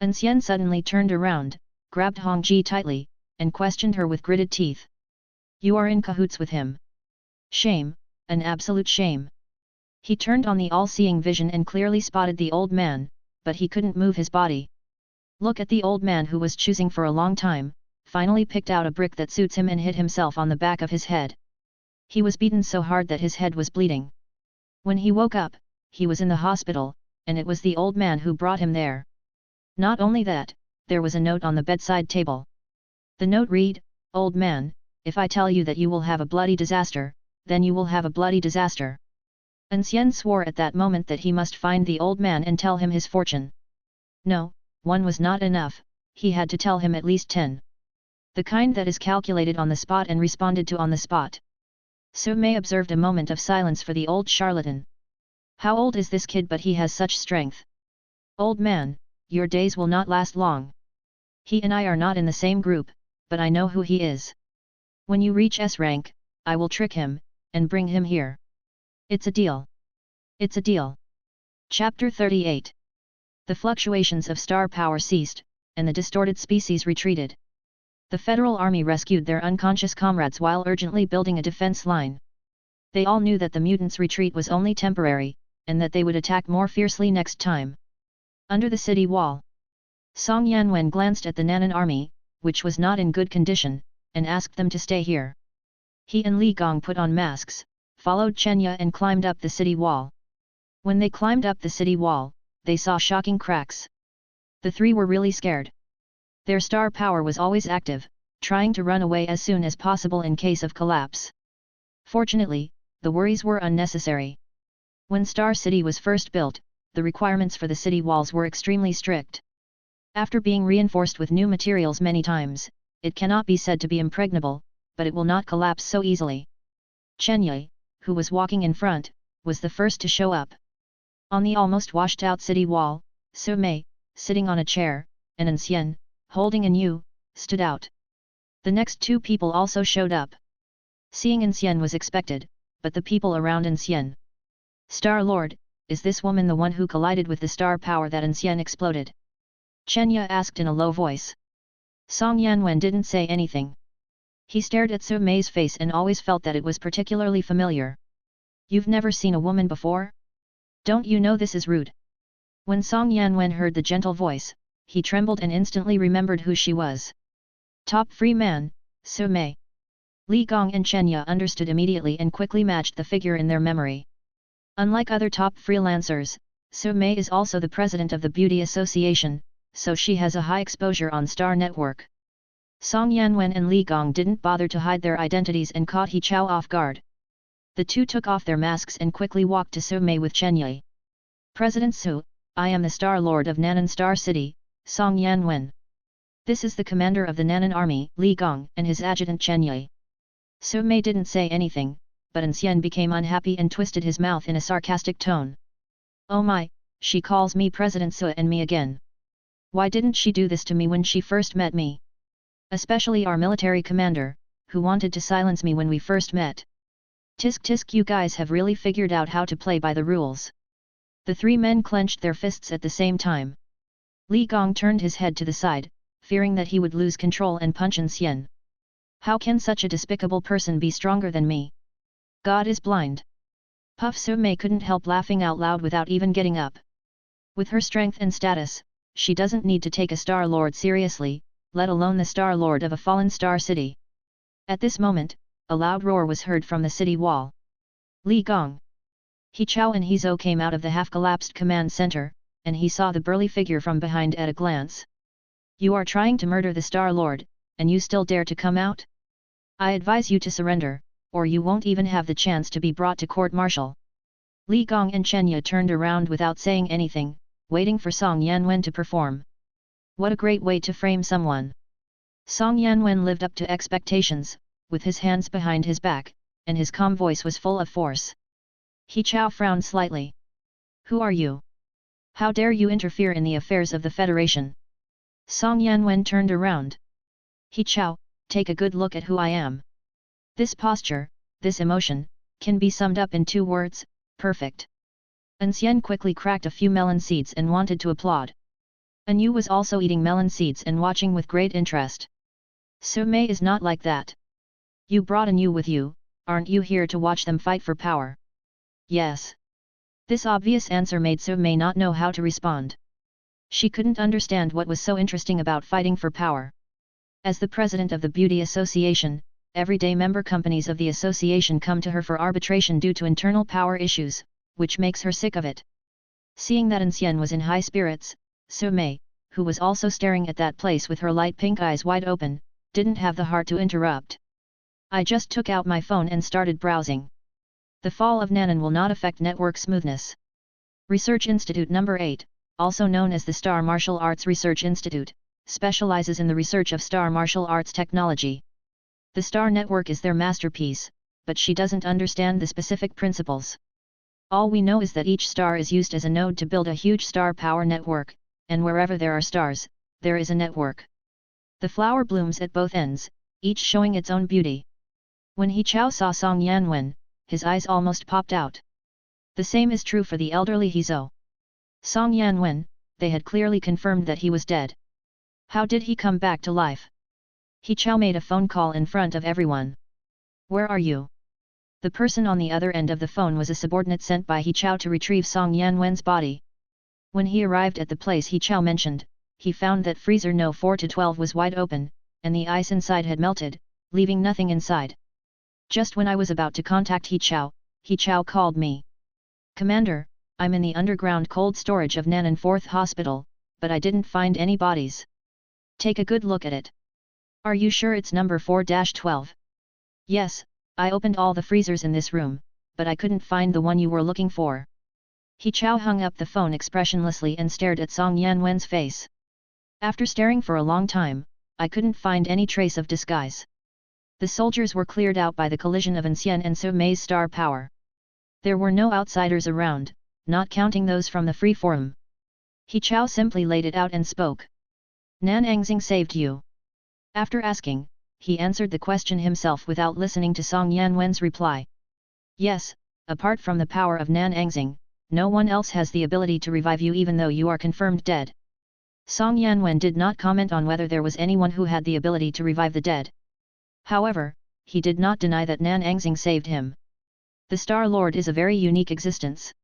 An Xian suddenly turned around, grabbed Hong Ji tightly, and questioned her with gritted teeth. You are in cahoots with him. Shame, an absolute shame. He turned on the all-seeing vision and clearly spotted the old man, but he couldn't move his body. Look at the old man who was choosing for a long time, finally picked out a brick that suits him and hit himself on the back of his head. He was beaten so hard that his head was bleeding. When he woke up, he was in the hospital, and it was the old man who brought him there. Not only that, there was a note on the bedside table. The note read, "Old man, if I tell you that you will have a bloody disaster, then you will have a bloody disaster." An Xian swore at that moment that he must find the old man and tell him his fortune. No, 1 was not enough, he had to tell him at least 10. The kind that is calculated on the spot and responded to on the spot. Su Mei observed a moment of silence for the old charlatan. How old is this kid but he has such strength? Old man, your days will not last long. He and I are not in the same group, but I know who he is. When you reach S rank, I will trick him, and bring him here. It's a deal. It's a deal. Chapter 38. The fluctuations of star power ceased, and the distorted species retreated. The Federal Army rescued their unconscious comrades while urgently building a defense line. They all knew that the mutants' retreat was only temporary, and that they would attack more fiercely next time. Under the city wall, Song Yanwen glanced at the Nanan army, which was not in good condition, and asked them to stay here. He and Li Gong put on masks, followed Chenya and climbed up the city wall. When they climbed up the city wall, they saw shocking cracks. The three were really scared. Their star power was always active, trying to run away as soon as possible in case of collapse. Fortunately, the worries were unnecessary. When Star City was first built, the requirements for the city walls were extremely strict. After being reinforced with new materials many times, it cannot be said to be impregnable, but it will not collapse so easily. Chenya, who was walking in front, was the first to show up. On the almost washed-out city wall, Su Mei, sitting on a chair, and An Xian, holding a new, stood out. The next two people also showed up. Seeing An Xian was expected, but the people around An Xian. Star Lord, is this woman the one who collided with the star power that An Xian exploded? Chenya asked in a low voice. Song Yanwen didn't say anything. He stared at Su Mei's face and always felt that it was particularly familiar. You've never seen a woman before? Don't you know this is rude? When Song Yanwen heard the gentle voice, he trembled and instantly remembered who she was. Top free man, Su Mei. Li Gong and Chenya understood immediately and quickly matched the figure in their memory. Unlike other top freelancers, Su Mei is also the president of the Beauty Association, so she has a high exposure on Star Network. Song Yanwen and Li Gong didn't bother to hide their identities and caught He Chao off guard. The two took off their masks and quickly walked to Su Mei with Chenya. President Su, I am the Star Lord of Nanan Star City, Song Yanwen. This is the commander of the Nanan Army, Li Gong, and his adjutant Chenya. Su Mei didn't say anything, but An Xian became unhappy and twisted his mouth in a sarcastic tone. Oh my, she calls me President Su and me again. Why didn't she do this to me when she first met me? Especially our military commander, who wanted to silence me when we first met. Tisk tisk, you guys have really figured out how to play by the rules. The three men clenched their fists at the same time. Li Gong turned his head to the side, fearing that he would lose control and punch An Xian. How can such a despicable person be stronger than me? God is blind. Puff Su Mei couldn't help laughing out loud without even getting up. With her strength and status, she doesn't need to take a Star Lord seriously, let alone the Star Lord of a fallen star city. At this moment, a loud roar was heard from the city wall. Li Gong. He Chao and He Zhou came out of the half-collapsed command center, and he saw the burly figure from behind at a glance. You are trying to murder the Star Lord, and you still dare to come out? I advise you to surrender, or you won't even have the chance to be brought to court-martial. Li Gong and Chenya turned around without saying anything, waiting for Song Yanwen to perform. What a great way to frame someone! Song Yanwen lived up to expectations, with his hands behind his back, and his calm voice was full of force. He Chao frowned slightly. Who are you? How dare you interfere in the affairs of the Federation? Song Yanwen turned around. He Chao, take a good look at who I am. This posture, this emotion, can be summed up in 2 words, perfect. An Xian quickly cracked a few melon seeds and wanted to applaud. An Yu was also eating melon seeds and watching with great interest. Su Mei is not like that. You brought An Yu with you, aren't you here to watch them fight for power? Yes. This obvious answer made Su Mei not know how to respond. She couldn't understand what was so interesting about fighting for power. As the president of the Beauty Association, everyday member companies of the association come to her for arbitration due to internal power issues, which makes her sick of it. Seeing that An Xian was in high spirits, Su Mei, who was also staring at that place with her light pink eyes wide open, didn't have the heart to interrupt. I just took out my phone and started browsing. The fall of Nanan will not affect network smoothness. Research Institute No. 8, also known as the Star Martial Arts Research Institute, specializes in the research of star martial arts technology. The Star Network is their masterpiece, but she doesn't understand the specific principles. All we know is that each star is used as a node to build a huge star power network, and wherever there are stars, there is a network. The flower blooms at both ends, each showing its own beauty. When He Chao saw Song Yanwen, his eyes almost popped out. The same is true for the elderly He Zhou. Song Yanwen, they had clearly confirmed that he was dead. How did he come back to life? He Chao made a phone call in front of everyone. Where are you? The person on the other end of the phone was a subordinate sent by He Chao to retrieve Song Yanwen's body. When he arrived at the place He Chao mentioned, he found that freezer No. 4-12 was wide open, and the ice inside had melted, leaving nothing inside. Just when I was about to contact He Chao, He Chao called me. Commander, I'm in the underground cold storage of Nanan 4th Hospital, but I didn't find any bodies. Take a good look at it. Are you sure it's number 4-12? Yes, I opened all the freezers in this room, but I couldn't find the one you were looking for. He Chao hung up the phone expressionlessly and stared at Song Yanwen's face. After staring for a long time, I couldn't find any trace of disguise. The soldiers were cleared out by the collision of An Xian and Su Mei's star power. There were no outsiders around, not counting those from the free forum. He Chao simply laid it out and spoke. Nan Anxing saved you. After asking, he answered the question himself without listening to Song Yanwen's reply. Yes, apart from the power of Nan Anxing, no one else has the ability to revive you even though you are confirmed dead. Song Yanwen did not comment on whether there was anyone who had the ability to revive the dead. However, he did not deny that Nan Anxing saved him. The Star Lord is a very unique existence.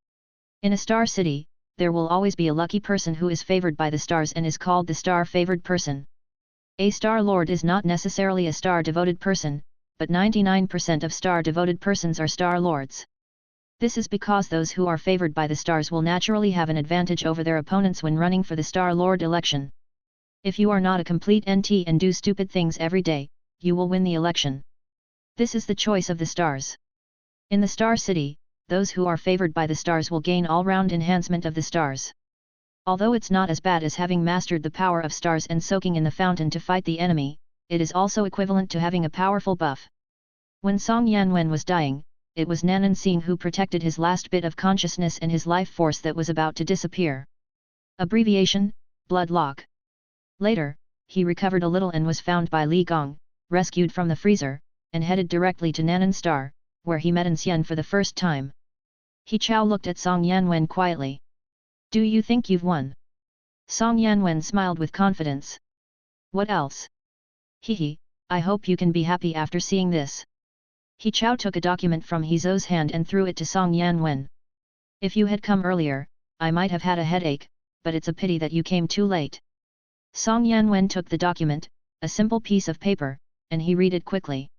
In a star city, there will always be a lucky person who is favored by the stars and is called the star-favored person. A Star Lord is not necessarily a star-devoted person, but 99% of star-devoted persons are Star Lords. This is because those who are favored by the stars will naturally have an advantage over their opponents when running for the Star Lord election. If you are not a complete NT and do stupid things every day, you will win the election. This is the choice of the stars. In the Star City, those who are favored by the stars will gain all-round enhancement of the stars. Although it's not as bad as having mastered the power of stars and soaking in the fountain to fight the enemy, it is also equivalent to having a powerful buff. When Song Yanwen was dying, it was Nan Xian who protected his last bit of consciousness and his life force that was about to disappear. Abbreviation, Blood Lock. Later, he recovered a little and was found by Li Gong, rescued from the freezer, and headed directly to Nanan Star, where he met An Xian for the first time. He Chao looked at Song Yanwen quietly. Do you think you've won? Song Yanwen smiled with confidence. What else? Hehe, I hope you can be happy after seeing this. He Chao took a document from He Zhou's hand and threw it to Song Yanwen. If you had come earlier, I might have had a headache, but it's a pity that you came too late. Song Yanwen took the document, a simple piece of paper, and he read it quickly.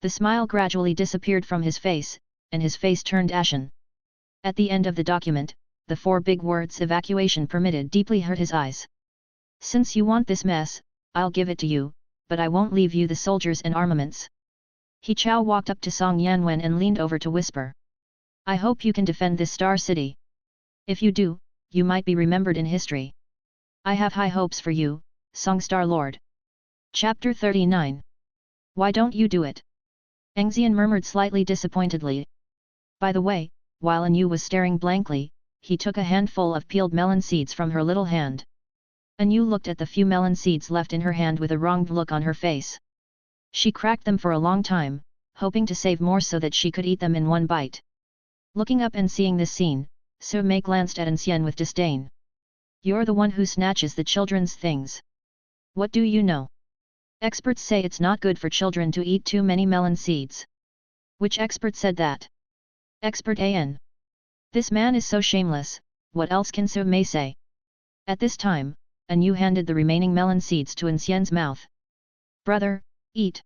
The smile gradually disappeared from his face, and his face turned ashen. At the end of the document, the 4 big words "evacuation permitted" deeply hurt his eyes. Since you want this mess, I'll give it to you, but I won't leave you the soldiers and armaments. He Chao walked up to Song Yanwen and leaned over to whisper. I hope you can defend this star city. If you do, you might be remembered in history. I have high hopes for you, Song Star Lord. Chapter 39. Why don't you do it? An Xian murmured slightly disappointedly. By the way, while An Yu was staring blankly, he took a handful of peeled melon seeds from her little hand. An Yu looked at the few melon seeds left in her hand with a wronged look on her face. She cracked them for a long time, hoping to save more so that she could eat them in one bite. Looking up and seeing this scene, Su Mei glanced at An Xian with disdain. You're the one who snatches the children's things. What do you know? Experts say it's not good for children to eat too many melon seeds. Which expert said that? Expert An. This man is so shameless, what else can Su Mei say? At this time, An Yu handed the remaining melon seeds to An Xian's mouth. Brother, eat.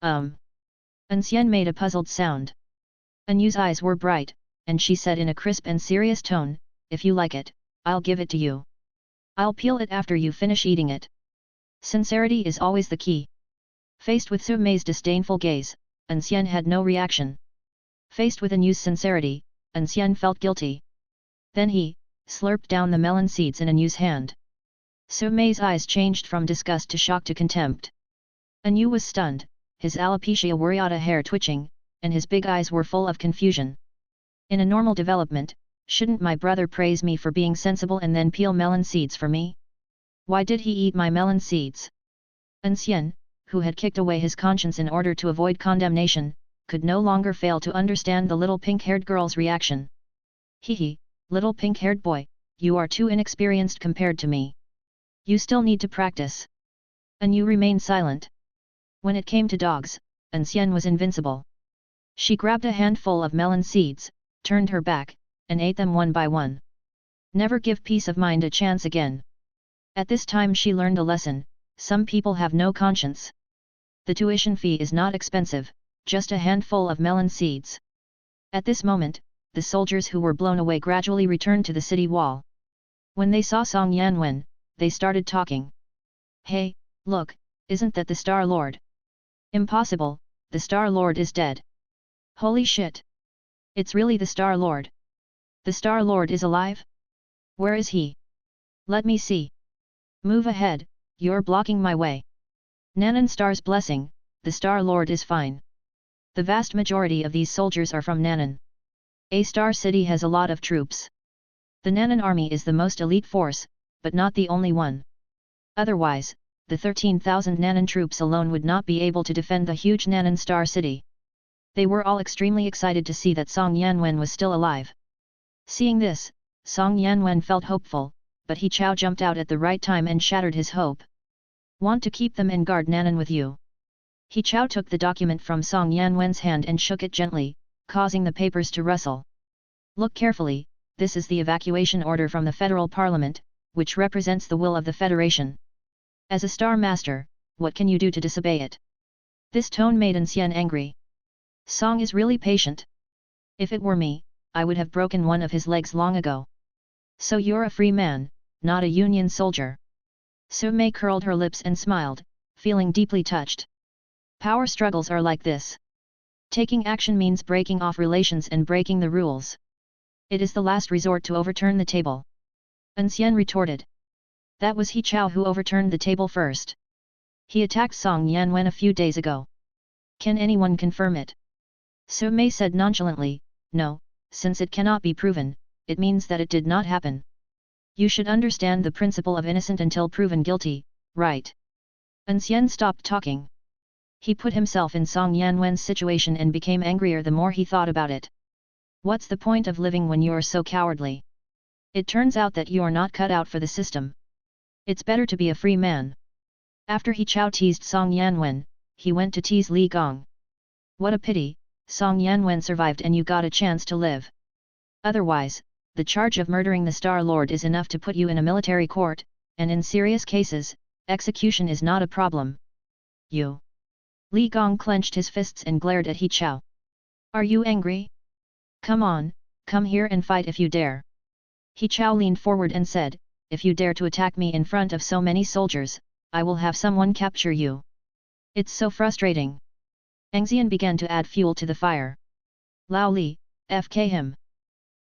An Xian made a puzzled sound. An Yu's eyes were bright, and she said in a crisp and serious tone, if you like it, I'll give it to you. I'll peel it after you finish eating it. Sincerity is always the key. Faced with Su Mei's disdainful gaze, An Xian had no reaction. Faced with An Yu's sincerity, An Xian felt guilty. Then he slurped down the melon seeds in An Yu's hand. Su Mei's eyes changed from disgust to shock to contempt. An Yu was stunned, his alopecia areata hair twitching, and his big eyes were full of confusion. In a normal development, shouldn't my brother praise me for being sensible and then peel melon seeds for me? Why did he eat my melon seeds? An Xian, who had kicked away his conscience in order to avoid condemnation, could no longer fail to understand the little pink-haired girl's reaction. Hehe, little pink-haired boy, you are too inexperienced compared to me. You still need to practice. An Yu remained silent. When it came to dogs, An Xian was invincible. She grabbed a handful of melon seeds, turned her back, and ate them one by one. Never give peace of mind a chance again. At this time she learned a lesson, some people have no conscience. The tuition fee is not expensive, just a handful of melon seeds. At this moment, the soldiers who were blown away gradually returned to the city wall. When they saw Song Yanwen, they started talking. Hey, look, isn't that the Star Lord? Impossible, the Star Lord is dead. Holy shit! It's really the Star Lord. The Star Lord is alive? Where is he? Let me see. Move ahead, you're blocking my way. Nanan Star's blessing, the Star Lord is fine. The vast majority of these soldiers are from Nanan. A star city has a lot of troops. The Nanan army is the most elite force, but not the only one. Otherwise, the 13,000 Nanan troops alone would not be able to defend the huge Nanan Star City. They were all extremely excited to see that Song Yanwen was still alive. Seeing this, Song Yanwen felt hopeful, but He Chao jumped out at the right time and shattered his hope. Want to keep them in guard Nanan with you? He Chao took the document from Song Yanwen's hand and shook it gently, causing the papers to rustle. Look carefully, this is the evacuation order from the Federal Parliament, which represents the will of the Federation. As a Star Master, what can you do to disobey it? This tone made An Xian angry. Song is really patient. If it were me, I would have broken one of his legs long ago. So you're a free man, not a Union soldier. Su Mei curled her lips and smiled, feeling deeply touched. Power struggles are like this. Taking action means breaking off relations and breaking the rules. It is the last resort to overturn the table. An Xian retorted. That was He Chao who overturned the table first. He attacked Song Yanwen a few days ago. Can anyone confirm it? Su Mei said nonchalantly, no, since it cannot be proven, it means that it did not happen. You should understand the principle of innocent until proven guilty, right? An Xian stopped talking. He put himself in Song Yanwen's situation and became angrier the more he thought about it. What's the point of living when you're so cowardly? It turns out that you're not cut out for the system. It's better to be a free man. After He Chao teased Song Yanwen, he went to tease Li Gong. What a pity, Song Yanwen survived and you got a chance to live. Otherwise, the charge of murdering the Star Lord is enough to put you in a military court, and in serious cases, execution is not a problem. You. Li Gong clenched his fists and glared at He Chao. Are you angry? Come on, come here and fight if you dare. He Chao leaned forward and said, if you dare to attack me in front of so many soldiers, I will have someone capture you. It's so frustrating. An Xian began to add fuel to the fire. Lao Li, FK him.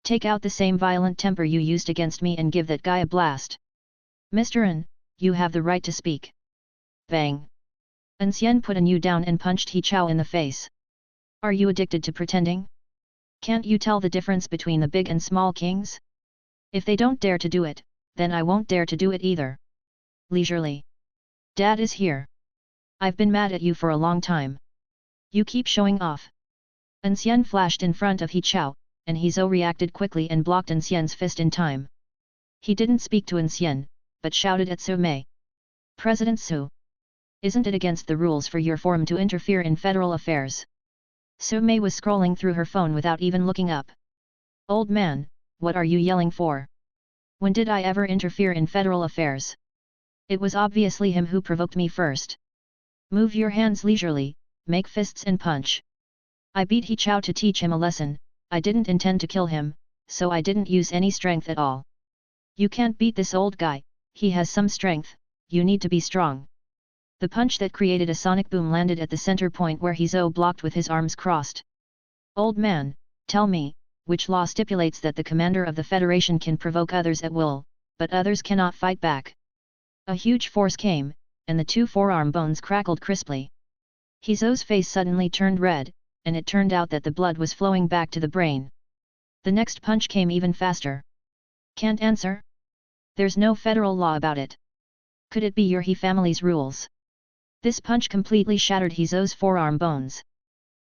Take out the same violent temper you used against me and give that guy a blast. Mr. An, you have the right to speak. Bang. An Xian put An Yu down and punched He Chao in the face. Are you addicted to pretending? Can't you tell the difference between the big and small kings? If they don't dare to do it, then I won't dare to do it either. Leisurely. Dad is here. I've been mad at you for a long time. You keep showing off. An Xian flashed in front of He Chao, and He Zhou reacted quickly and blocked An Xian's fist in time. He didn't speak to An Xian, but shouted at Su Mei. President Su. Isn't it against the rules for your forum to interfere in federal affairs? Su Mei was scrolling through her phone without even looking up. Old man, what are you yelling for? When did I ever interfere in federal affairs? It was obviously him who provoked me first. Move your hands leisurely, make fists and punch. I beat He Chao to teach him a lesson. I didn't intend to kill him, so I didn't use any strength at all. You can't beat this old guy, he has some strength, you need to be strong. The punch that created a sonic boom landed at the center point where He Zhou blocked with his arms crossed. Old man, tell me, which law stipulates that the commander of the Federation can provoke others at will, but others cannot fight back? A huge force came, and the two forearm bones crackled crisply. He Zhou's face suddenly turned red, and it turned out that the blood was flowing back to the brain. The next punch came even faster. Can't answer? There's no federal law about it. Could it be your He family's rules? This punch completely shattered He Zhou's forearm bones.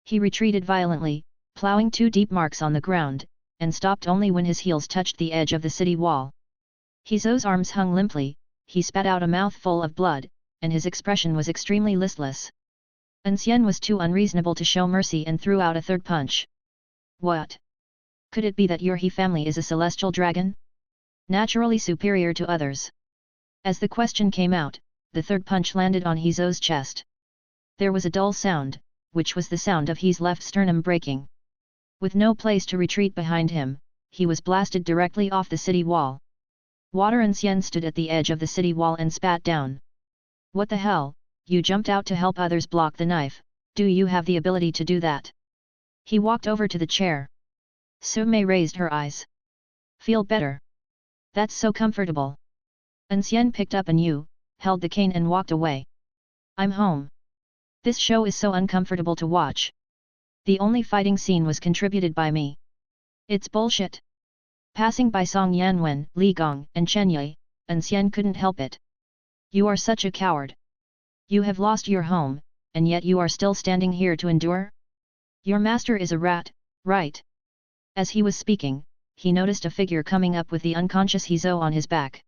He retreated violently, plowing two deep marks on the ground, and stopped only when his heels touched the edge of the city wall. He Zhou's arms hung limply, he spat out a mouthful of blood, and his expression was extremely listless. An Xian was too unreasonable to show mercy and threw out a third punch. What? Could it be that your He family is a celestial dragon? Naturally superior to others? As the question came out, the third punch landed on He Zhou's chest. There was a dull sound, which was the sound of He's left sternum breaking. With no place to retreat behind him, he was blasted directly off the city wall. An Xian stood at the edge of the city wall and spat down. What the hell, you jumped out to help others block the knife, do you have the ability to do that? He walked over to the chair. Sumei raised her eyes. Feel better? That's so comfortable. An Xian picked up a new, held the cane and walked away. I'm home. This show is so uncomfortable to watch. The only fighting scene was contributed by me. It's bullshit. Passing by Song Yanwen, Li Gong, and Chen Yi, An Xian couldn't help it. You are such a coward. You have lost your home, and yet you are still standing here to endure? Your master is a rat, right? As he was speaking, he noticed a figure coming up with the unconscious Hizou on his back.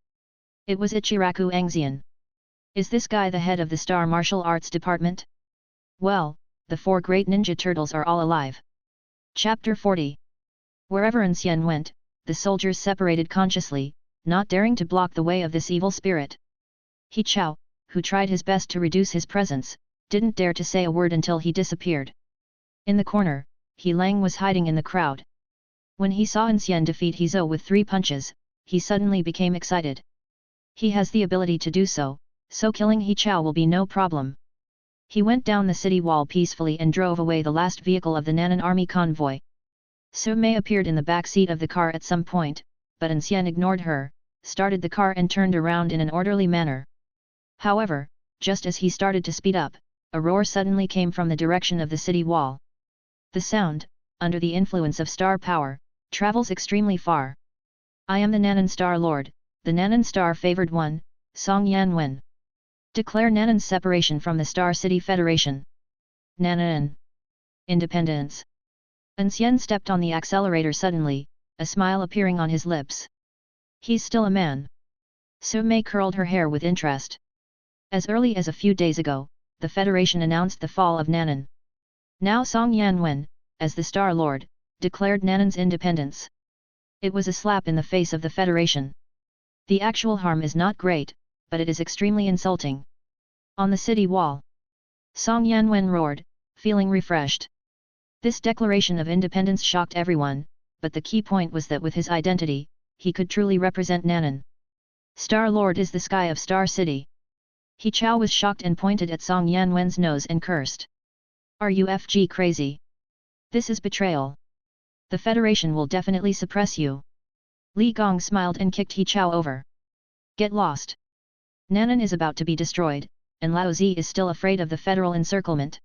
It was Ichiraku An Xian. Is this guy the head of the Star Martial Arts Department? Well, the 4 great ninja turtles are all alive. Chapter 40. Wherever An Xian went, the soldiers separated consciously, not daring to block the way of this evil spirit. He Chao, who tried his best to reduce his presence, didn't dare to say a word until he disappeared. In the corner, He Lang was hiding in the crowd. When he saw An Xian defeat Hizou with 3 punches, he suddenly became excited. He has the ability to do so, so killing He Chao will be no problem. He went down the city wall peacefully and drove away the last vehicle of the Nanan army convoy. Sumei appeared in the back seat of the car at some point, but An Xian ignored her, started the car and turned around in an orderly manner. However, just as he started to speed up, a roar suddenly came from the direction of the city wall. The sound, under the influence of star power, travels extremely far. I am the Nanan Star Lord, the Nanan Star Favored One, Song Yanwen. Declare Nanan's separation from the Star City Federation. Nanan. Independence. An Xian stepped on the accelerator suddenly, a smile appearing on his lips. He's still a man. Sumei curled her hair with interest. As early as a few days ago, the Federation announced the fall of Nanan. Now Song Yanwen, as the Star Lord, declared Nanan's independence. It was a slap in the face of the Federation. The actual harm is not great, but it is extremely insulting. On the city wall, Song Yanwen roared, feeling refreshed. This declaration of independence shocked everyone, but the key point was that with his identity, he could truly represent Nanan. Star Lord is the sky of Star City. He Chao was shocked and pointed at Song Yanwen's nose and cursed. Are you FG crazy? This is betrayal. The Federation will definitely suppress you. Li Gong smiled and kicked He Chao over. Get lost. Nanan is about to be destroyed, and Lao Zi is still afraid of the federal encirclement.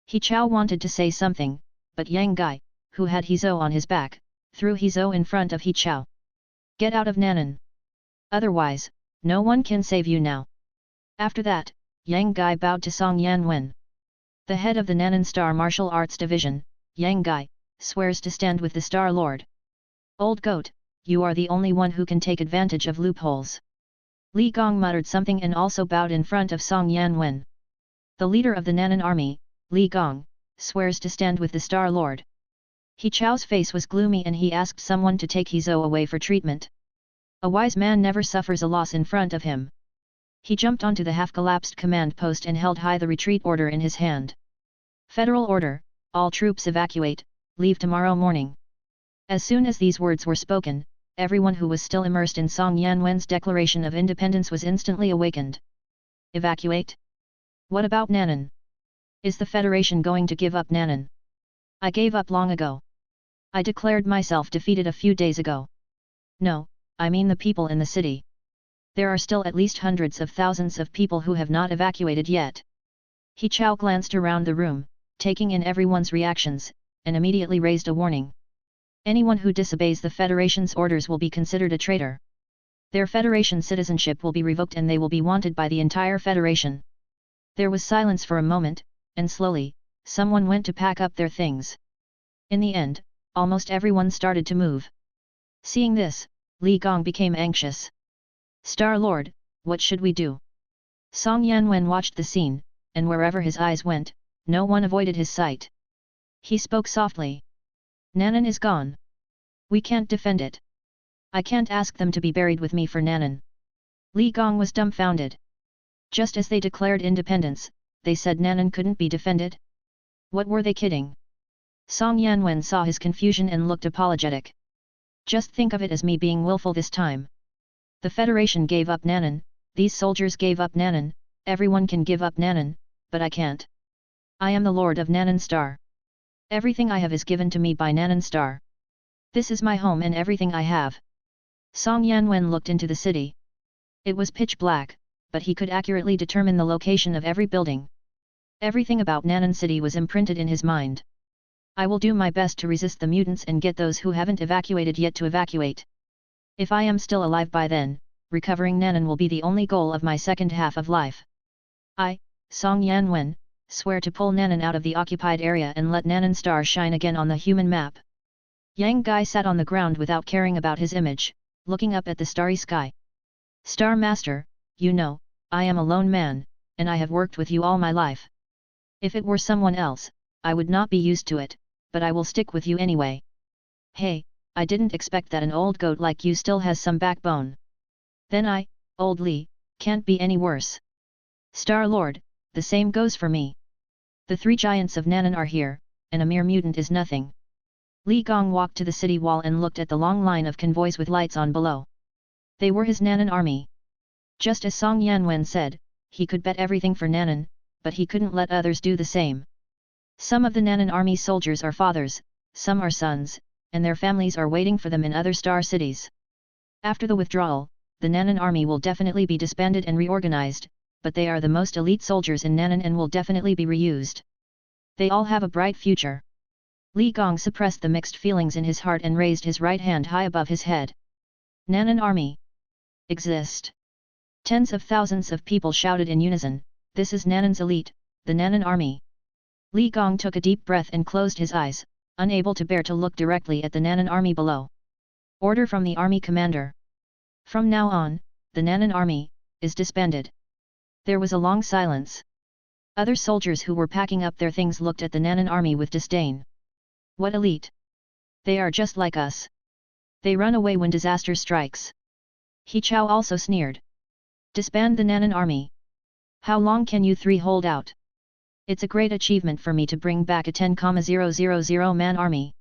He Chao wanted to say something, but Yang Gai, who had Hizou on his back, threw Hizou in front of He Chao. Get out of Nanan. Otherwise, no one can save you now. After that, Yang Gai bowed to Song Yanwen. The head of the Nanan Star Martial Arts Division, Yang Gai, swears to stand with the Star Lord. Old goat, you are the only one who can take advantage of loopholes. Li Gong muttered something and also bowed in front of Song Yanwen. The leader of the Nanan army, Li Gong, swears to stand with the Star Lord. He Chao's face was gloomy and he asked someone to take Hizou away for treatment. A wise man never suffers a loss in front of him. He jumped onto the half-collapsed command post and held high the retreat order in his hand. Federal order, all troops evacuate, leave tomorrow morning. As soon as these words were spoken, everyone who was still immersed in Song Yanwen's declaration of independence was instantly awakened. Evacuate? What about Nanan? Is the Federation going to give up Nanan? I gave up long ago. I declared myself defeated a few days ago. No, I mean the people in the city. There are still at least hundreds of thousands of people who have not evacuated yet. He Chao glanced around the room, taking in everyone's reactions, and immediately raised a warning. Anyone who disobeys the Federation's orders will be considered a traitor. Their Federation citizenship will be revoked and they will be wanted by the entire Federation. There was silence for a moment, and slowly, someone went to pack up their things. In the end, almost everyone started to move. Seeing this, Li Gong became anxious. Star Lord, what should we do? Song Yanwen watched the scene, and wherever his eyes went, no one avoided his sight. He spoke softly. Nanan is gone. We can't defend it. I can't ask them to be buried with me for Nanan. Li Gong was dumbfounded. Just as they declared independence, they said Nanan couldn't be defended? What were they kidding? Song Yanwen saw his confusion and looked apologetic. Just think of it as me being willful this time. The Federation gave up Nanan, these soldiers gave up Nanan, everyone can give up Nanan, but I can't. I am the Lord of Nanan Star. Everything I have is given to me by Nanan Star. This is my home and everything I have. Song Yanwen looked into the city. It was pitch black, but he could accurately determine the location of every building. Everything about Nanan City was imprinted in his mind. I will do my best to resist the mutants and get those who haven't evacuated yet to evacuate. If I am still alive by then, recovering Nanan will be the only goal of my second half of life. I, Song Yanwen, swear to pull Nanan out of the occupied area and let Nanan Star shine again on the human map. Yang Gai sat on the ground without caring about his image, looking up at the starry sky. Star Master, you know, I am a lone man, and I have worked with you all my life. If it were someone else, I would not be used to it, but I will stick with you anyway. Hey, I didn't expect that an old goat like you still has some backbone. Then I, Old Li, can't be any worse. Star Lord, the same goes for me. The three giants of Nanan are here, and a mere mutant is nothing. Li Gong walked to the city wall and looked at the long line of convoys with lights on below. They were his Nanan army. Just as Song Yanwen said, he could bet everything for Nanan, but he couldn't let others do the same. Some of the Nanan army soldiers are fathers, some are sons, and their families are waiting for them in other star cities. After the withdrawal, the Nanan army will definitely be disbanded and reorganized, but they are the most elite soldiers in Nanan and will definitely be reused. They all have a bright future. Li Gong suppressed the mixed feelings in his heart and raised his right hand high above his head. Nanan army exist. Tens of thousands of people shouted in unison, this is Nanan's elite, the Nanan army. Li Gong took a deep breath and closed his eyes, unable to bear to look directly at the Nanan army below. Order from the army commander. From now on, the Nanan army is disbanded. There was a long silence. Other soldiers who were packing up their things looked at the Nanan army with disdain. What elite? They are just like us. They run away when disaster strikes. He Chao also sneered. Disband the Nanan army. How long can you three hold out? It's a great achievement for me to bring back a 10,000 man army.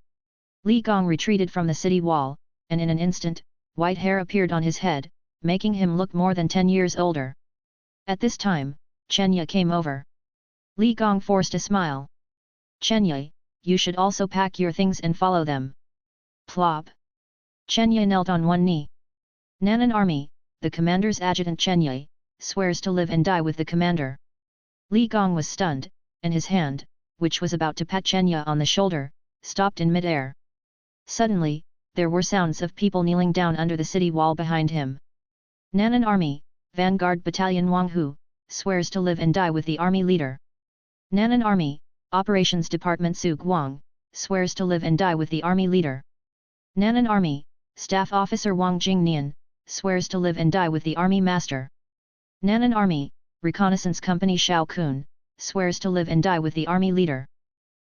Li Gong retreated from the city wall, and in an instant, white hair appeared on his head, making him look more than 10 years older. At this time, Chenya came over. Li Gong forced a smile. Chenya, you should also pack your things and follow them. Plop. Chenya knelt on one knee. Nanan army, the commander's adjutant Chenya, swears to live and die with the commander. Li Gong was stunned, and his hand, which was about to pat Chenya on the shoulder, stopped in mid-air. Suddenly, there were sounds of people kneeling down under the city wall behind him. Nanan army, Vanguard Battalion Wang Hu, swears to live and die with the army leader. Nanan army, Operations Department Su Guang, swears to live and die with the army leader. Nanan army, Staff Officer Wang Jingnian, swears to live and die with the army master. Nanan army, Reconnaissance Company Shao Kun, swears to live and die with the army leader.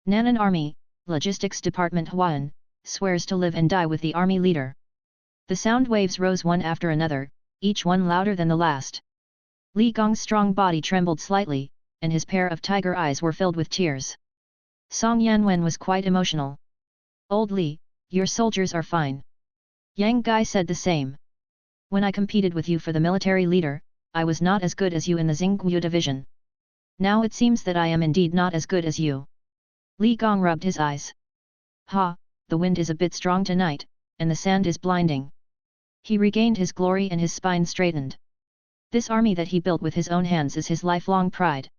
Nanan army, Logistics Department Huan, swears to live and die with the army leader. The sound waves rose one after another, each one louder than the last. Li Gong's strong body trembled slightly, and his pair of tiger eyes were filled with tears. Song Yanwen was quite emotional. Old Li, your soldiers are fine. Yang Gai said the same. When I competed with you for the military leader, I was not as good as you in the Xingguo division. Now it seems that I am indeed not as good as you. Li Gong rubbed his eyes. Ha, the wind is a bit strong tonight, and the sand is blinding. He regained his glory and his spine straightened. This army that he built with his own hands is his lifelong pride.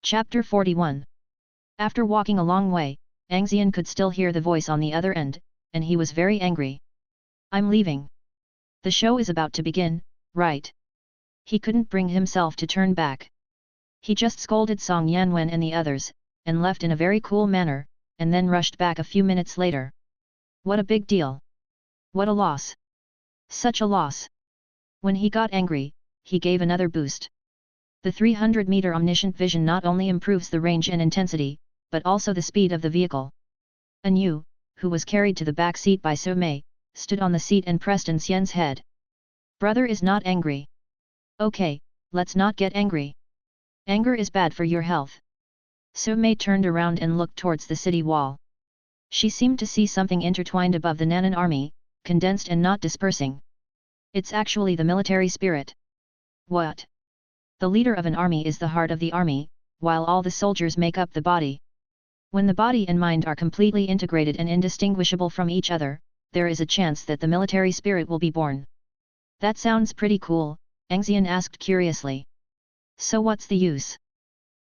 Chapter 41. After walking a long way, An Xian could still hear the voice on the other end, and he was very angry. I'm leaving. The show is about to begin, right? He couldn't bring himself to turn back. He just scolded Song Yanwen and the others, and left in a very cool manner, and then rushed back a few minutes later. What a big deal! What a loss! Such a loss! When he got angry, he gave another boost. The 300-meter omniscient vision not only improves the range and intensity, but also the speed of the vehicle. An Yu, who was carried to the back seat by Su Mei, stood on the seat and pressed An Xian's head. Brother is not angry. Okay, let's not get angry. Anger is bad for your health. Su Mei turned around and looked towards the city wall. She seemed to see something intertwined above the Nanan army, condensed and not dispersing. It's actually the military spirit. What? The leader of an army is the heart of the army, while all the soldiers make up the body. When the body and mind are completely integrated and indistinguishable from each other, there is a chance that the military spirit will be born. That sounds pretty cool, An Xian asked curiously. So what's the use?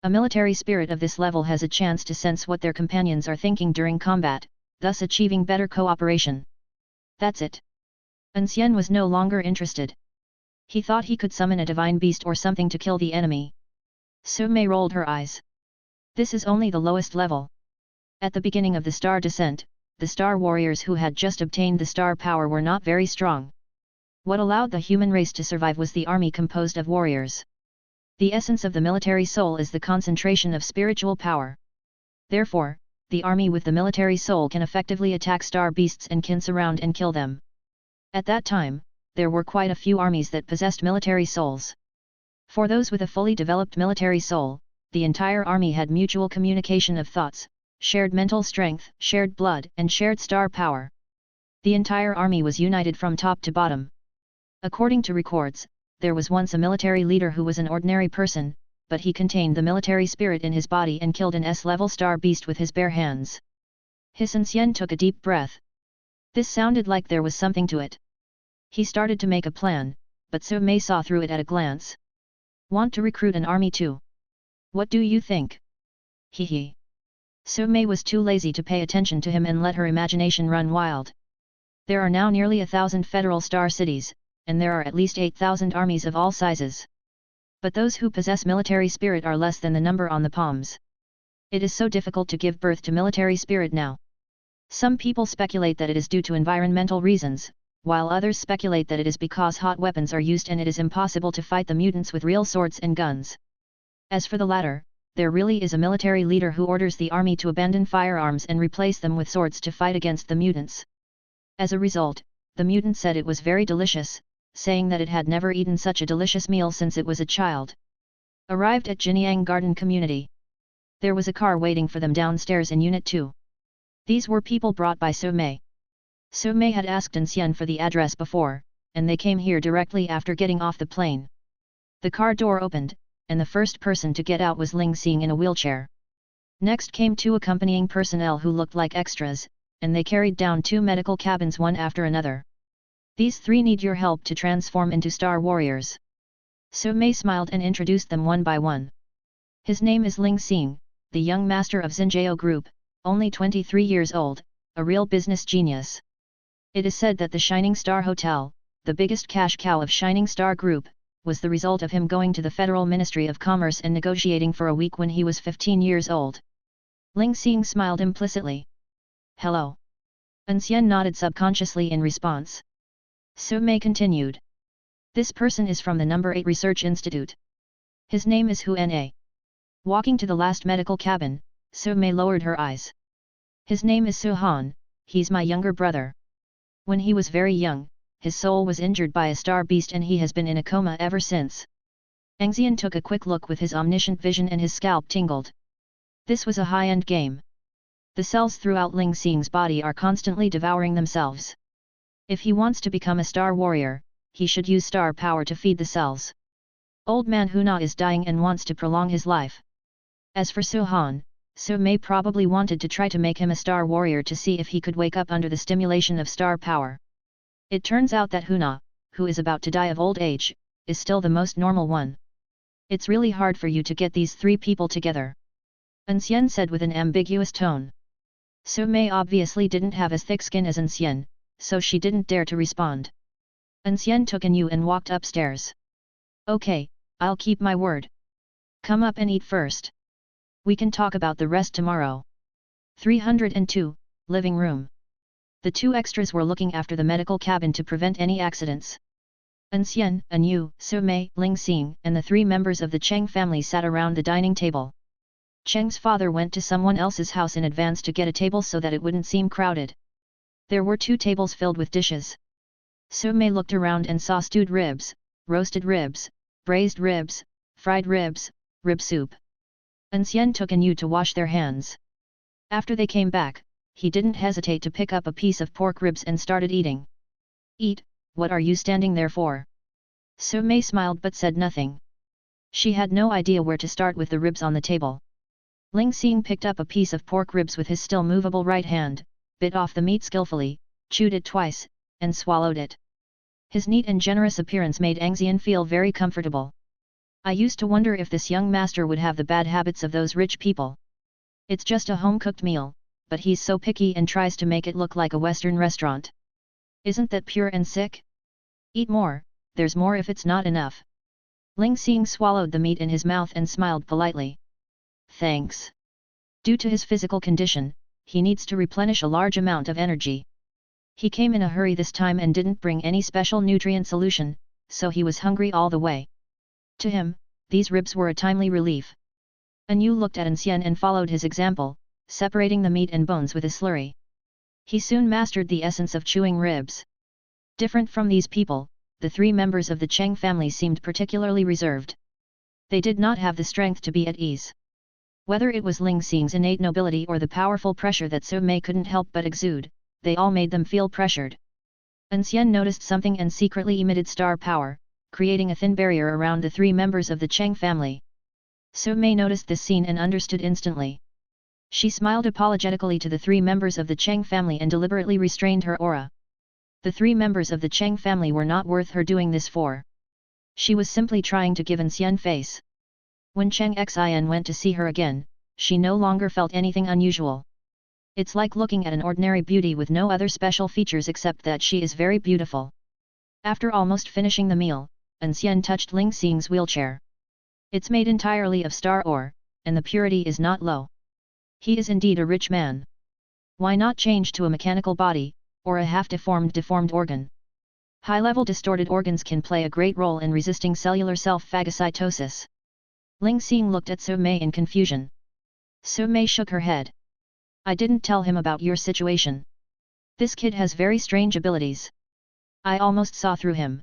A military spirit of this level has a chance to sense what their companions are thinking during combat, thus achieving better cooperation. That's it. An Xian was no longer interested. He thought he could summon a divine beast or something to kill the enemy. Su Mei rolled her eyes. This is only the lowest level. At the beginning of the star descent, the star warriors who had just obtained the star power were not very strong. What allowed the human race to survive was the army composed of warriors. The essence of the military soul is the concentration of spiritual power. Therefore, the army with the military soul can effectively attack star beasts and can surround and kill them. At that time, there were quite a few armies that possessed military souls. For those with a fully developed military soul, the entire army had mutual communication of thoughts, shared mental strength, shared blood, and shared star power. The entire army was united from top to bottom. According to records, there was once a military leader who was an ordinary person, but he contained the military spirit in his body and killed an S-level star beast with his bare hands. An Xian took a deep breath. This sounded like there was something to it. He started to make a plan, but Su Mei saw through it at a glance. Want to recruit an army too? What do you think? Hee. Su Mei was too lazy to pay attention to him and let her imagination run wild. There are now nearly 1,000 federal star cities, and there are at least 8,000 armies of all sizes. But those who possess military spirit are less than the number on the palms. It is so difficult to give birth to military spirit now. Some people speculate that it is due to environmental reasons, while others speculate that it is because hot weapons are used and it is impossible to fight the mutants with real swords and guns. As for the latter, there really is a military leader who orders the army to abandon firearms and replace them with swords to fight against the mutants. As a result, the mutant said it was very delicious, saying that it had never eaten such a delicious meal since it was a child. Arrived at Jinyang Garden Community. There was a car waiting for them downstairs in Unit 2. These were people brought by Su Mei. Su Mei had asked An Xian for the address before, and they came here directly after getting off the plane. The car door opened, and the first person to get out was Ling Xing in a wheelchair. Next came two accompanying personnel who looked like extras, and they carried down two medical cabins one after another. These three need your help to transform into star warriors. Su Mei smiled and introduced them one by one. His name is Ling Xing, the young master of Xinjiao Group, only 23 years old, a real business genius. It is said that the Shining Star Hotel, the biggest cash cow of Shining Star Group, was the result of him going to the Federal Ministry of Commerce and negotiating for a week when he was 15 years old. Ling Xing smiled implicitly. Hello. An Xian nodded subconsciously in response. Su Mei continued. This person is from the No. 8 Research Institute. His name is Hu Na. Walking to the last medical cabin, Su Mei lowered her eyes. His name is Su Han, he's my younger brother. When he was very young, his soul was injured by a star beast and he has been in a coma ever since. An Xian took a quick look with his omniscient vision and his scalp tingled. This was a high-end game. The cells throughout Ling Xing's body are constantly devouring themselves. If he wants to become a star warrior, he should use star power to feed the cells. Old man Hu Na is dying and wants to prolong his life. As for Su Han, Su Mei probably wanted to try to make him a star warrior to see if he could wake up under the stimulation of star power. It turns out that Hu Na, who is about to die of old age, is still the most normal one. It's really hard for you to get these three people together. An Xian said with an ambiguous tone. Su Mei obviously didn't have as thick skin as An Xian, so she didn't dare to respond. An Xian took an yu and walked upstairs. Okay, I'll keep my word. Come up and eat first. We can talk about the rest tomorrow. 302, Living Room. The two extras were looking after the medical cabin to prevent any accidents. An Xian, An Yu, Su Mei, Ling Xing, and the three members of the Cheng family sat around the dining table. Cheng's father went to someone else's house in advance to get a table so that it wouldn't seem crowded. There were 2 tables filled with dishes. Su Mei looked around and saw stewed ribs, roasted ribs, braised ribs, fried ribs, rib soup. An Xian took an yu to wash their hands. After they came back, he didn't hesitate to pick up a piece of pork ribs and started eating. "Eat, what are you standing there for?" Su Mei smiled but said nothing. She had no idea where to start with the ribs on the table. Ling Xing picked up a piece of pork ribs with his still movable right hand, bit off the meat skillfully, chewed it twice, and swallowed it. His neat and generous appearance made An Xian feel very comfortable. "I used to wonder if this young master would have the bad habits of those rich people. It's just a home-cooked meal, but he's so picky and tries to make it look like a Western restaurant. Isn't that pure and sick? Eat more, there's more if it's not enough." Ling Xing swallowed the meat in his mouth and smiled politely. "Thanks." Due to his physical condition, he needs to replenish a large amount of energy. He came in a hurry this time and didn't bring any special nutrient solution, so he was hungry all the way. To him, these ribs were a timely relief. An Yu looked at An Xian and followed his example, separating the meat and bones with a slurry. He soon mastered the essence of chewing ribs. Different from these people, the three members of the Cheng family seemed particularly reserved. They did not have the strength to be at ease. Whether it was Ling Xing's innate nobility or the powerful pressure that Su Mei couldn't help but exude, they all made them feel pressured. An Xian noticed something and secretly emitted star power, creating a thin barrier around the three members of the Cheng family. Su Mei noticed this scene and understood instantly. She smiled apologetically to the three members of the Cheng family and deliberately restrained her aura. The three members of the Cheng family were not worth her doing this for. She was simply trying to give An Xian face. When Cheng Xian went to see her again, she no longer felt anything unusual. It's like looking at an ordinary beauty with no other special features except that she is very beautiful. After almost finishing the meal, An Xian touched Ling Xing's wheelchair. It's made entirely of star ore, and the purity is not low. He is indeed a rich man. Why not change to a mechanical body, or a half-deformed organ? High-level distorted organs can play a great role in resisting cellular self-phagocytosis. Ling Xing looked at Su Mei in confusion. Su Mei shook her head. "I didn't tell him about your situation. This kid has very strange abilities. I almost saw through him."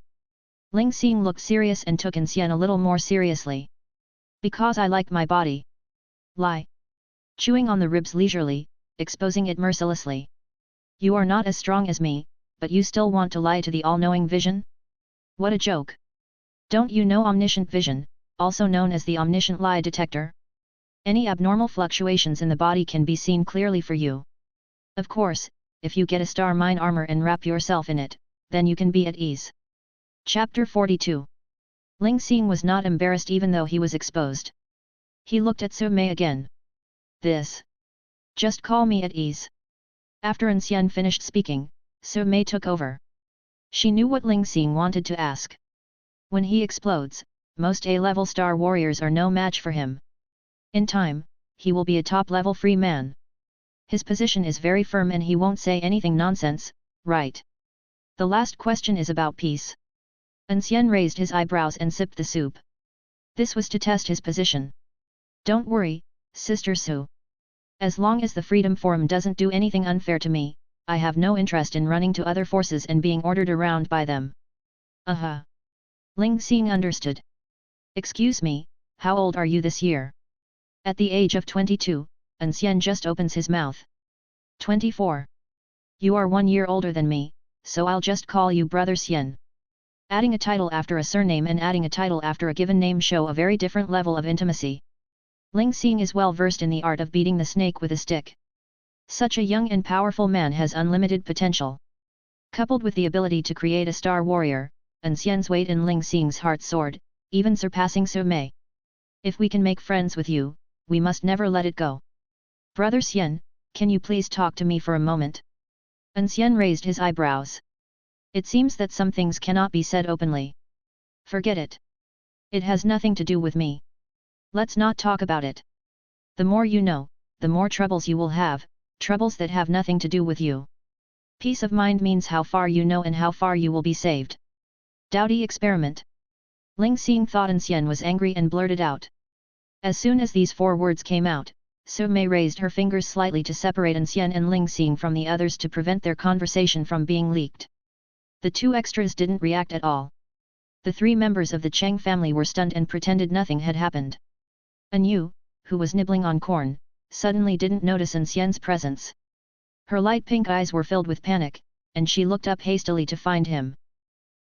Ling Xing looked serious and took An Xian a little more seriously. "Because I like my body." Lie. Chewing on the ribs leisurely, exposing it mercilessly. "You are not as strong as me, but you still want to lie to the all-knowing vision? What a joke! Don't you know omniscient vision, also known as the omniscient lie detector? Any abnormal fluctuations in the body can be seen clearly for you. Of course, if you get a star mine armor and wrap yourself in it, then you can be at ease." Chapter 42. Ling Xing was not embarrassed even though he was exposed. He looked at Su Mei again. "This. Just call me at ease." After An Xian finished speaking, Su Mei took over. She knew what Ling Xing wanted to ask. When he explodes, most A-level star warriors are no match for him. In time, he will be a top-level free man. His position is very firm and he won't say anything nonsense, right? The last question is about peace. An Xian raised his eyebrows and sipped the soup. This was to test his position. "Don't worry, Sister Su. As long as the Freedom Forum doesn't do anything unfair to me, I have no interest in running to other forces and being ordered around by them." "Aha!" Ling Xing understood. "Excuse me, how old are you this year?" At the age of 22, An Xian just opens his mouth. 24. "You are 1 year older than me, so I'll just call you Brother Xian." Adding a title after a surname and adding a title after a given name show a very different level of intimacy. Ling Xing is well versed in the art of beating the snake with a stick. Such a young and powerful man has unlimited potential. Coupled with the ability to create a star warrior, An Xian's weight in Ling Xing's heart soared, even surpassing Su Mei. "If we can make friends with you, we must never let it go. Brother Xian, can you please talk to me for a moment?" An Xian raised his eyebrows. "It seems that some things cannot be said openly." "Forget it. It has nothing to do with me. Let's not talk about it. The more you know, the more troubles you will have, troubles that have nothing to do with you. Peace of mind means how far you know and how far you will be saved." Dowdy experiment. Ling Xing thought An Xian was angry and blurted out. As soon as these 4 words came out, Su Mei raised her fingers slightly to separate An Xian and Ling Xing from the others to prevent their conversation from being leaked. The 2 extras didn't react at all. The 3 members of the Cheng family were stunned and pretended nothing had happened. An Yu, who was nibbling on corn, suddenly didn't notice An Xian's presence. Her light pink eyes were filled with panic, and she looked up hastily to find him.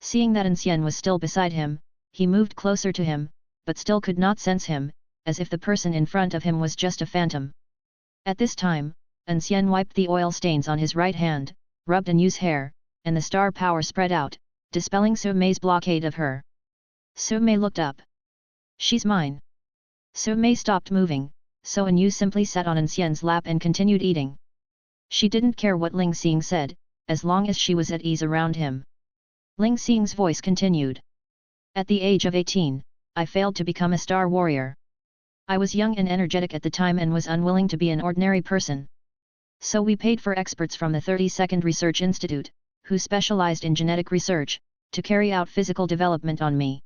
Seeing that An Xian was still beside him, he moved closer to him, but still could not sense him, as if the person in front of him was just a phantom. At this time, An Xian wiped the oil stains on his right hand, rubbed Anu's hair, and the star power spread out, dispelling Su Mei's blockade of her. Su Mei looked up. She's mine. Su Mei stopped moving, so Anu simply sat on An Xian's lap and continued eating. She didn't care what Ling Xing said, as long as she was at ease around him. Ling Xing's voice continued. At the age of 18, I failed to become a star warrior. I was young and energetic at the time and was unwilling to be an ordinary person. So we paid for experts from the 32nd Research Institute, who specialized in genetic research, to carry out physical development on me.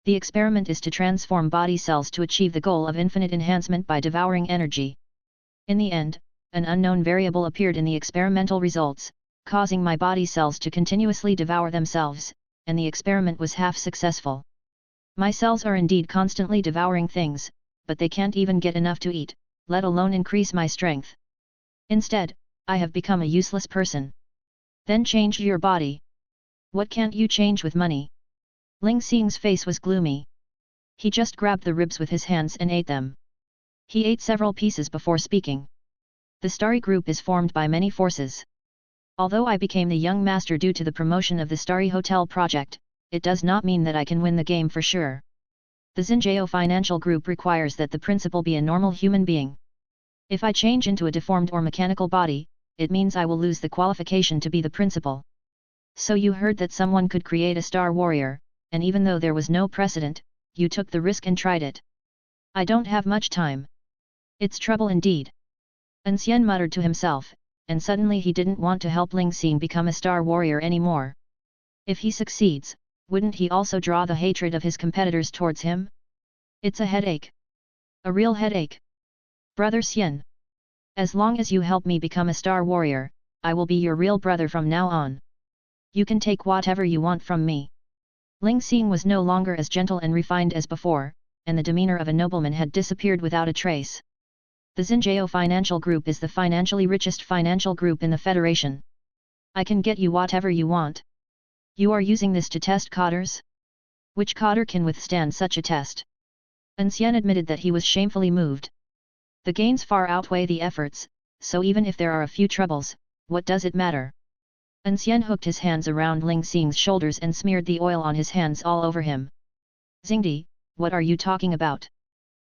The experiment is to transform body cells to achieve the goal of infinite enhancement by devouring energy. In the end, an unknown variable appeared in the experimental results, causing my body cells to continuously devour themselves, and the experiment was half successful. My cells are indeed constantly devouring things, but they can't even get enough to eat, let alone increase my strength. Instead, I have become a useless person. Then change your body. What can't you change with money? Ling Xing's face was gloomy. He just grabbed the ribs with his hands and ate them. He ate several pieces before speaking. The Starry Group is formed by many forces. Although I became the young master due to the promotion of the Starry Hotel project, it does not mean that I can win the game for sure. The Xinjiao Financial Group requires that the principal be a normal human being. If I change into a deformed or mechanical body, it means I will lose the qualification to be the principal. So you heard that someone could create a star warrior, and even though there was no precedent, you took the risk and tried it. I don't have much time. It's trouble indeed. An Xian muttered to himself, and suddenly he didn't want to help Ling Xing become a star warrior anymore. If he succeeds, wouldn't he also draw the hatred of his competitors towards him? It's a headache. A real headache. Brother Xian. As long as you help me become a star warrior, I will be your real brother from now on. You can take whatever you want from me. Ling Xing was no longer as gentle and refined as before, and the demeanor of a nobleman had disappeared without a trace. The Xinjiao Financial Group is the financially richest financial group in the Federation. I can get you whatever you want. You are using this to test cotters? Which cotter can withstand such a test? An Xian admitted that he was shamefully moved. The gains far outweigh the efforts, so even if there are a few troubles, what does it matter? An Xian hooked his hands around Ling Xing's shoulders and smeared the oil on his hands all over him. Xingdi, what are you talking about?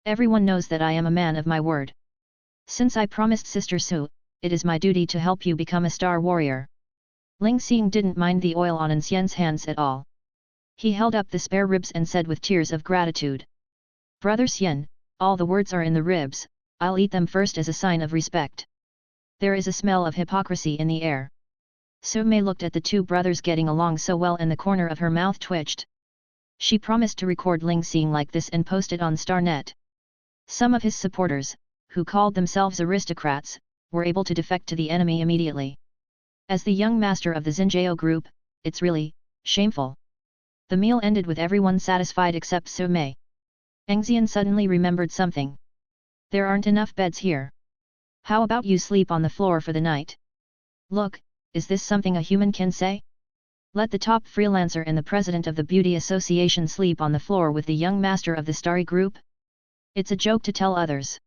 Everyone knows that I am a man of my word. Since I promised Sister Su, it is my duty to help you become a star warrior. Ling Xing didn't mind the oil on An Xian's hands at all. He held up the spare ribs and said with tears of gratitude. Brother Xian, all the words are in the ribs, I'll eat them first as a sign of respect. There is a smell of hypocrisy in the air. Su Mei looked at the two brothers getting along so well and the corner of her mouth twitched. She promised to record Ling Xing like this and post it on StarNet. Some of his supporters, who called themselves aristocrats, were able to defect to the enemy immediately. As the young master of the Xinjiao group, it's really shameful. The meal ended with everyone satisfied except Su Mei. An Xian suddenly remembered something. There aren't enough beds here. How about you sleep on the floor for the night? Look, is this something a human can say? Let the top freelancer and the president of the Beauty Association sleep on the floor with the young master of the Starry Group? It's a joke to tell others.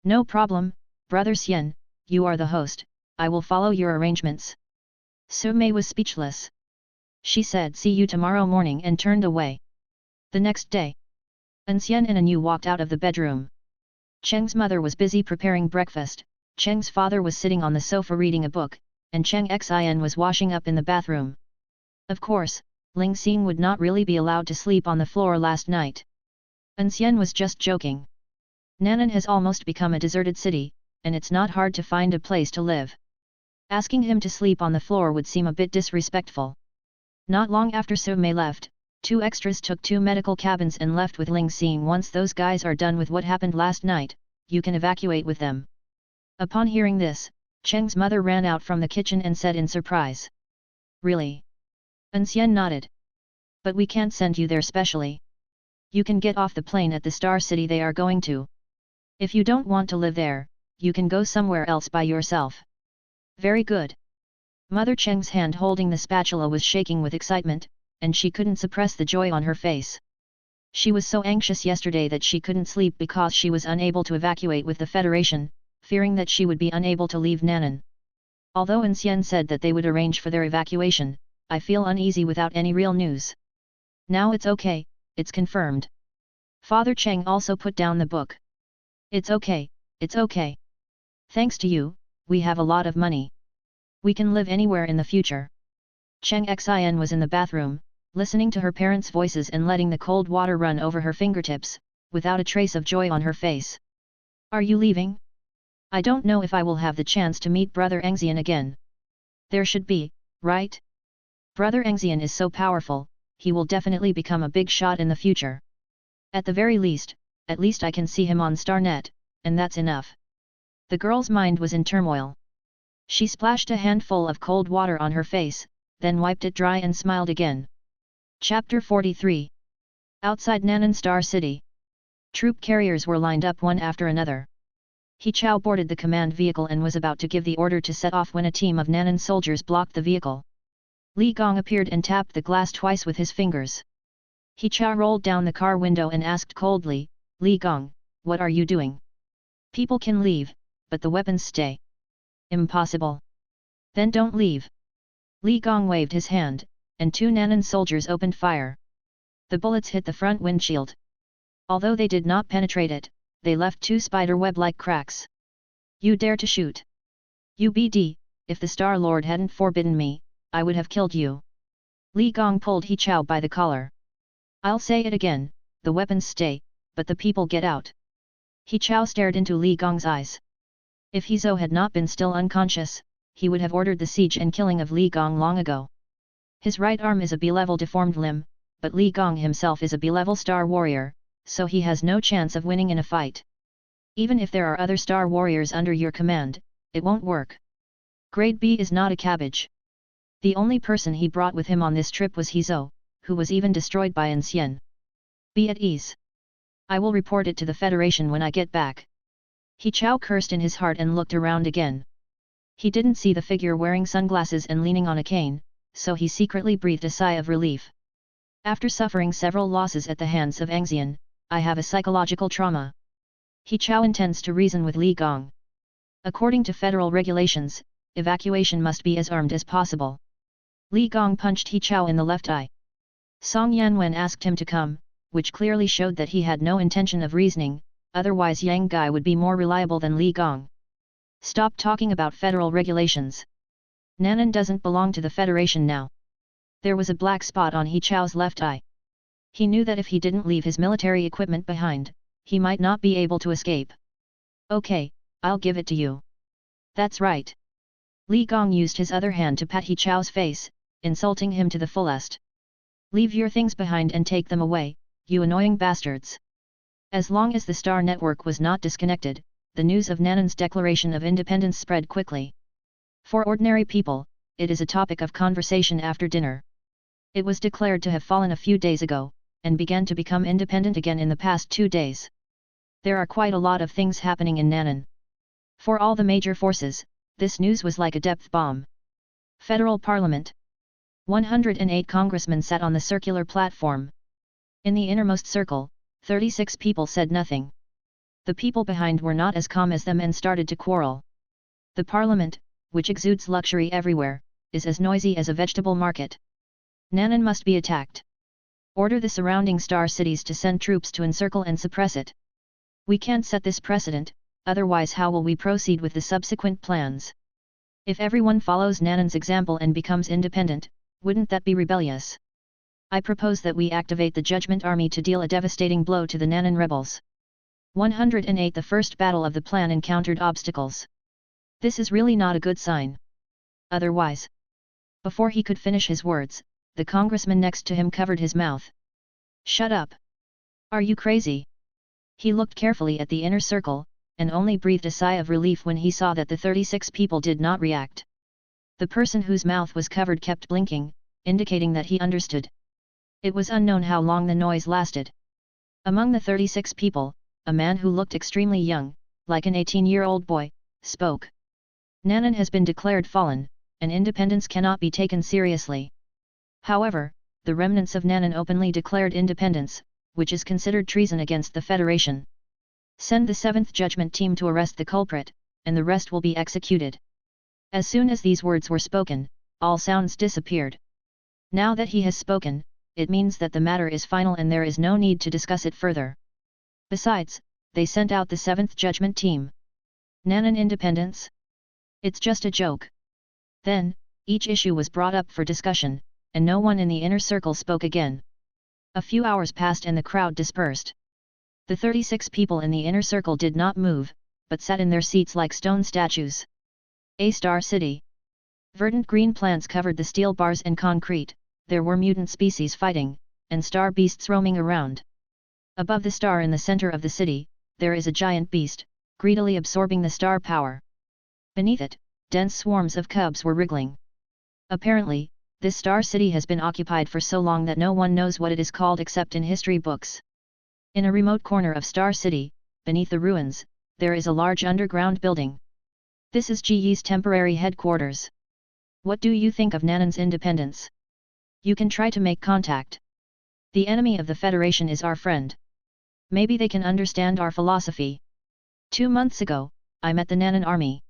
No problem, Brother Xian, you are the host, I will follow your arrangements. Su Mei was speechless. She said see you tomorrow morning and turned away. The next day, An Xian and Anu walked out of the bedroom. Cheng's mother was busy preparing breakfast, Cheng's father was sitting on the sofa reading a book, and Cheng Xian was washing up in the bathroom. Of course, Ling Xing would not really be allowed to sleep on the floor last night. An Xian was just joking. Nan'an has almost become a deserted city, and it's not hard to find a place to live. Asking him to sleep on the floor would seem a bit disrespectful. Not long after Su Mei left, two extras took two medical cabins and left with Ling Xing. Once those guys are done with what happened last night, you can evacuate with them. Upon hearing this, Cheng's mother ran out from the kitchen and said in surprise. Really? An Xian nodded. But we can't send you there specially. You can get off the plane at the Star City they are going to. If you don't want to live there, you can go somewhere else by yourself. Very good. Mother Cheng's hand holding the spatula was shaking with excitement, and she couldn't suppress the joy on her face. She was so anxious yesterday that she couldn't sleep because she was unable to evacuate with the Federation, fearing that she would be unable to leave Nan'an. Although An Xian said that they would arrange for their evacuation, I feel uneasy without any real news. Now it's okay, it's confirmed. Father Cheng also put down the book. It's okay, it's okay. Thanks to you, we have a lot of money. We can live anywhere in the future. Cheng Xian was in the bathroom, listening to her parents' voices and letting the cold water run over her fingertips, without a trace of joy on her face. Are you leaving? I don't know if I will have the chance to meet Brother An Xian again. There should be, right? Brother An Xian is so powerful, he will definitely become a big shot in the future. At the very least, at least I can see him on Starnet, and that's enough. The girl's mind was in turmoil. She splashed a handful of cold water on her face, then wiped it dry and smiled again. Chapter 43. Outside Nan'an Star City. Troop carriers were lined up one after another. He Chao boarded the command vehicle and was about to give the order to set off when a team of Nan'an soldiers blocked the vehicle. Li Gong appeared and tapped the glass twice with his fingers. He Chao rolled down the car window and asked coldly, Li Gong, what are you doing? People can leave, but the weapons stay. Impossible. Then don't leave. Li Gong waved his hand, and two Nan'an soldiers opened fire. The bullets hit the front windshield. Although they did not penetrate it, they left two spider web-like cracks. You dare to shoot? UBD, if the Star Lord hadn't forbidden me, I would have killed you. Li Gong pulled He Chao by the collar. I'll say it again, the weapons stay, but the people get out. He Chao stared into Li Gong's eyes. If He Zhou had not been still unconscious, he would have ordered the siege and killing of Li Gong long ago. His right arm is a B-level deformed limb, but Li Gong himself is a B-level star warrior, so he has no chance of winning in a fight. Even if there are other star warriors under your command, it won't work. Grade B is not a cabbage. The only person he brought with him on this trip was He Zhou, who was even destroyed by An Xian. Be at ease. I will report it to the Federation when I get back. He Chao cursed in his heart and looked around again. He didn't see the figure wearing sunglasses and leaning on a cane, so he secretly breathed a sigh of relief. After suffering several losses at the hands of An Xian, I have a psychological trauma. He Chao intends to reason with Li Gong. According to federal regulations, evacuation must be as armed as possible. Li Gong punched He Chao in the left eye. Song Yanwen asked him to come, which clearly showed that he had no intention of reasoning, otherwise Yang Gai would be more reliable than Li Gong. Stop talking about federal regulations. Nan'an doesn't belong to the Federation now. There was a black spot on He Chao's left eye. He knew that if he didn't leave his military equipment behind, he might not be able to escape. Okay, I'll give it to you. That's right. Li Gong used his other hand to pat He Chao's face, insulting him to the fullest. Leave your things behind and take them away, you annoying bastards. As long as the Star Network was not disconnected, the news of Nan'an's declaration of independence spread quickly. For ordinary people, it is a topic of conversation after dinner. It was declared to have fallen a few days ago, and began to become independent again in the past 2 days. There are quite a lot of things happening in Nan'an. For all the major forces, this news was like a depth bomb. Federal Parliament. 108 congressmen sat on the circular platform. In the innermost circle, 36 people said nothing. The people behind were not as calm as them and started to quarrel. The parliament, which exudes luxury everywhere, is as noisy as a vegetable market. Nan'an must be attacked. Order the surrounding star cities to send troops to encircle and suppress it. We can't set this precedent, otherwise how will we proceed with the subsequent plans? If everyone follows Nan'an's example and becomes independent, wouldn't that be rebellious? I propose that we activate the Judgment Army to deal a devastating blow to the Nan'an rebels. 108 The first battle of the plan encountered obstacles. This is really not a good sign. Otherwise. Before he could finish his words, the congressman next to him covered his mouth. Shut up! Are you crazy? He looked carefully at the inner circle, and only breathed a sigh of relief when he saw that the 36 people did not react. The person whose mouth was covered kept blinking, indicating that he understood. It was unknown how long the noise lasted. Among the 36 people, a man who looked extremely young, like an 18-year-old boy, spoke. Nanan has been declared fallen, and independence cannot be taken seriously. However, the remnants of Nanan openly declared independence, which is considered treason against the Federation. Send the 7th Judgment Team to arrest the culprit, and the rest will be executed. As soon as these words were spoken, all sounds disappeared. Now that he has spoken, it means that the matter is final and there is no need to discuss it further. Besides, they sent out the 7th Judgment Team. Nanan independence? It's just a joke. Then, each issue was brought up for discussion, and no one in the inner circle spoke again. A few hours passed and the crowd dispersed. The 36 people in the inner circle did not move, but sat in their seats like stone statues. A Star City. Verdant green plants covered the steel bars and concrete, there were mutant species fighting, and star beasts roaming around. Above the star in the center of the city, there is a giant beast, greedily absorbing the star power. Beneath it, dense swarms of cubs were wriggling. Apparently, this star city has been occupied for so long that no one knows what it is called except in history books. In a remote corner of Star City, beneath the ruins, there is a large underground building. This is Ji Yi's temporary headquarters. What do you think of Nanan's independence? You can try to make contact. The enemy of the Federation is our friend. Maybe they can understand our philosophy. 2 months ago, I met the Nanan army.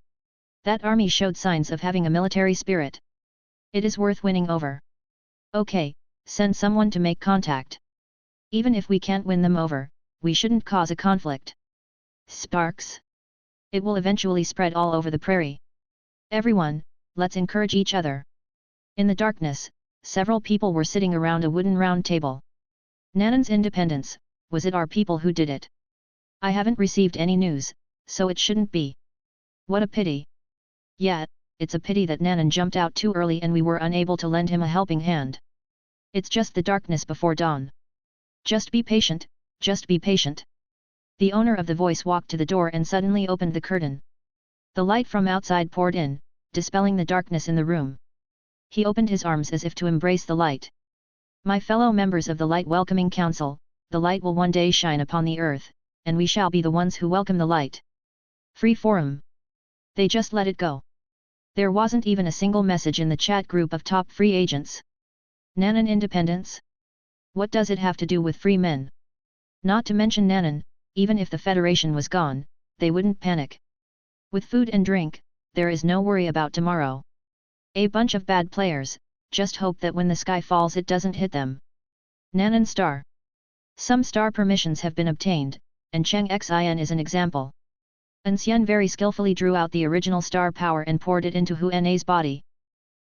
That army showed signs of having a military spirit. It is worth winning over. Okay, send someone to make contact. Even if we can't win them over, we shouldn't cause a conflict. Sparks? It will eventually spread all over the prairie. Everyone, let's encourage each other. In the darkness, several people were sitting around a wooden round table. Nanan's independence, was it our people who did it? I haven't received any news, so it shouldn't be. What a pity. Yeah, it's a pity that Nanan jumped out too early and we were unable to lend him a helping hand. It's just the darkness before dawn. Just be patient, just be patient. The owner of the voice walked to the door and suddenly opened the curtain. The light from outside poured in, dispelling the darkness in the room. He opened his arms as if to embrace the light. My fellow members of the Light Welcoming Council, the light will one day shine upon the earth, and we shall be the ones who welcome the light. Free forum. They just let it go. There wasn't even a single message in the chat group of top free agents. Nanan independence? What does it have to do with free men? Not to mention Nanan, even if the Federation was gone, they wouldn't panic. With food and drink, there is no worry about tomorrow. A bunch of bad players, just hope that when the sky falls it doesn't hit them. Nanan star. Some star permissions have been obtained, and An Xian is an example. An Xian very skillfully drew out the original star power and poured it into Hu Na's body.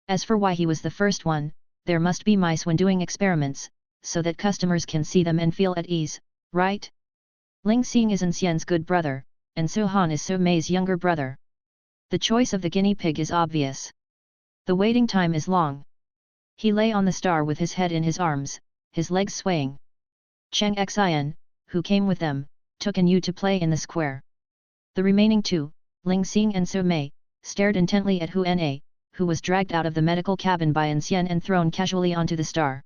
As for why he was the first one, there must be mice when doing experiments, so that customers can see them and feel at ease, right? Ling Xing is An Xian's good brother, and Su Han is Su Mei's younger brother. The choice of the guinea pig is obvious. The waiting time is long. He lay on the star with his head in his arms, his legs swaying. An Xian, who came with them, took An Yu to play in the square. The remaining two, Ling Xing and Su Mei, stared intently at Hu Na, who was dragged out of the medical cabin by An Xian and thrown casually onto the star.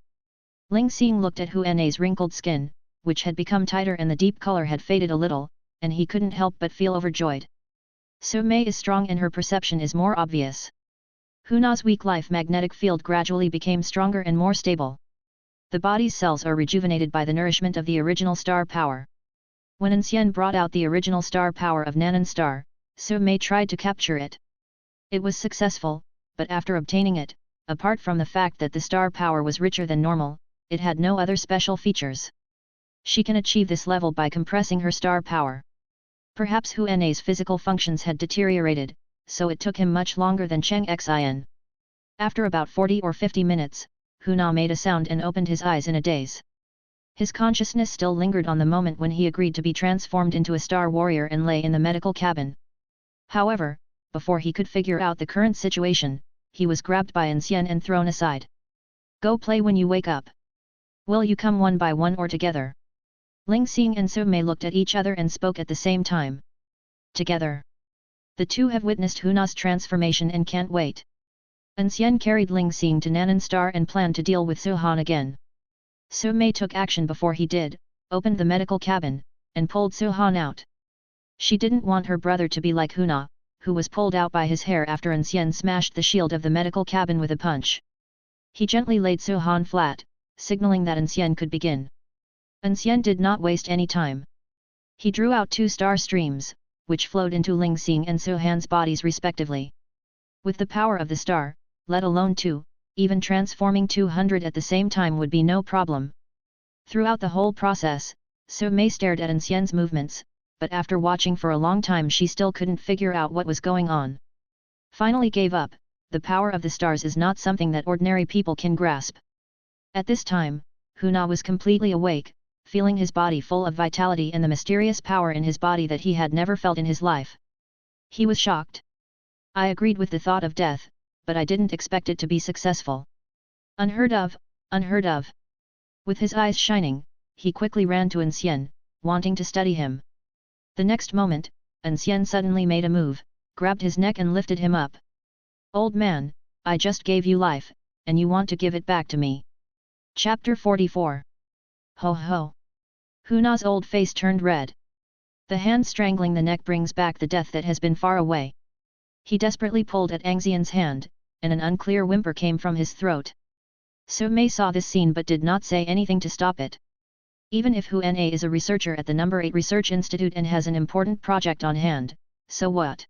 Ling Xing looked at Hu Na's wrinkled skin, which had become tighter and the deep color had faded a little, and he couldn't help but feel overjoyed. Su Mei is strong and her perception is more obvious. Hu Na's weak life magnetic field gradually became stronger and more stable. The body's cells are rejuvenated by the nourishment of the original star power. When An Xian brought out the original star power of Nanan star, Su Mei tried to capture it. It was successful, but after obtaining it, apart from the fact that the star power was richer than normal, it had no other special features. She can achieve this level by compressing her star power. Perhaps Hu Na's physical functions had deteriorated, so it took him much longer than An Xian. After about 40 or 50 minutes, Hu Na made a sound and opened his eyes in a daze. His consciousness still lingered on the moment when he agreed to be transformed into a star warrior and lay in the medical cabin. However, before he could figure out the current situation, he was grabbed by An Xian and thrown aside. Go play when you wake up. Will you come one by one or together? Ling Xing and Su Mei looked at each other and spoke at the same time. Together. The two have witnessed Hu Na's transformation and can't wait. An Xian carried Ling Xing to Nanan Star and planned to deal with Su Han again. Su Mei took action before he did, opened the medical cabin, and pulled Su Han out. She didn't want her brother to be like Hu Na, who was pulled out by his hair after An Xian smashed the shield of the medical cabin with a punch. He gently laid Su Han flat, signaling that An Xian could begin. An Xian did not waste any time. He drew out 2 star streams, which flowed into Ling Xing and Su Han's bodies respectively. With the power of the star, let alone 2, even transforming 200 at the same time would be no problem. Throughout the whole process, Su Mei stared at An Xian's movements, but after watching for a long time she still couldn't figure out what was going on. Finally gave up. The power of the stars is not something that ordinary people can grasp. At this time, Hu Na was completely awake, feeling his body full of vitality and the mysterious power in his body that he had never felt in his life. He was shocked. I agreed with the thought of death, but I didn't expect it to be successful. Unheard of, unheard of. With his eyes shining, he quickly ran to An Xian, wanting to study him. The next moment, An Xian suddenly made a move, grabbed his neck and lifted him up. Old man, I just gave you life, and you want to give it back to me. Chapter 44. Ho ho. Hu Na's old face turned red. The hand strangling the neck brings back the death that has been far away. He desperately pulled at An Xian's hand, and an unclear whimper came from his throat. Su Mei saw this scene but did not say anything to stop it. Even if Hu Na is a researcher at the No. 8 Research Institute and has an important project on hand, so what?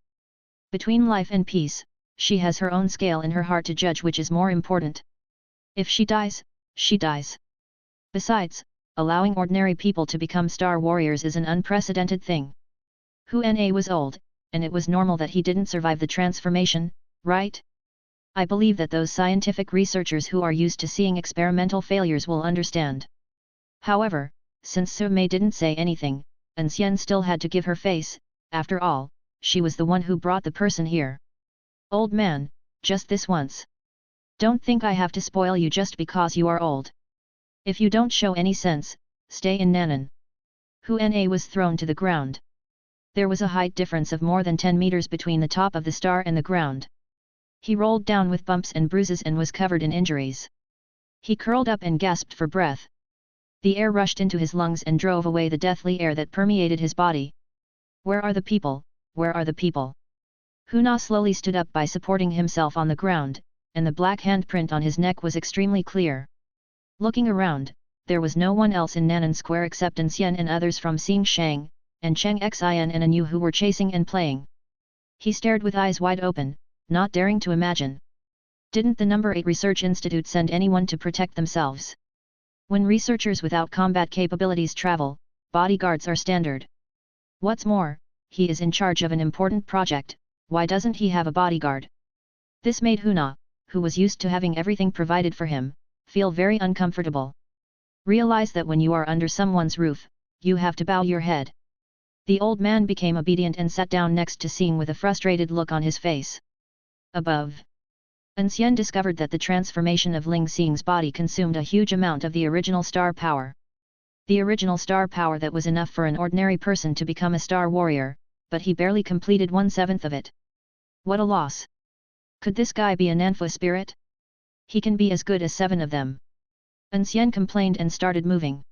Between life and peace, she has her own scale in her heart to judge which is more important. If she dies, she dies. Besides, allowing ordinary people to become star warriors is an unprecedented thing. Hu Na was old, and it was normal that he didn't survive the transformation, right? I believe that those scientific researchers who are used to seeing experimental failures will understand. However, since Su Mei didn't say anything, An Xian still had to give her face. After all, she was the one who brought the person here. Old man, just this once. Don't think I have to spoil you just because you are old. If you don't show any sense, stay in Nanan. Hu Na was thrown to the ground. There was a height difference of more than 10 meters between the top of the star and the ground. He rolled down with bumps and bruises and was covered in injuries. He curled up and gasped for breath. The air rushed into his lungs and drove away the deathly air that permeated his body. Where are the people? Where are the people? Hu Na slowly stood up by supporting himself on the ground, and the black handprint on his neck was extremely clear. Looking around, there was no one else in Nanan Square except An Xian and others from Xing Shang, and Cheng Xian and Anu who were chasing and playing. He stared with eyes wide open, not daring to imagine. Didn't the No. 8 Research Institute send anyone to protect themselves? When researchers without combat capabilities travel, bodyguards are standard. What's more, he is in charge of an important project, why doesn't he have a bodyguard? This made Hu Na, who was used to having everything provided for him, feel very uncomfortable. Realize that when you are under someone's roof, you have to bow your head. The old man became obedient and sat down next to Xing with a frustrated look on his face. Above. An Xian discovered that the transformation of Ling Xing's body consumed a huge amount of the original star power. The original star power that was enough for an ordinary person to become a star warrior, but he barely completed 1/7 of it. What a loss! Could this guy be an Anfa spirit? He can be as good as 7 of them. An Xian complained and started moving.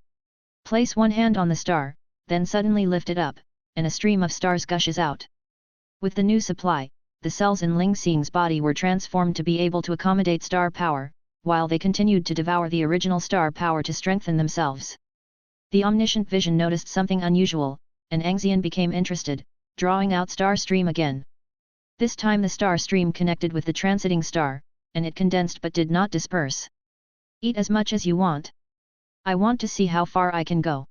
Place one hand on the star, then suddenly lift it up, and a stream of stars gushes out. With the new supply, the cells in Ling Xing's body were transformed to be able to accommodate star power, while they continued to devour the original star power to strengthen themselves. The omniscient vision noticed something unusual, and An Xian became interested, drawing out star stream again. This time the star stream connected with the transiting star, and it condensed but did not disperse. Eat as much as you want. I want to see how far I can go.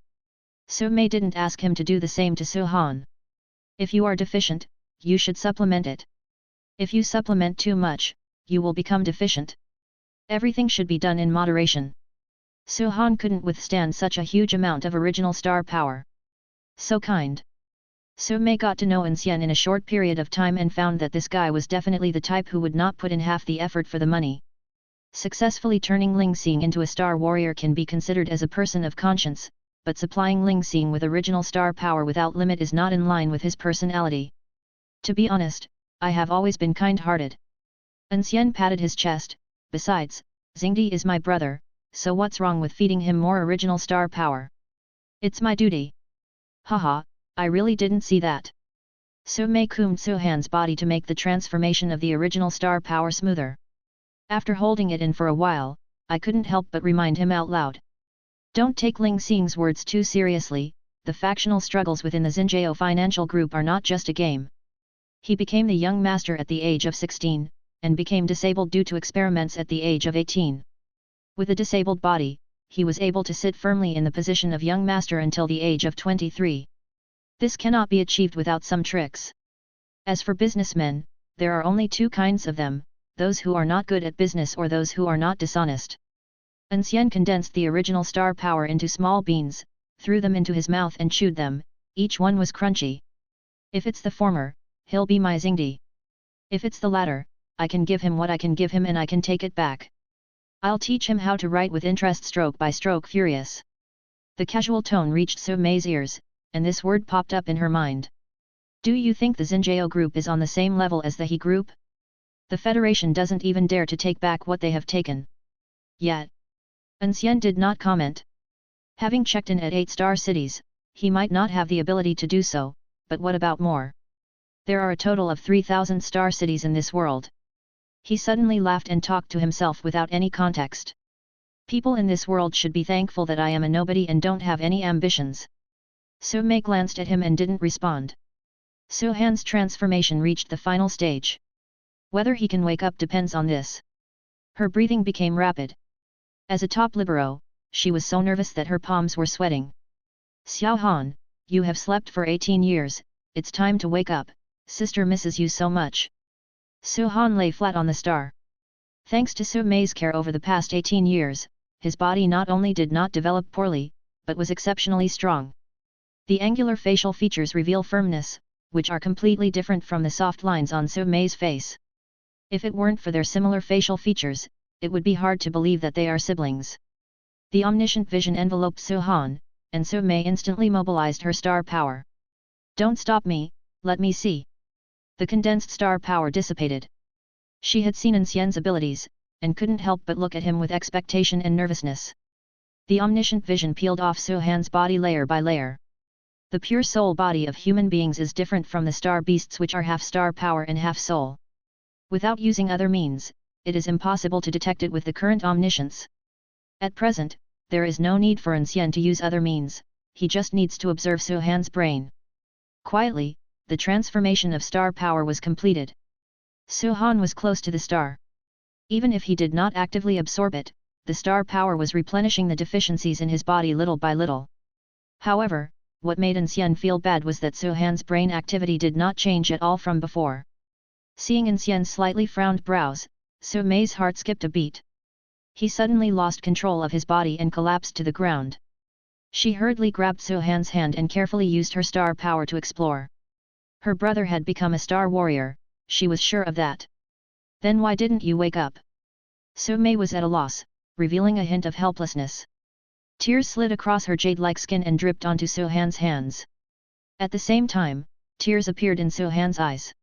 Su Mei didn't ask him to do the same to Su Han. If you are deficient, you should supplement it. If you supplement too much, you will become deficient. Everything should be done in moderation. Su Han couldn't withstand such a huge amount of original star power. So kind. Su Mei got to know An Xian in a short period of time and found that this guy was definitely the type who would not put in half the effort for the money. Successfully turning Ling Xing into a star warrior can be considered as a person of conscience, but supplying Ling Xing with original star power without limit is not in line with his personality. To be honest, I have always been kind-hearted. An Xian patted his chest. Besides, Xingdi is my brother, so what's wrong with feeding him more original star power? It's my duty. Haha, I really didn't see that. So Mei combed So Han's body to make the transformation of the original star power smoother. After holding it in for a while, I couldn't help but remind him out loud. Don't take Ling Xing's words too seriously, the factional struggles within the Xinjiao financial group are not just a game. He became the young master at the age of 16, and became disabled due to experiments at the age of 18. With a disabled body, he was able to sit firmly in the position of young master until the age of 23. This cannot be achieved without some tricks. As for businessmen, there are only two kinds of them, those who are not good at business or those who are not dishonest. An Xian condensed the original star power into small beans, threw them into his mouth and chewed them, each one was crunchy. If it's the former, he'll be my Xingdi. If it's the latter, I can give him what I can give him and I can take it back. I'll teach him how to write with interest stroke by stroke furious. The casual tone reached Su Mei's ears, and this word popped up in her mind. Do you think the Xinjiao group is on the same level as the He group? The Federation doesn't even dare to take back what they have taken. Yet. An Xian did not comment. Having checked in at 8-star cities, he might not have the ability to do so, but what about more? There are a total of 3,000-star cities in this world. He suddenly laughed and talked to himself without any context. People in this world should be thankful that I am a nobody and don't have any ambitions. Su Mei glanced at him and didn't respond. Su Han's transformation reached the final stage. Whether he can wake up depends on this. Her breathing became rapid. As a top libero, she was so nervous that her palms were sweating. Xiao Han, you have slept for 18 years, it's time to wake up, sister misses you so much. Su Han lay flat on the star. Thanks to Su Mei's care over the past 18 years, his body not only did not develop poorly, but was exceptionally strong. The angular facial features reveal firmness, which are completely different from the soft lines on Su Mei's face. If it weren't for their similar facial features, it would be hard to believe that they are siblings. The omniscient vision enveloped Su Han, and Su Mei instantly mobilized her star power. Don't stop me, let me see. The condensed star power dissipated. She had seen An Xian's abilities, and couldn't help but look at him with expectation and nervousness. The omniscient vision peeled off Su Han's body layer by layer. The pure soul body of human beings is different from the star beasts which are half star power and half soul. Without using other means, it is impossible to detect it with the current omniscience. At present, there is no need for An Xian to use other means, he just needs to observe Su Han's brain. Quietly, the transformation of star power was completed. Su Han was close to the star. Even if he did not actively absorb it, the star power was replenishing the deficiencies in his body little by little. However, what made An Xian feel bad was that Su Han's brain activity did not change at all from before. Seeing An Xian's slightly frowned brows, Su Mei's heart skipped a beat. He suddenly lost control of his body and collapsed to the ground. She hurriedly grabbed Su Han's hand and carefully used her star power to explore. Her brother had become a star warrior, she was sure of that. Then why didn't you wake up? Su Mei was at a loss, revealing a hint of helplessness. Tears slid across her jade-like skin and dripped onto Su Han's hands. At the same time, tears appeared in Su Han's eyes.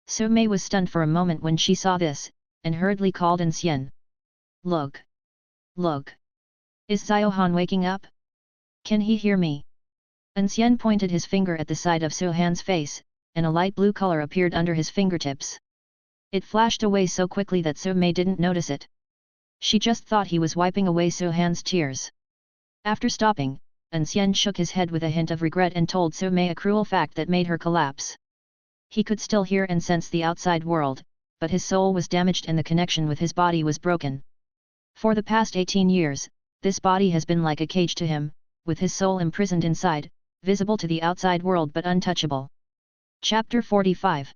Su Mei was stunned for a moment when she saw this, and hurriedly called An Xian. Look! Look! Is Xiao Han waking up? Can he hear me? An Xian pointed his finger at the side of Su Han's face, and a light blue color appeared under his fingertips. It flashed away so quickly that Su Mei didn't notice it. She just thought he was wiping away Su Han's tears. After stopping, An Xian shook his head with a hint of regret and told Su Mei a cruel fact that made her collapse. He could still hear and sense the outside world, but his soul was damaged and the connection with his body was broken. For the past 18 years, this body has been like a cage to him, with his soul imprisoned inside, visible to the outside world but untouchable. Chapter 45.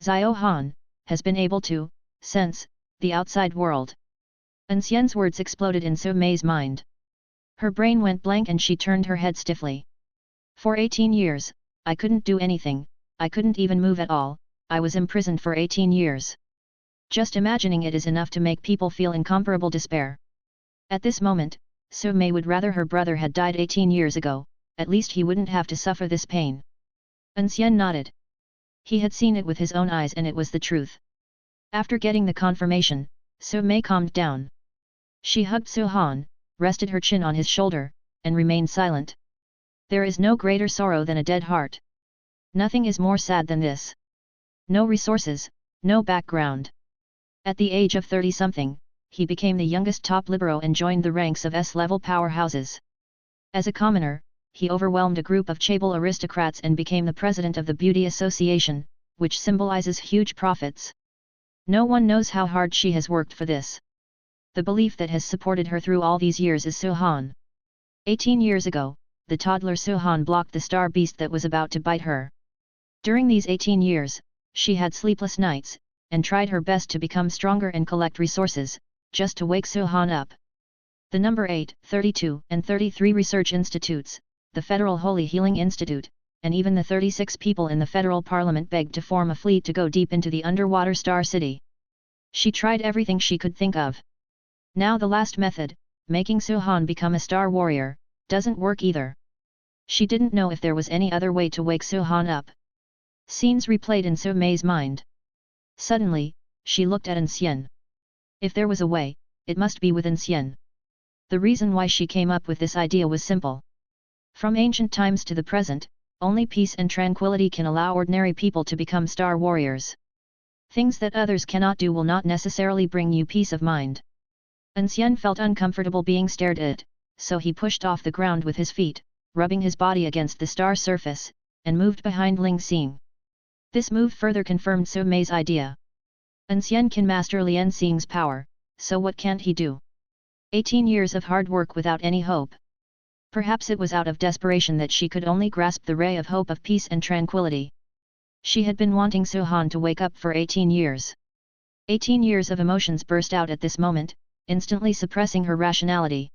Xiao Han has been able to sense the outside world. An Xian's words exploded in Su Mei's mind. Her brain went blank and she turned her head stiffly. For 18 years, I couldn't do anything, I couldn't even move at all, I was imprisoned for 18 years. Just imagining it is enough to make people feel incomparable despair. At this moment, Su Mei would rather her brother had died 18 years ago, at least he wouldn't have to suffer this pain. An Xian nodded. He had seen it with his own eyes and it was the truth. After getting the confirmation, Su Mei calmed down. She hugged Su Han, rested her chin on his shoulder, and remained silent. There is no greater sorrow than a dead heart. Nothing is more sad than this. No resources, no background. At the age of 30-something, he became the youngest top libero and joined the ranks of S-level powerhouses. As a commoner, he overwhelmed a group of chaebol aristocrats and became the president of the Beauty Association, which symbolizes huge profits. No one knows how hard she has worked for this. The belief that has supported her through all these years is Suhan. 18 years ago, the toddler Suhan blocked the star beast that was about to bite her. During these 18 years, she had sleepless nights, and tried her best to become stronger and collect resources, just to wake Suhan up. The number 8, 32, and 33 research institutes, the Federal Holy Healing Institute, and even the 36 people in the federal parliament begged to form a fleet to go deep into the underwater star city. She tried everything she could think of. Now the last method, making Suhan become a star warrior, doesn't work either. She didn't know if there was any other way to wake Suhan up. Scenes replayed in Su Mei's mind. Suddenly, she looked at An Xian. If there was a way, it must be with An Xian. The reason why she came up with this idea was simple. From ancient times to the present, only peace and tranquility can allow ordinary people to become star warriors. Things that others cannot do will not necessarily bring you peace of mind. An Xian felt uncomfortable being stared at, so he pushed off the ground with his feet, rubbing his body against the star surface, and moved behind Ling Xing. This move further confirmed Su Mei's idea. An Xian can master Lian Xing's power, so what can't he do? 18 years of hard work without any hope. Perhaps it was out of desperation that she could only grasp the ray of hope of peace and tranquility. She had been wanting Suhan to wake up for 18 years. 18 years of emotions burst out at this moment, instantly suppressing her rationality.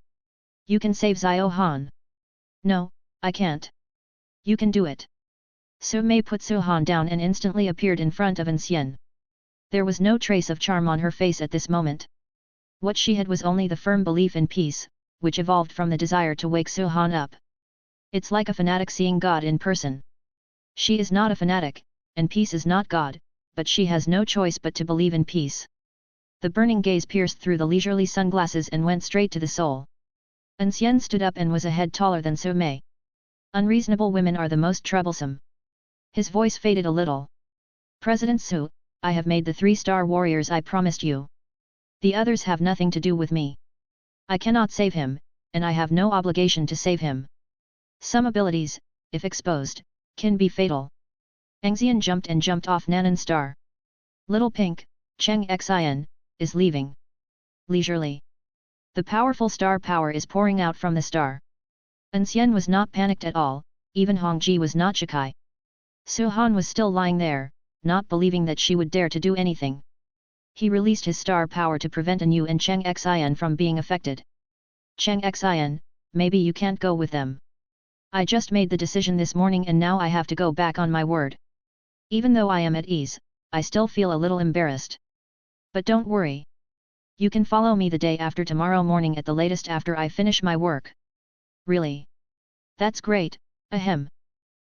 You can save Xiao Han. No, I can't. You can do it. Su Mei put Suhan down and instantly appeared in front of An Xian. There was no trace of charm on her face at this moment. What she had was only the firm belief in peace, which evolved from the desire to wake Suhan up. It's like a fanatic seeing God in person. She is not a fanatic, and peace is not God, but she has no choice but to believe in peace. The burning gaze pierced through the leisurely sunglasses and went straight to the soul. An Xian stood up and was a head taller than Su Mei. Unreasonable women are the most troublesome. His voice faded a little. President Su, I have made the 3-star warriors I promised you. The others have nothing to do with me. I cannot save him, and I have no obligation to save him. Some abilities, if exposed, can be fatal. An Xian jumped off Nanan Star. Little Pink, An Xian, is leaving. Leisurely. The powerful star power is pouring out from the star. An Xian was not panicked at all, even Hongji was not Shikai. Suhan was still lying there, not believing that she would dare to do anything. He released his star power to prevent An Yu and An Xian from being affected. An Xian, maybe you can't go with them. I just made the decision this morning and now I have to go back on my word. Even though I am at ease, I still feel a little embarrassed. But don't worry. You can follow me the day after tomorrow morning at the latest after I finish my work. Really? That's great, ahem.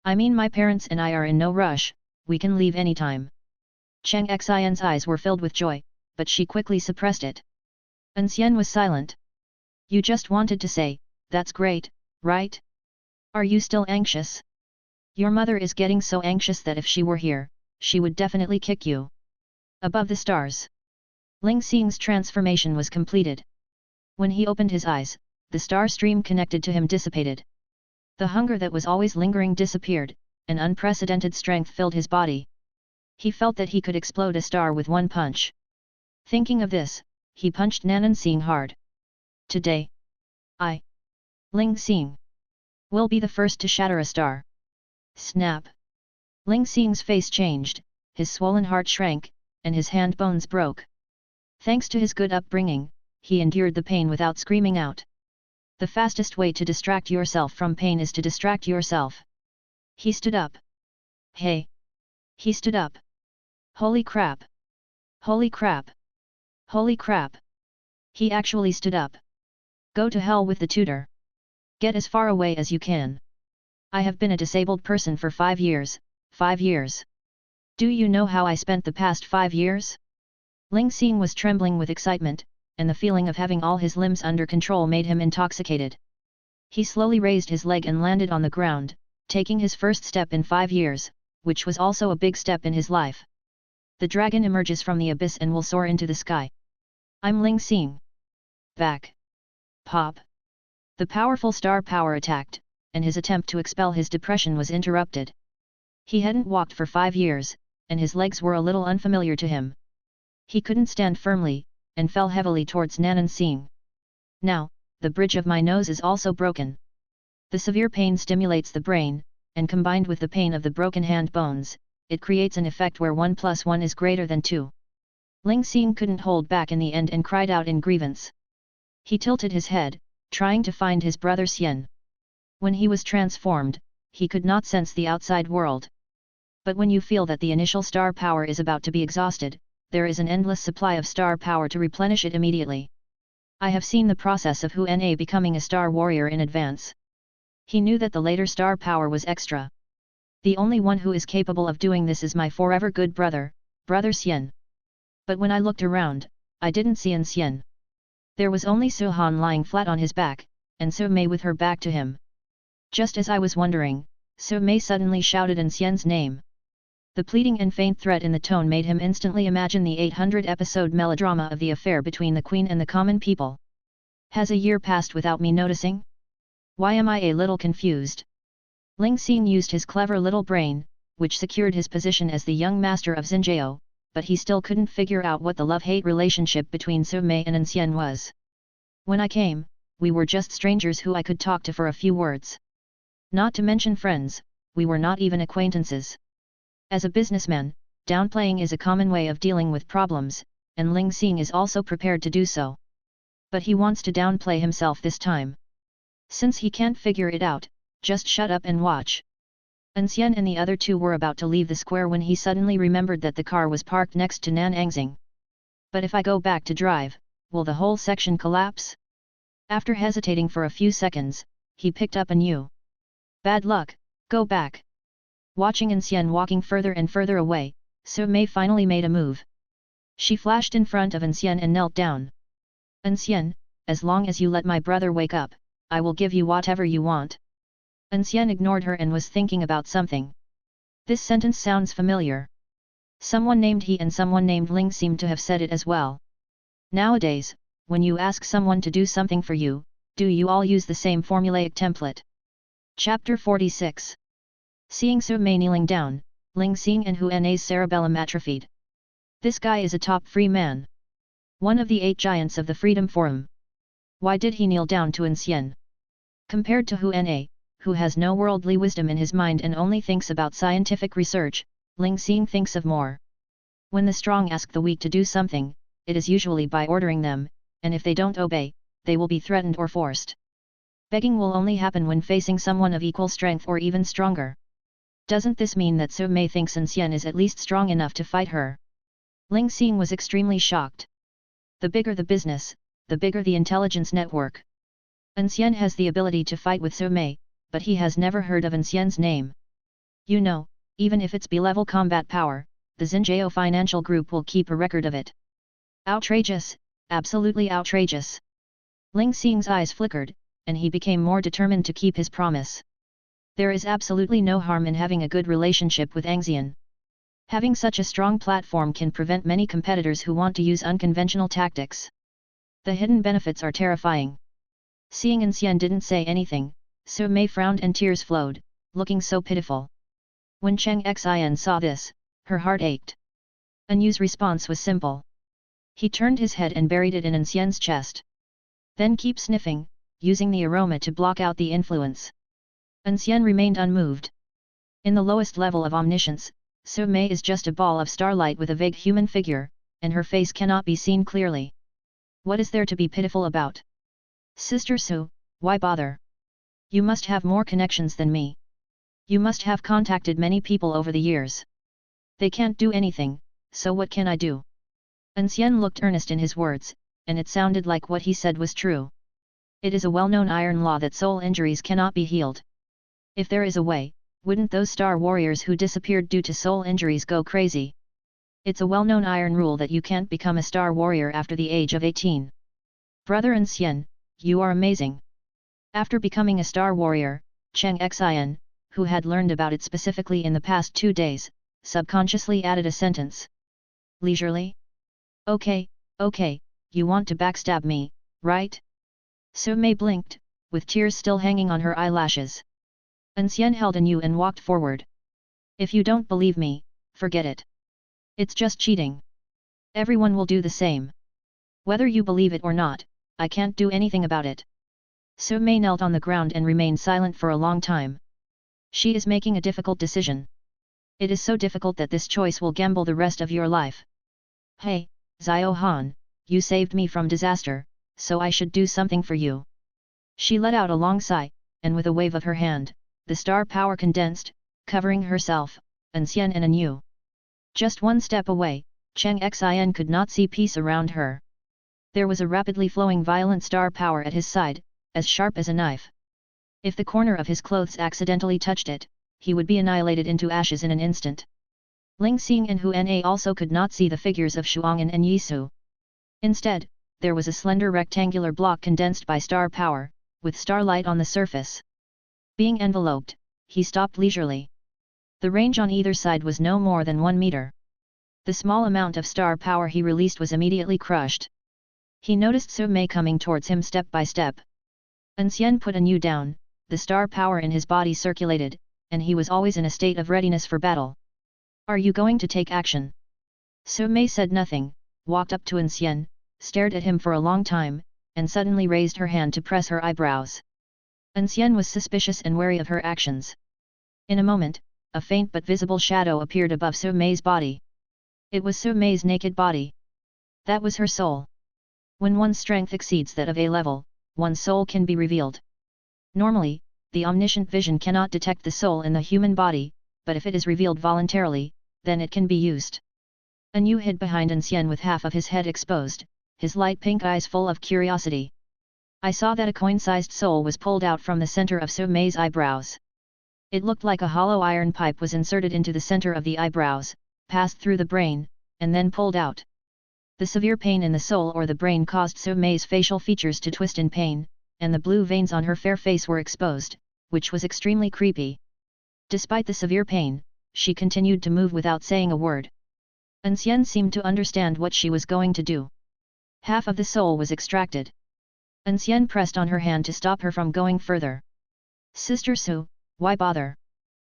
I mean my parents and I are in no rush, we can leave anytime. An Xian's eyes were filled with joy, but she quickly suppressed it. An Xian was silent. You just wanted to say, that's great, right? Are you still anxious? Your mother is getting so anxious that if she were here, she would definitely kick you. Above the stars. Ling Xing's transformation was completed. When he opened his eyes, the star stream connected to him dissipated. The hunger that was always lingering disappeared, and unprecedented strength filled his body. He felt that he could explode a star with one punch. Thinking of this, he punched Nanan Xing hard. Today, Ling Xing, will be the first to shatter a star. Snap! Ling Xing's face changed, his swollen heart shrank, and his hand bones broke. Thanks to his good upbringing, he endured the pain without screaming out. The fastest way to distract yourself from pain is to distract yourself. He stood up. Hey! He stood up. Holy crap! Holy crap! Holy crap! He actually stood up. Go to hell with the tutor. Get as far away as you can. I have been a disabled person for 5 years, 5 years. Do you know how I spent the past 5 years? Ling Xing was trembling with excitement, and the feeling of having all his limbs under control made him intoxicated. He slowly raised his leg and landed on the ground, taking his first step in 5 years, which was also a big step in his life. The dragon emerges from the abyss and will soar into the sky. I'm Ling Xing. Back. Pop. The powerful star power attacked, and his attempt to expel his depression was interrupted. He hadn't walked for 5 years, and his legs were a little unfamiliar to him. He couldn't stand firmly, and fell heavily towards An Xian. Now, the bridge of my nose is also broken. The severe pain stimulates the brain, and combined with the pain of the broken hand bones, it creates an effect where 1 plus 1 is greater than 2. Ling Xing couldn't hold back in the end and cried out in grievance. He tilted his head, trying to find his brother Xian. When he was transformed, he could not sense the outside world. But when you feel that the initial star power is about to be exhausted, there is an endless supply of star power to replenish it immediately. I have seen the process of Hu Na becoming a star warrior in advance. He knew that the later star power was extra. The only one who is capable of doing this is my forever good brother, Brother Xian. But when I looked around, I didn't see An Xian. There was only Su Han lying flat on his back, and Su Mei with her back to him. Just as I was wondering, Su Mei suddenly shouted An Xian's name. The pleading and faint threat in the tone made him instantly imagine the 800-episode melodrama of the affair between the Queen and the common people. Has a year passed without me noticing? Why am I a little confused? Ling Xing used his clever little brain, which secured his position as the young master of Xinjiao, but he still couldn't figure out what the love-hate relationship between Su Mei and An Xian was. When I came, we were just strangers who I could talk to for a few words. Not to mention friends, we were not even acquaintances. As a businessman, downplaying is a common way of dealing with problems, and Ling Xing is also prepared to do so. But he wants to downplay himself this time. Since he can't figure it out, just shut up and watch. An Xian and the other two were about to leave the square when he suddenly remembered that the car was parked next to An Xian. But if I go back to drive, will the whole section collapse? After hesitating for a few seconds, he picked up a new. Bad luck, go back. Watching An Xian walking further and further away, Su Mei finally made a move. She flashed in front of An Xian and knelt down. An Xian, as long as you let my brother wake up, I will give you whatever you want. An Xian ignored her and was thinking about something. This sentence sounds familiar. Someone named he and someone named Ling seemed to have said it as well. Nowadays, when you ask someone to do something for you, do you all use the same formulaic template? Chapter 46. Seeing Su Mei kneeling down, Ling Xing and Hu Na's cerebellum atrophied. This guy is a top free man. One of the 8 giants of the Freedom Forum. Why did he kneel down to An Xian? Compared to Hu Na, who has no worldly wisdom in his mind and only thinks about scientific research, Ling Xing thinks of more. When the strong ask the weak to do something, it is usually by ordering them, and if they don't obey, they will be threatened or forced. Begging will only happen when facing someone of equal strength or even stronger. Doesn't this mean that Su Mei thinks An Xian is at least strong enough to fight her? Ling Xing was extremely shocked. The bigger the business, the bigger the intelligence network. An Xian has the ability to fight with Su Mei, but he has never heard of An Xian's name. You know, even if it's B-level combat power, the Xinjiao Financial Group will keep a record of it. Outrageous, absolutely outrageous. Ling Xing's eyes flickered, and he became more determined to keep his promise. There is absolutely no harm in having a good relationship with An Xian. Having such a strong platform can prevent many competitors who want to use unconventional tactics. The hidden benefits are terrifying. Seeing An Xian didn't say anything, Su Mei frowned and tears flowed, looking so pitiful. When Cheng Xian saw this, her heart ached. An Yu's response was simple. He turned his head and buried it in An Xian's chest. Then keep sniffing, using the aroma to block out the influence. An Xian remained unmoved. In the lowest level of omniscience, Su Mei is just a ball of starlight with a vague human figure, and her face cannot be seen clearly. What is there to be pitiful about? Sister Su, why bother? You must have more connections than me. You must have contacted many people over the years. They can't do anything, so what can I do? An Xian looked earnest in his words, and it sounded like what he said was true. It is a well-known iron law that soul injuries cannot be healed. If there is a way, wouldn't those star warriors who disappeared due to soul injuries go crazy? It's a well-known iron rule that you can't become a star warrior after the age of 18. Brother An Xian, you are amazing. After becoming a star warrior, Cheng Xian, who had learned about it specifically in the past 2 days, subconsciously added a sentence. Leisurely? Okay, you want to backstab me, right? Su Mei blinked, with tears still hanging on her eyelashes. An Xian held An Yu and walked forward. If you don't believe me, forget it. It's just cheating. Everyone will do the same. Whether you believe it or not, I can't do anything about it. Su Mei knelt on the ground and remained silent for a long time. She is making a difficult decision. It is so difficult that this choice will gamble the rest of your life. Hey, Xiao Han, you saved me from disaster, so I should do something for you. She let out a long sigh, and with a wave of her hand, the star power condensed, covering herself, An Xian and An Yu. Just one step away, Cheng Xian could not see peace around her. There was a rapidly flowing violent star power at his side, as sharp as a knife. If the corner of his clothes accidentally touched it, he would be annihilated into ashes in an instant. Ling Xing and Hu Na also could not see the figures of Shuang and Yisu. Instead, there was a slender rectangular block condensed by star power, with starlight on the surface. Being enveloped, he stopped leisurely. The range on either side was no more than 1 meter. The small amount of star power he released was immediately crushed. He noticed Su Mei coming towards him step by step. An Xian put An Yu down, the star power in his body circulated, and he was always in a state of readiness for battle. Are you going to take action? Su Mei said nothing, walked up to An Xian, stared at him for a long time, and suddenly raised her hand to press her eyebrows. An Xian was suspicious and wary of her actions. In a moment, a faint but visible shadow appeared above Su Mei's body. It was Su Mei's naked body. That was her soul. When one's strength exceeds that of a level, one's soul can be revealed. Normally, the omniscient vision cannot detect the soul in the human body, but if it is revealed voluntarily, then it can be used. An Yu hid behind An Xian with half of his head exposed, his light pink eyes full of curiosity. I saw that a coin-sized soul was pulled out from the center of Su Mei's eyebrows. It looked like a hollow iron pipe was inserted into the center of the eyebrows, passed through the brain, and then pulled out. The severe pain in the soul or the brain caused Su Mei's facial features to twist in pain, and the blue veins on her fair face were exposed, which was extremely creepy. Despite the severe pain, she continued to move without saying a word. An Xian seemed to understand what she was going to do. Half of the soul was extracted. An Xian pressed on her hand to stop her from going further. Sister Su, why bother?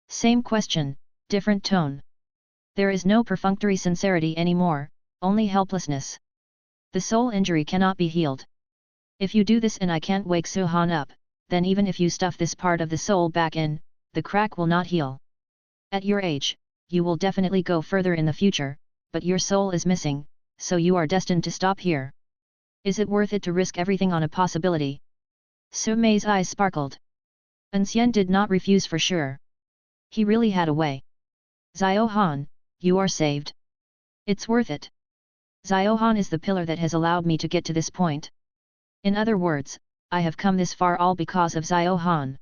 Same question, different tone. There is no perfunctory sincerity anymore, only helplessness. The soul injury cannot be healed. If you do this and I can't wake Su Han up, then even if you stuff this part of the soul back in, the crack will not heal. At your age, you will definitely go further in the future, but your soul is missing, so you are destined to stop here. Is it worth it to risk everything on a possibility? Su Mei's eyes sparkled. An Xian did not refuse for sure. He really had a way. Xiao Han, you are saved. It's worth it. Xiao Han is the pillar that has allowed me to get to this point. In other words, I have come this far all because of Xiao Han.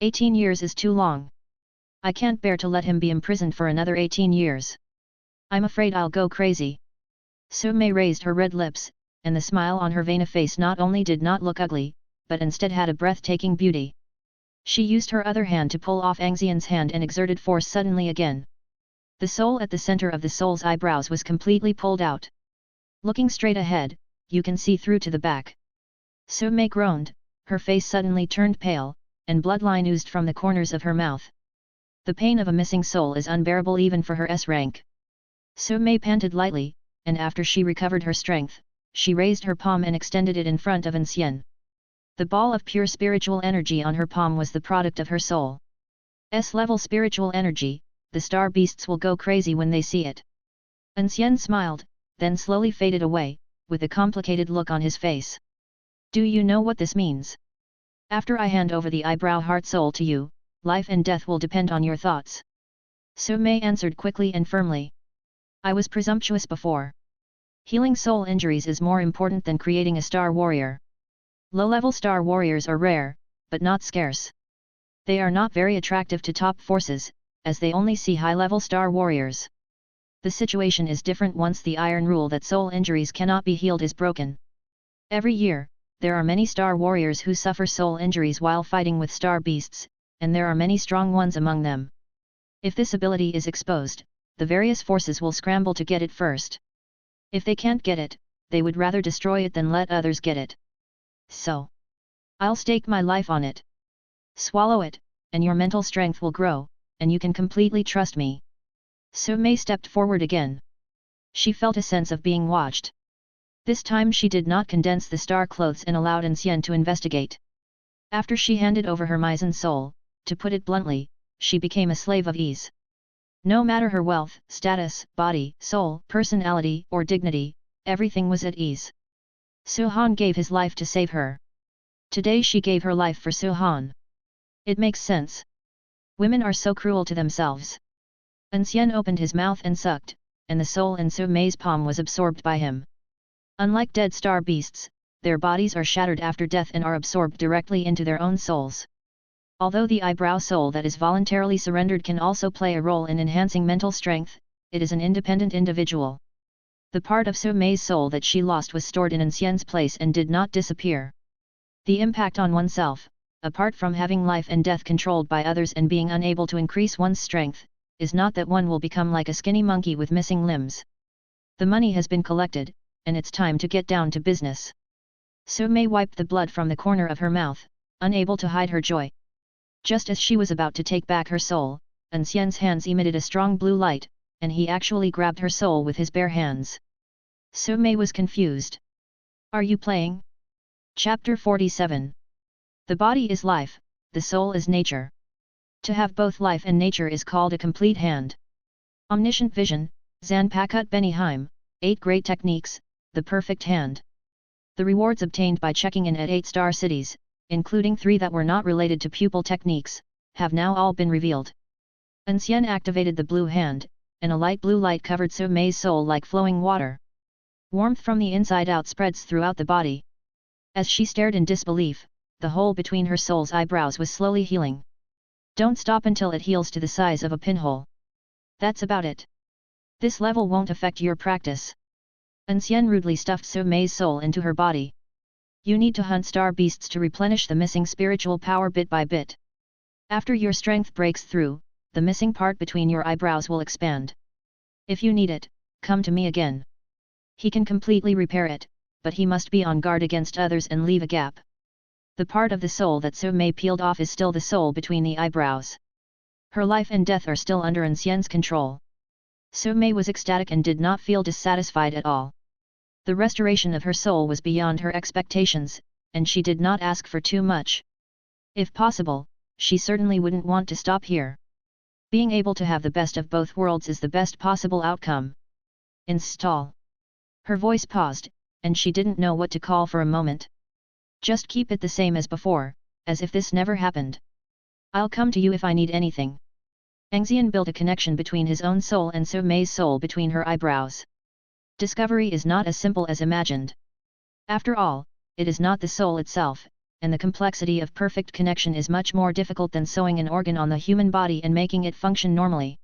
18 years is too long. I can't bear to let him be imprisoned for another 18 years. I'm afraid I'll go crazy. Su Mei raised her red lips, and the smile on her vain face not only did not look ugly, but instead had a breathtaking beauty. She used her other hand to pull off An Xian's hand and exerted force suddenly again. The soul at the center of the soul's eyebrows was completely pulled out. Looking straight ahead, you can see through to the back. Su Mei groaned, her face suddenly turned pale, and bloodline oozed from the corners of her mouth. The pain of a missing soul is unbearable even for her S rank. Su Mei panted lightly, and after she recovered her strength, she raised her palm and extended it in front of An Xian. The ball of pure spiritual energy on her palm was the product of her soul. S-level spiritual energy, the star beasts will go crazy when they see it. An Xian smiled, then slowly faded away, with a complicated look on his face. Do you know what this means? After I hand over the eyebrow heart soul to you, life and death will depend on your thoughts. Su Mei answered quickly and firmly. I was presumptuous before. Healing soul injuries is more important than creating a star warrior. Low-level star warriors are rare, but not scarce. They are not very attractive to top forces, as they only see high-level star warriors. The situation is different once the iron rule that soul injuries cannot be healed is broken. Every year, there are many star warriors who suffer soul injuries while fighting with star beasts, and there are many strong ones among them. If this ability is exposed, the various forces will scramble to get it first. If they can't get it, they would rather destroy it than let others get it. So, I'll stake my life on it. Swallow it, and your mental strength will grow, and you can completely trust me. Su Mei stepped forward again. She felt a sense of being watched. This time she did not condense the star clothes and allowed An Xian to investigate. After she handed over her Mizan soul, to put it bluntly, she became a slave of ease. No matter her wealth, status, body, soul, personality, or dignity, everything was at ease. Su Han gave his life to save her. Today she gave her life for Su Han. It makes sense. Women are so cruel to themselves. An Xian opened his mouth and sucked, and the soul in Su Mei's palm was absorbed by him. Unlike dead star beasts, their bodies are shattered after death and are absorbed directly into their own souls. Although the eyebrow soul that is voluntarily surrendered can also play a role in enhancing mental strength, it is an independent individual. The part of Su Mei's soul that she lost was stored in An Xian's place and did not disappear. The impact on oneself, apart from having life and death controlled by others and being unable to increase one's strength, is not that one will become like a skinny monkey with missing limbs. The money has been collected, and it's time to get down to business. Su Mei wiped the blood from the corner of her mouth, unable to hide her joy. Just as she was about to take back her soul, An Xian's hands emitted a strong blue light, and he actually grabbed her soul with his bare hands. Su Mei was confused. Are you playing? Chapter 47. The body is life, the soul is nature. To have both life and nature is called a complete hand. Omniscient vision, Zanpakut Beniheim, 8 great techniques, the perfect hand. The rewards obtained by checking in at 8-star cities, including 3 that were not related to pupil techniques, have now all been revealed. An Xian activated the blue hand, and a light blue light covered Su Mei's soul like flowing water. Warmth from the inside out spreads throughout the body. As she stared in disbelief, the hole between her soul's eyebrows was slowly healing. Don't stop until it heals to the size of a pinhole. That's about it. This level won't affect your practice. An Xian rudely stuffed Su Mei's soul into her body. You need to hunt star beasts to replenish the missing spiritual power bit by bit. After your strength breaks through, the missing part between your eyebrows will expand. If you need it, come to me again. He can completely repair it, but he must be on guard against others and leave a gap. The part of the soul that Su Mei peeled off is still the soul between the eyebrows. Her life and death are still under An Xian's control. Su Mei was ecstatic and did not feel dissatisfied at all. The restoration of her soul was beyond her expectations, and she did not ask for too much. If possible, she certainly wouldn't want to stop here. Being able to have the best of both worlds is the best possible outcome. Install. Her voice paused, and she didn't know what to call for a moment. Just keep it the same as before, as if this never happened. I'll come to you if I need anything. An Xian built a connection between his own soul and Su Mei's soul between her eyebrows. Discovery is not as simple as imagined. After all, it is not the soul itself, and the complexity of perfect connection is much more difficult than sewing an organ on the human body and making it function normally.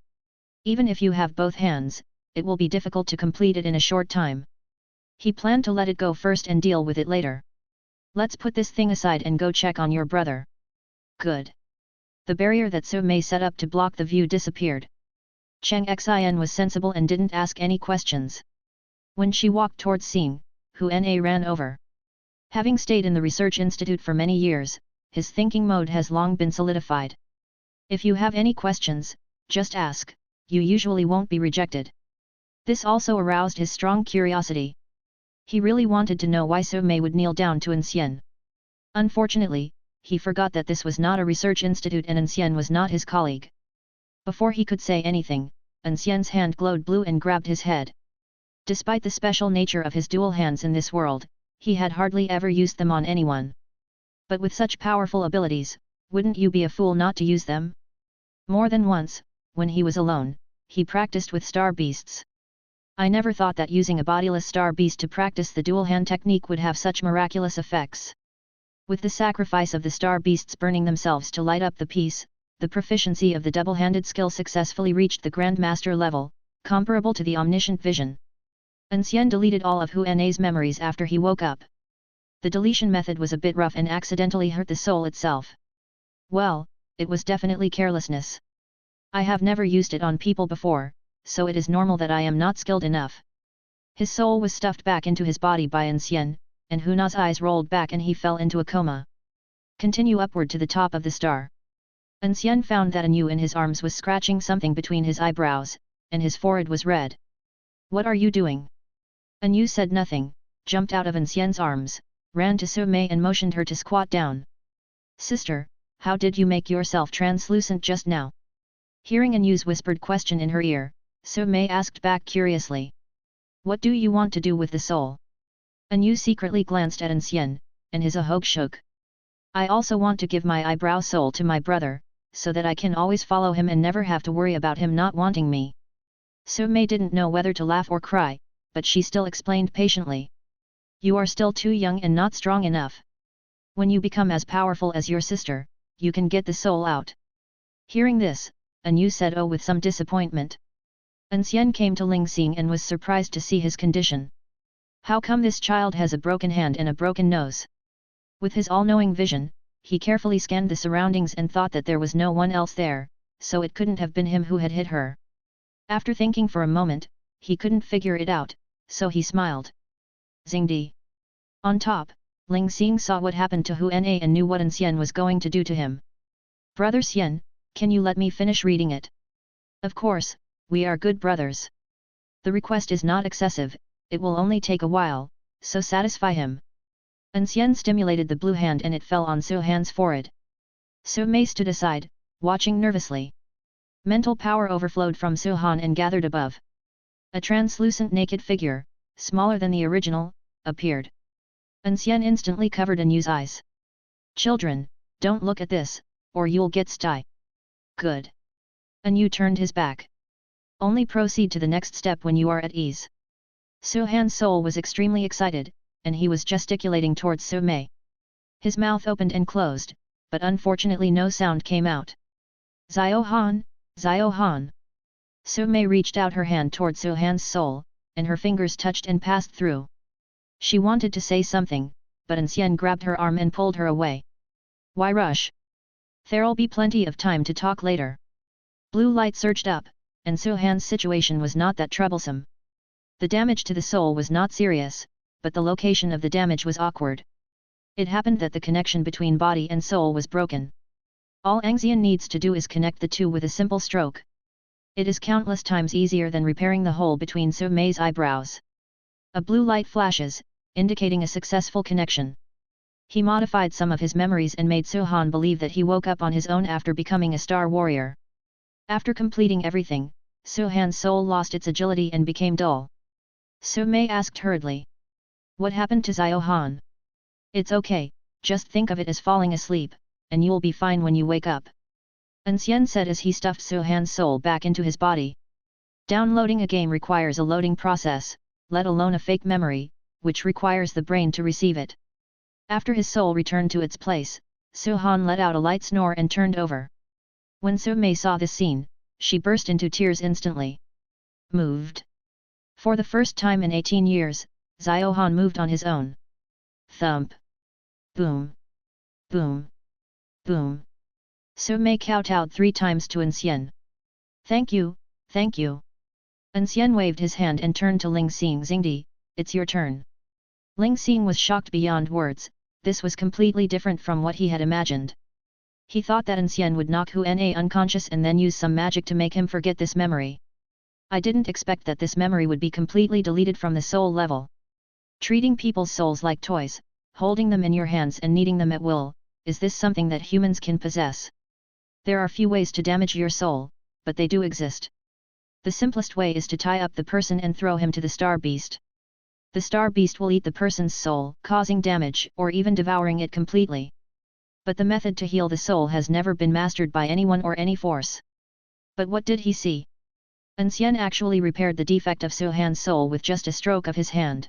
Even if you have both hands, it will be difficult to complete it in a short time. He planned to let it go first and deal with it later. Let's put this thing aside and go check on your brother. Good. The barrier that Su Mei set up to block the view disappeared. Chang Xian was sensible and didn't ask any questions. When she walked towards Xing, Hu Na ran over. Having stayed in the research institute for many years, his thinking mode has long been solidified. If you have any questions, just ask, you usually won't be rejected. This also aroused his strong curiosity. He really wanted to know why Su Mei would kneel down to An Xian. Unfortunately, he forgot that this was not a research institute and An Xian was not his colleague. Before he could say anything, An Xian's hand glowed blue and grabbed his head. Despite the special nature of his dual hands in this world, he had hardly ever used them on anyone. But with such powerful abilities, wouldn't you be a fool not to use them? More than once, when he was alone, he practiced with star beasts. I never thought that using a bodiless star beast to practice the dual hand technique would have such miraculous effects. With the sacrifice of the star beasts burning themselves to light up the piece, the proficiency of the double-handed skill successfully reached the Grandmaster level, comparable to the omniscient vision. An Xian deleted all of Hu Na's memories after he woke up. The deletion method was a bit rough and accidentally hurt the soul itself. Well, it was definitely carelessness. I have never used it on people before, so it is normal that I am not skilled enough. His soul was stuffed back into his body by An Xian, and Huna's eyes rolled back and he fell into a coma. Continue upward to the top of the star. An Xian found that Anu in his arms was scratching something between his eyebrows, and his forehead was red. What are you doing? Anu said nothing, jumped out of An Xian's arms, ran to Su Mei and motioned her to squat down. Sister, how did you make yourself translucent just now? Hearing Anu's whispered question in her ear, Su Mei asked back curiously. What do you want to do with the soul? Anu secretly glanced at An Xian, and his ahog shook. I also want to give my eyebrow soul to my brother, so that I can always follow him and never have to worry about him not wanting me. Su Mei didn't know whether to laugh or cry, but she still explained patiently. You are still too young and not strong enough. When you become as powerful as your sister, you can get the soul out. Hearing this, Anu said oh with some disappointment. An Xian came to Ling Xing and was surprised to see his condition. How come this child has a broken hand and a broken nose? With his all-knowing vision, he carefully scanned the surroundings and thought that there was no one else there, so it couldn't have been him who had hit her. After thinking for a moment, he couldn't figure it out, so he smiled. Xingdi. On top, Ling Xing saw what happened to Hu Na and knew what An Xian was going to do to him. Brother Xian, can you let me finish reading it? Of course, we are good brothers. The request is not excessive, it will only take a while, so satisfy him. An Xian stimulated the blue hand and it fell on Su Han's forehead. Su Mei stood aside, watching nervously. Mental power overflowed from Su Han and gathered above. A translucent naked figure, smaller than the original, appeared. An Xian instantly covered Anu's eyes. Children, don't look at this, or you'll get sty. Good. Anu turned his back. Only proceed to the next step when you are at ease. Su Han's soul was extremely excited, and he was gesticulating towards Su Mei. His mouth opened and closed, but unfortunately no sound came out. Xiao Han, Xiao Han. Su Mei reached out her hand towards Su Han's soul, and her fingers touched and passed through. She wanted to say something, but An Xian grabbed her arm and pulled her away. Why rush? There'll be plenty of time to talk later. Blue light surged up, and Su Han's situation was not that troublesome. The damage to the soul was not serious, but the location of the damage was awkward. It happened that the connection between body and soul was broken. All An Xian needs to do is connect the two with a simple stroke. It is countless times easier than repairing the hole between Su Mei's eyebrows. A blue light flashes, indicating a successful connection. He modified some of his memories and made Su Han believe that he woke up on his own after becoming a star warrior. After completing everything, Su Han's soul lost its agility and became dull. Su Mei asked hurriedly. What happened to Xiao Han? It's okay, just think of it as falling asleep, and you'll be fine when you wake up. An Xian said as he stuffed Su Han's soul back into his body. Downloading a game requires a loading process, let alone a fake memory, which requires the brain to receive it. After his soul returned to its place, Su Han let out a light snore and turned over. When Su Mei saw this scene, she burst into tears instantly. Moved. For the first time in 18 years, Xiao Han moved on his own. Thump. Boom. Boom. Boom. Su Mei kowtowed 3 times to An Xian. Thank you, thank you. An Xian waved his hand and turned to Ling Xing. Xingdi, it's your turn. Ling Xing was shocked beyond words, this was completely different from what he had imagined. He thought that An Xian would knock Hu Na unconscious and then use some magic to make him forget this memory. I didn't expect that this memory would be completely deleted from the soul level. Treating people's souls like toys, holding them in your hands and kneading them at will, is this something that humans can possess? There are few ways to damage your soul, but they do exist. The simplest way is to tie up the person and throw him to the star beast. The star beast will eat the person's soul, causing damage or even devouring it completely. But the method to heal the soul has never been mastered by anyone or any force. But what did he see? An Xian actually repaired the defect of Su Han's soul with just a stroke of his hand.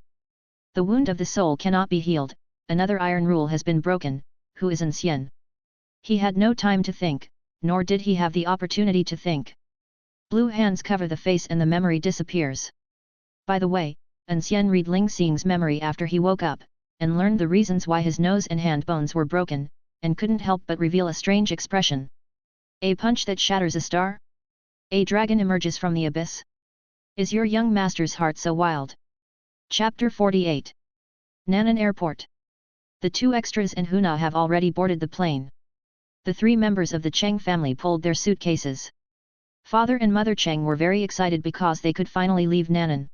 The wound of the soul cannot be healed, another iron rule has been broken. Who is An Xian? He had no time to think, nor did he have the opportunity to think. Blue hands cover the face and the memory disappears. By the way, An Xian read Ling Xing's memory after he woke up, and learned the reasons why his nose and hand bones were broken, and couldn't help but reveal a strange expression. A punch that shatters a star? A dragon emerges from the abyss? Is your young master's heart so wild? Chapter 48. Nan'an Airport. The 2 extras and Huna have already boarded the plane. The 3 members of the Cheng family pulled their suitcases. Father and Mother Cheng were very excited because they could finally leave Nan'an.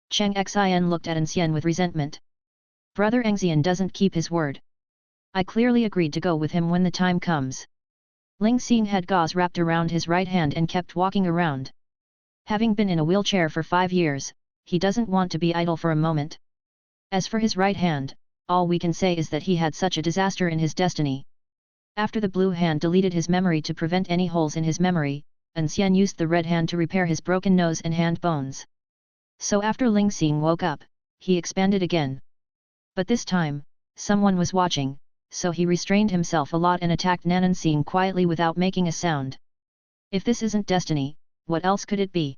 Cheng Xian looked at An Xian with resentment. Brother An Xian doesn't keep his word. I clearly agreed to go with him when the time comes. Ling Xing had gauze wrapped around his right hand and kept walking around. Having been in a wheelchair for 5 years, he doesn't want to be idle for a moment. As for his right hand, all we can say is that he had such a disaster in his destiny. After the blue hand deleted his memory to prevent any holes in his memory, An Xian used the red hand to repair his broken nose and hand bones. So after Ling Xing woke up, he expanded again. But this time, someone was watching, so he restrained himself a lot and attacked Nan'an Xing quietly without making a sound. If this isn't destiny, what else could it be?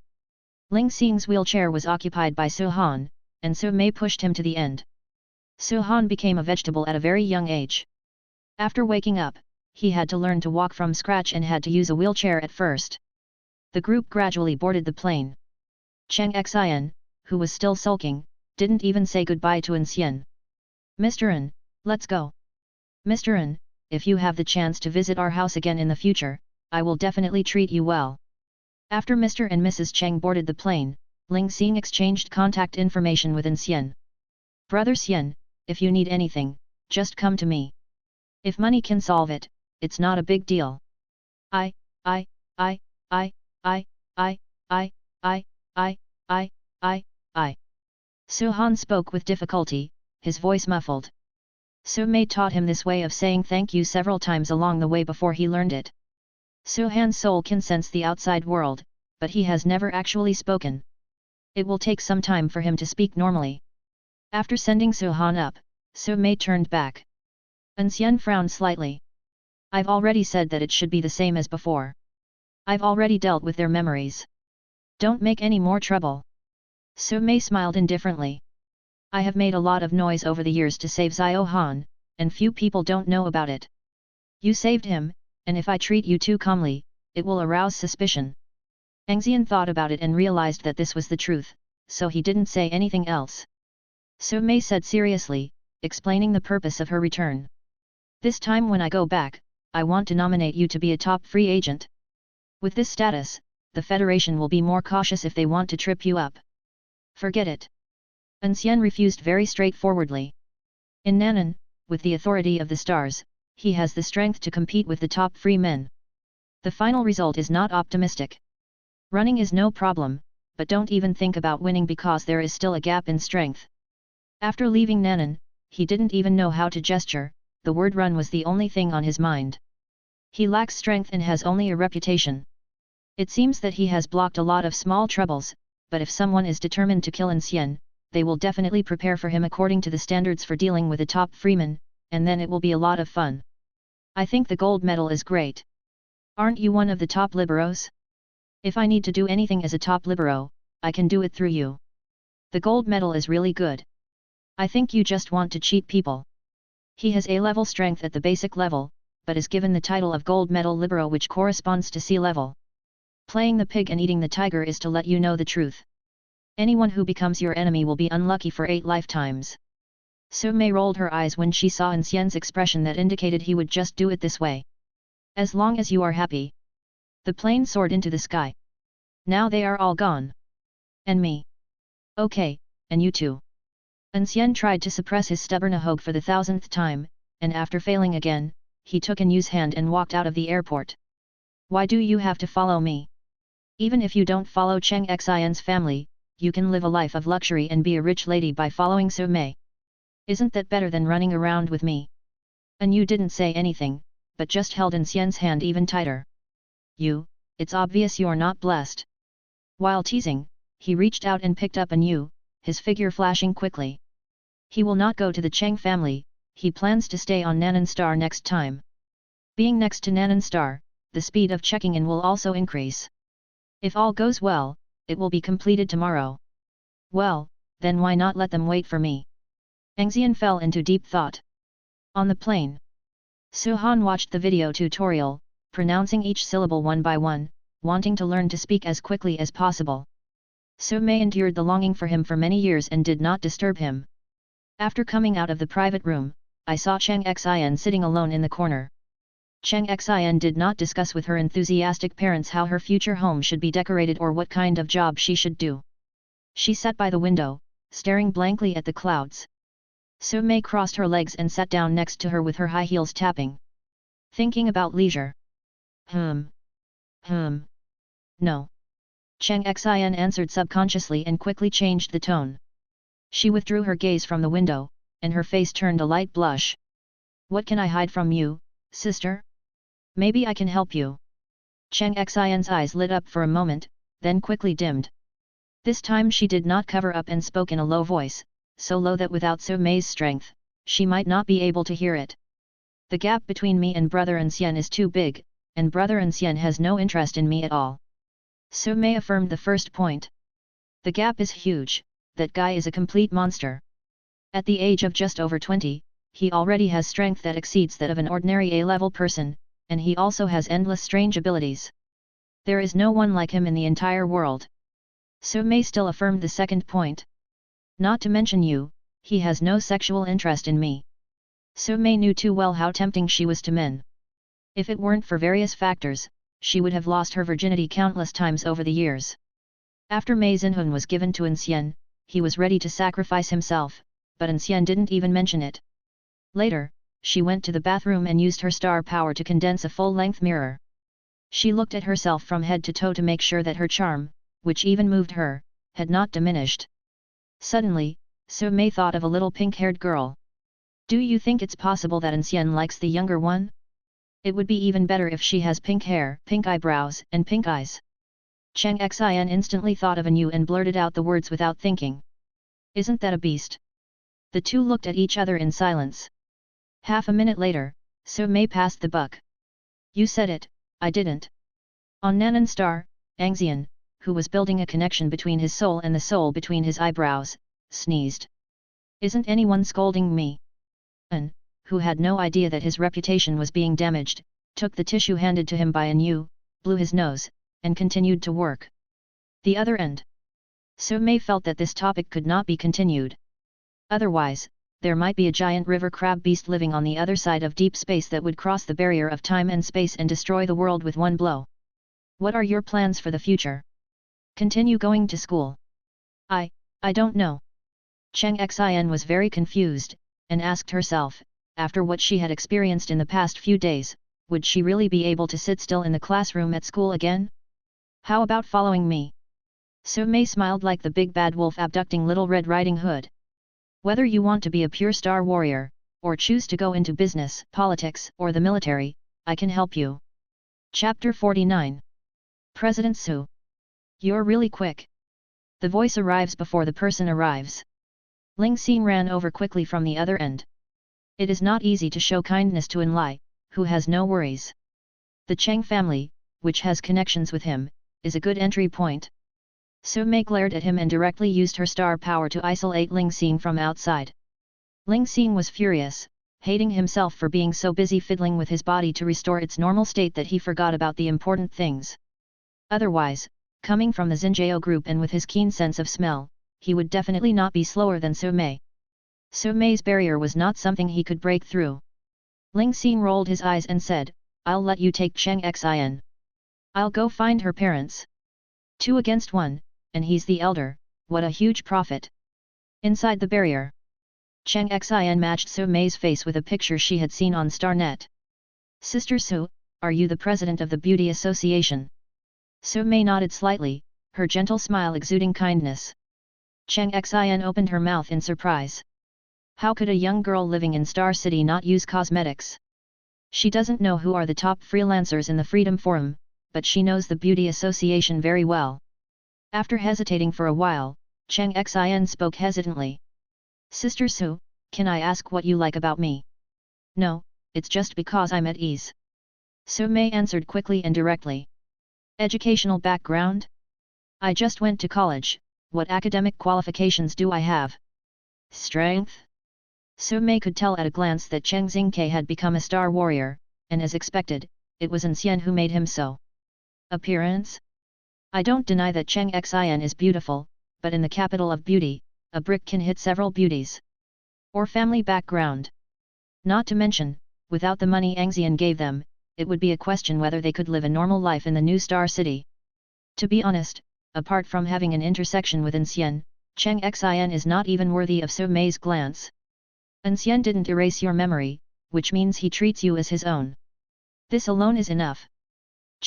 Ling Xing's wheelchair was occupied by Su Han, and Su Mei pushed him to the end. Su Han became a vegetable at a very young age. After waking up, he had to learn to walk from scratch and had to use a wheelchair at first. The group gradually boarded the plane. Cheng Xian, who was still sulking, didn't even say goodbye to An Xian. Mr. An, let's go. Mr. An, if you have the chance to visit our house again in the future, I will definitely treat you well. After Mr. and Mrs. Cheng boarded the plane, Ling Xing exchanged contact information with An Xian. Brother Xian, if you need anything, just come to me. If money can solve it, it's not a big deal. I. Su Han spoke with difficulty, his voice muffled. Su Mei taught him this way of saying thank you several times along the way before he learned it. Su Han's soul can sense the outside world, but he has never actually spoken. It will take some time for him to speak normally. After sending Su Han up, Su Mei turned back. An Xian frowned slightly. I've already said that it should be the same as before. I've already dealt with their memories. Don't make any more trouble. Su Mei smiled indifferently. I have made a lot of noise over the years to save Xiao Han, and few people don't know about it. You saved him, and if I treat you too calmly, it will arouse suspicion. An Xian thought about it and realized that this was the truth, so he didn't say anything else. Su Mei said seriously, explaining the purpose of her return. This time when I go back, I want to nominate you to be a top free agent. With this status, the Federation will be more cautious if they want to trip you up. Forget it. An Xian refused very straightforwardly. In Nan'an, with the authority of the stars, he has the strength to compete with the top free men. The final result is not optimistic. Running is no problem, but don't even think about winning because there is still a gap in strength. After leaving Nan'an, he didn't even know how to gesture, the word run was the only thing on his mind. He lacks strength and has only a reputation. It seems that he has blocked a lot of small troubles, but if someone is determined to kill An Xian, they will definitely prepare for him according to the standards for dealing with a top freeman, and then it will be a lot of fun. I think the gold medal is great. Aren't you one of the top liberos? If I need to do anything as a top libero, I can do it through you. The gold medal is really good. I think you just want to cheat people. He has A-level strength at the basic level, but is given the title of gold medal libero which corresponds to C-level. Playing the pig and eating the tiger is to let you know the truth. Anyone who becomes your enemy will be unlucky for 8 lifetimes. Su Mei rolled her eyes when she saw An Xian's expression that indicated he would just do it this way. As long as you are happy. The plane soared into the sky. Now they are all gone. And me. Okay, and you too. An Xian tried to suppress his stubborn ahog for the 1000th time, and after failing again, he took An Yu's hand and walked out of the airport. Why do you have to follow me? Even if you don't follow Cheng Xian's family, you can live a life of luxury and be a rich lady by following Su Mei. Isn't that better than running around with me? An Yu didn't say anything, but just held An Xian's hand even tighter. You, it's obvious you're not blessed. While teasing, he reached out and picked up An Yu, his figure flashing quickly. He will not go to the Cheng family, he plans to stay on Nan'an Star next time. Being next to Nan'an Star, the speed of checking in will also increase. If all goes well, it will be completed tomorrow. Well, then why not let them wait for me? An Xian fell into deep thought. On the plane, Su Han watched the video tutorial, pronouncing each syllable one by one, wanting to learn to speak as quickly as possible. Su Mei endured the longing for him for many years and did not disturb him. After coming out of the private room, I saw Cheng Xian sitting alone in the corner. Cheng Xian did not discuss with her enthusiastic parents how her future home should be decorated or what kind of job she should do. She sat by the window, staring blankly at the clouds. Su Mei crossed her legs and sat down next to her with her high heels tapping. Thinking about leisure. No. Cheng Xian answered subconsciously and quickly changed the tone. She withdrew her gaze from the window, and her face turned a light blush. What can I hide from you, sister? Maybe I can help you. Cheng Xian's eyes lit up for a moment, then quickly dimmed. This time she did not cover up and spoke in a low voice, so low that without Su Mei's strength, she might not be able to hear it. The gap between me and brother An Xian is too big, and brother An Xian has no interest in me at all. Su Mei affirmed the first point. The gap is huge, that guy is a complete monster. At the age of just over 20, he already has strength that exceeds that of an ordinary A-level person, and he also has endless strange abilities. There is no one like him in the entire world. Su Mei still affirmed the second point. Not to mention you, he has no sexual interest in me. Su Mei knew too well how tempting she was to men. If it weren't for various factors, she would have lost her virginity countless times over the years. After Mei Xinhun was given to An Xian, he was ready to sacrifice himself, but An Xian didn't even mention it. Later, she went to the bathroom and used her star power to condense a full-length mirror. She looked at herself from head to toe to make sure that her charm, which even moved her, had not diminished. Suddenly, Su Mei thought of a little pink-haired girl. Do you think it's possible that An Xian likes the younger one? It would be even better if she has pink hair, pink eyebrows, and pink eyes. Cheng Xian instantly thought of a new and blurted out the words without thinking. Isn't that a beast? The two looked at each other in silence. Half a minute later, Su Mei passed the buck. You said it, I didn't. On Nanan Star, An Xian, who was building a connection between his soul and the soul between his eyebrows, sneezed. Isn't anyone scolding me? An, who had no idea that his reputation was being damaged, took the tissue handed to him by An Yu, blew his nose, and continued to work. The other end. Su Mei felt that this topic could not be continued. Otherwise, there might be a giant river crab beast living on the other side of deep space that would cross the barrier of time and space and destroy the world with one blow. What are your plans for the future? Continue going to school? I don't know. Cheng Xian was very confused, and asked herself, after what she had experienced in the past few days, would she really be able to sit still in the classroom at school again? How about following me? Su Mei smiled like the big bad wolf abducting Little Red Riding Hood. Whether you want to be a pure star warrior, or choose to go into business, politics, or the military, I can help you. Chapter 49. President Su. You're really quick. The voice arrives before the person arrives. Ling Xin ran over quickly from the other end. It is not easy to show kindness to An Lai, who has no worries. The Cheng family, which has connections with him, is a good entry point. Su Mei glared at him and directly used her star power to isolate Ling Xin from outside. Ling Xin was furious, hating himself for being so busy fiddling with his body to restore its normal state that he forgot about the important things. Otherwise, coming from the Xinjiao group and with his keen sense of smell, he would definitely not be slower than Su Mei. Su Mei's barrier was not something he could break through. Ling Xin rolled his eyes and said, I'll let you take Cheng Xian. I'll go find her parents. 2 against 1, and he's the elder, what a huge profit. Inside the barrier. Cheng Xian matched Su Mei's face with a picture she had seen on Starnet. Sister Su, are you the president of the Beauty Association? Su Mei nodded slightly, her gentle smile exuding kindness. Cheng Xian opened her mouth in surprise. How could a young girl living in Star City not use cosmetics? She doesn't know who are the top freelancers in the Freedom Forum, but she knows the Beauty Association very well. After hesitating for a while, Cheng Xian spoke hesitantly. Sister Su, can I ask what you like about me? No, it's just because I'm at ease. Su Mei answered quickly and directly. Educational background? I just went to college, what academic qualifications do I have? Strength? Su Mei could tell at a glance that Cheng Xingke had become a star warrior, and as expected, it was An Xian who made him so. Appearance? I don't deny that An Xian is beautiful, but in the capital of beauty, a brick can hit several beauties. Or family background. Not to mention, without the money An Xian gave them, it would be a question whether they could live a normal life in the new Star City. To be honest, apart from having an intersection with An Xian, An Xian is not even worthy of Su Mei's glance. An Xian didn't erase your memory, which means he treats you as his own. This alone is enough.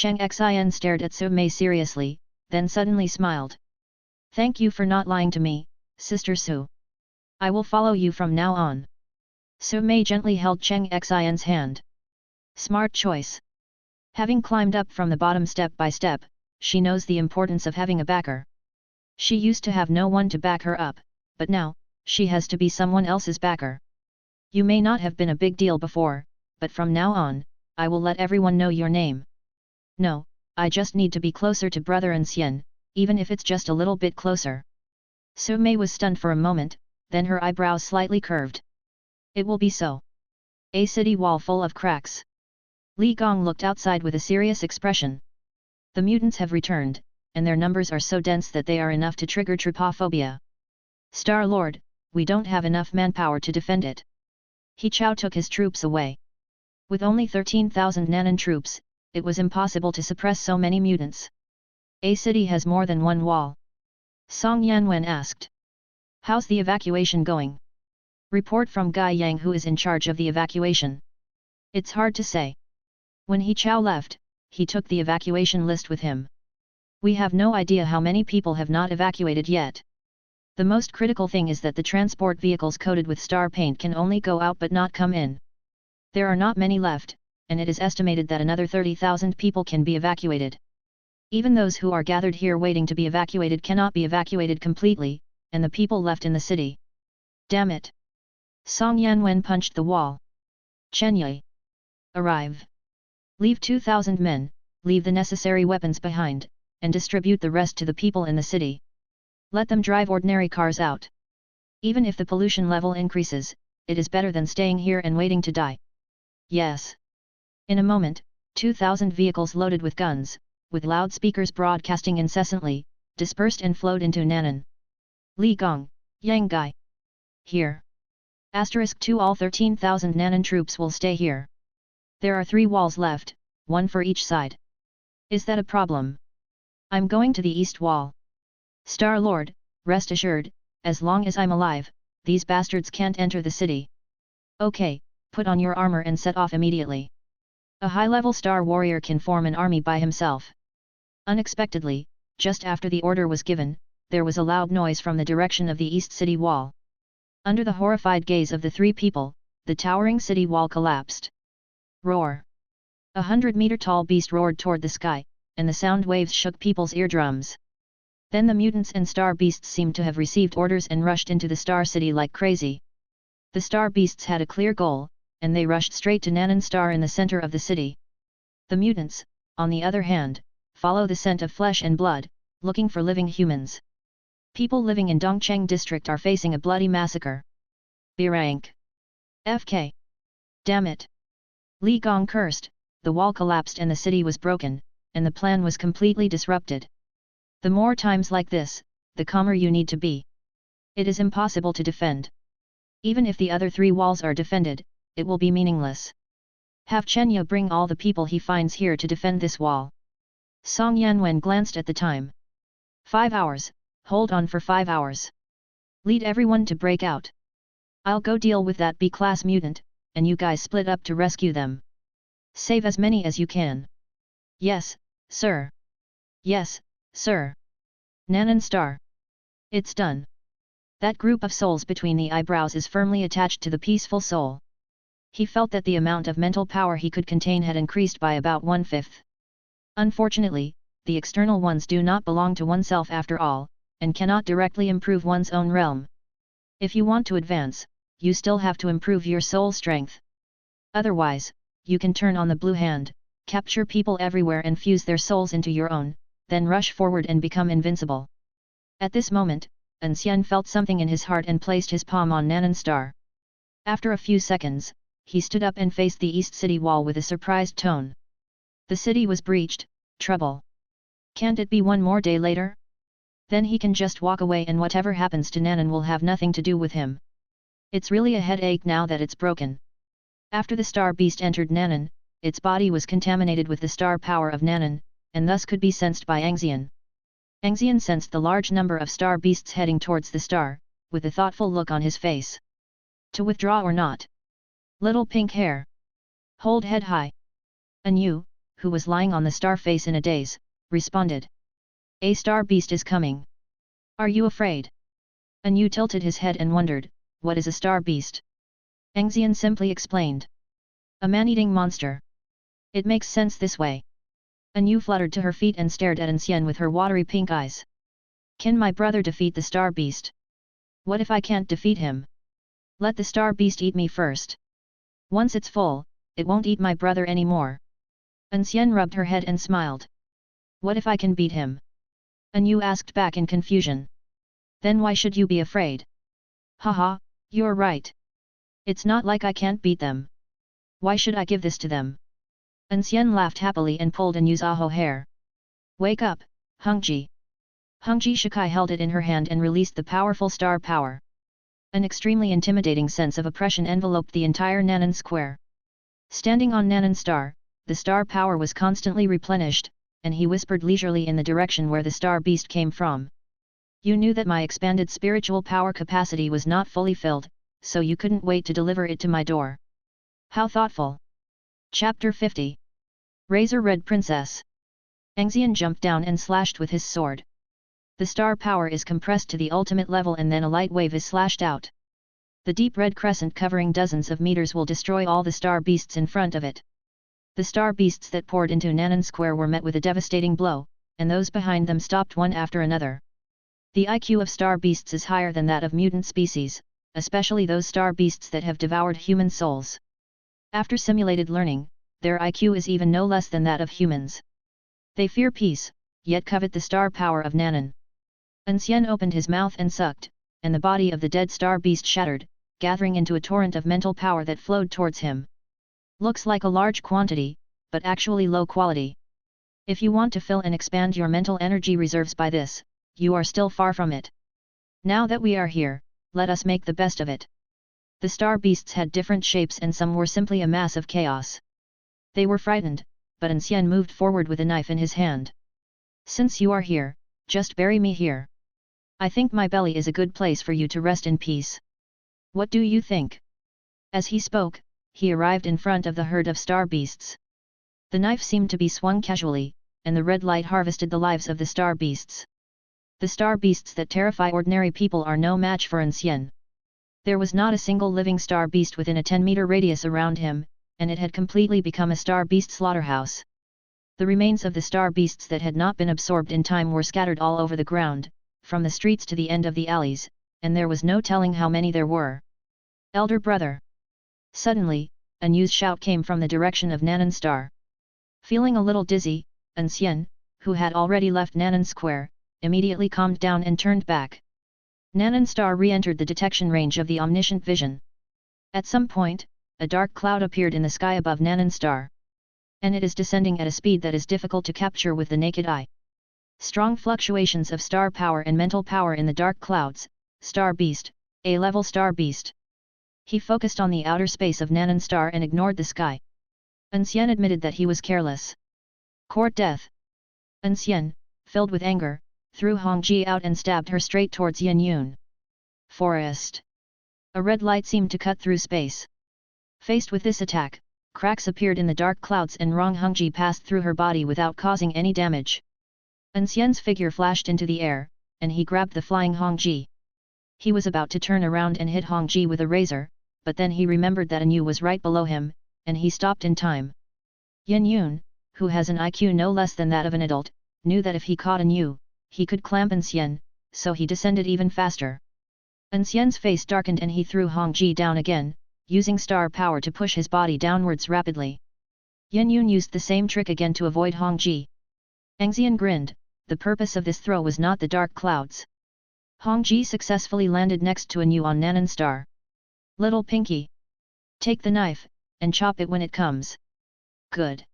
An Xian stared at Su Mei seriously, then suddenly smiled. Thank you for not lying to me, Sister Su. I will follow you from now on. Su Mei gently held An Xian's hand. Smart choice. Having climbed up from the bottom step by step, she knows the importance of having a backer. She used to have no one to back her up, but now, she has to be someone else's backer. You may not have been a big deal before, but from now on, I will let everyone know your name. No, I just need to be closer to Brother An Xian, even if it's just a little bit closer. Su Mei was stunned for a moment, then her eyebrows slightly curved. It will be so. A city wall full of cracks. Li Gong looked outside with a serious expression. The mutants have returned, and their numbers are so dense that they are enough to trigger trypophobia. Star-Lord, we don't have enough manpower to defend it. He Chao took his troops away. With only 13,000 Nanan troops, it was impossible to suppress so many mutants. A city has more than one wall. Song Yanwen asked. How's the evacuation going? Report from Gai Yang, who is in charge of the evacuation. It's hard to say. When He Chao left, he took the evacuation list with him. We have no idea how many people have not evacuated yet. The most critical thing is that the transport vehicles coated with star paint can only go out but not come in. There are not many left, and it is estimated that another 30,000 people can be evacuated. Even those who are gathered here waiting to be evacuated cannot be evacuated completely, and the people left in the city. Damn it! Song Yanwen punched the wall. Chen Yi. Arrive. Leave 2,000 men, leave the necessary weapons behind, and distribute the rest to the people in the city. Let them drive ordinary cars out. Even if the pollution level increases, it is better than staying here and waiting to die. Yes. In a moment, 2,000 vehicles loaded with guns, with loudspeakers broadcasting incessantly, dispersed and flowed into Nanan. Li Gong, Yang Gai. Here. *2 All 13,000 Nanan troops will stay here. There are 3 walls left, one for each side. Is that a problem? I'm going to the east wall. Star-Lord, rest assured, as long as I'm alive, these bastards can't enter the city. Okay, put on your armor and set off immediately. A high-level star warrior can form an army by himself. Unexpectedly, just after the order was given, there was a loud noise from the direction of the east city wall. Under the horrified gaze of the 3 people, the towering city wall collapsed. Roar! 100-meter-tall beast roared toward the sky, and the sound waves shook people's eardrums. Then the mutants and star beasts seemed to have received orders and rushed into the star city like crazy. The star beasts had a clear goal, and they rushed straight to Nanan Star in the center of the city. The mutants, on the other hand, follow the scent of flesh and blood, looking for living humans. People living in Dongcheng district are facing a bloody massacre. B-rank. FK. Damn it. Li Gong cursed, the wall collapsed and the city was broken, and the plan was completely disrupted. The more times like this, the calmer you need to be. It is impossible to defend. Even if the other 3 walls are defended, it will be meaningless. Have Chen Yi bring all the people he finds here to defend this wall. Song Yanwen glanced at the time. 5 hours, hold on for 5 hours. Lead everyone to break out. I'll go deal with that B-class mutant, and you guys split up to rescue them. Save as many as you can. Yes, sir. Yes, sir. Nanan Star. It's done. That group of souls between the eyebrows is firmly attached to the peaceful soul. He felt that the amount of mental power he could contain had increased by about 1/5. Unfortunately, the external ones do not belong to oneself after all, and cannot directly improve one's own realm. If you want to advance, you still have to improve your soul strength. Otherwise, you can turn on the blue hand, capture people everywhere and fuse their souls into your own, then rush forward and become invincible. At this moment, An Xian felt something in his heart and placed his palm on Nanan Star. After a few seconds, he stood up and faced the east city wall with a surprised tone. The city was breached, trouble. Can't it be one more day later? Then he can just walk away and whatever happens to Nanan will have nothing to do with him. It's really a headache now that it's broken. After the star beast entered Nanan, its body was contaminated with the star power of Nanan, and thus could be sensed by An Xian. An Xian sensed the large number of star beasts heading towards the star, with a thoughtful look on his face. To withdraw or not? Little pink hair. Hold head high. An Yu, who was lying on the star face in a daze, responded. A star beast is coming. Are you afraid? An Yu tilted his head and wondered, what is a star beast? An Xian simply explained. A man-eating monster. It makes sense this way. An Yu fluttered to her feet and stared at An Xian with her watery pink eyes. Can my brother defeat the star beast? What if I can't defeat him? Let the star beast eat me first. Once it's full, it won't eat my brother anymore. An Xian rubbed her head and smiled. What if I can beat him? An Yu asked back in confusion. Then why should you be afraid? Haha, you're right. It's not like I can't beat them. Why should I give this to them? An Xian laughed happily and pulled An Yu's aho hair. Wake up, Hongji. Hongji Shikai held it in her hand and released the powerful star power. An extremely intimidating sense of oppression enveloped the entire Nanan square. Standing on Nanan star, the star power was constantly replenished, and he whispered leisurely in the direction where the star beast came from. You knew that my expanded spiritual power capacity was not fully filled, so you couldn't wait to deliver it to my door. How thoughtful! Chapter 50. Razor Red Princess. An Xian jumped down and slashed with his sword. The star power is compressed to the ultimate level and then a light wave is slashed out. The deep red crescent covering dozens of meters will destroy all the star beasts in front of it. The star beasts that poured into Nanan Square were met with a devastating blow, and those behind them stopped one after another. The IQ of star beasts is higher than that of mutant species, especially those star beasts that have devoured human souls. After simulated learning, their IQ is even no less than that of humans. They fear peace, yet covet the star power of Nanan. An Xian opened his mouth and sucked, and the body of the dead star beast shattered, gathering into a torrent of mental power that flowed towards him. Looks like a large quantity, but actually low quality. If you want to fill and expand your mental energy reserves by this, you are still far from it. Now that we are here, let us make the best of it. The star beasts had different shapes and some were simply a mass of chaos. They were frightened, but An Xian moved forward with a knife in his hand. Since you are here, just bury me here. I think my belly is a good place for you to rest in peace. What do you think? As he spoke, he arrived in front of the herd of star beasts. The knife seemed to be swung casually, and the red light harvested the lives of the star beasts. The star beasts that terrify ordinary people are no match for An Xian. There was not a single living star beast within a 10-meter radius around him, and it had completely become a star beast slaughterhouse. The remains of the star beasts that had not been absorbed in time were scattered all over the ground, from the streets to the end of the alleys, and there was no telling how many there were. Elder brother! Suddenly, a news shout came from the direction of Nanan Star. Feeling a little dizzy, An Xian, who had already left Nanan Square, immediately calmed down and turned back. Nanan Star re-entered the detection range of the omniscient vision. At some point, a dark cloud appeared in the sky above Nanan Star. And it is descending at a speed that is difficult to capture with the naked eye. Strong fluctuations of star power and mental power in the dark clouds, Star Beast, A-level Star Beast. He focused on the outer space of Nanan Star and ignored the sky. An Xian admitted that he was careless. Court death. An Xian, filled with anger, threw Hongji out and stabbed her straight towards Yan Yun. Forest. A red light seemed to cut through space. Faced with this attack, cracks appeared in the dark clouds and Rong Hongji passed through her body without causing any damage. An Xian's figure flashed into the air, and he grabbed the flying Hongji. He was about to turn around and hit Hongji with a razor, but then he remembered that An Yu was right below him, and he stopped in time. Yan Yun, who has an IQ no less than that of an adult, knew that if he caught An Yu, he could clamp An Xian, so he descended even faster. An Xian's face darkened and he threw Hongji down again, using star power to push his body downwards rapidly. Yan Yun used the same trick again to avoid Hongji. An Xian grinned, the purpose of this throw was not the dark clouds. Hongji successfully landed next to An Yu on Nanan Star. Little Pinky! Take the knife, and chop it when it comes. Good.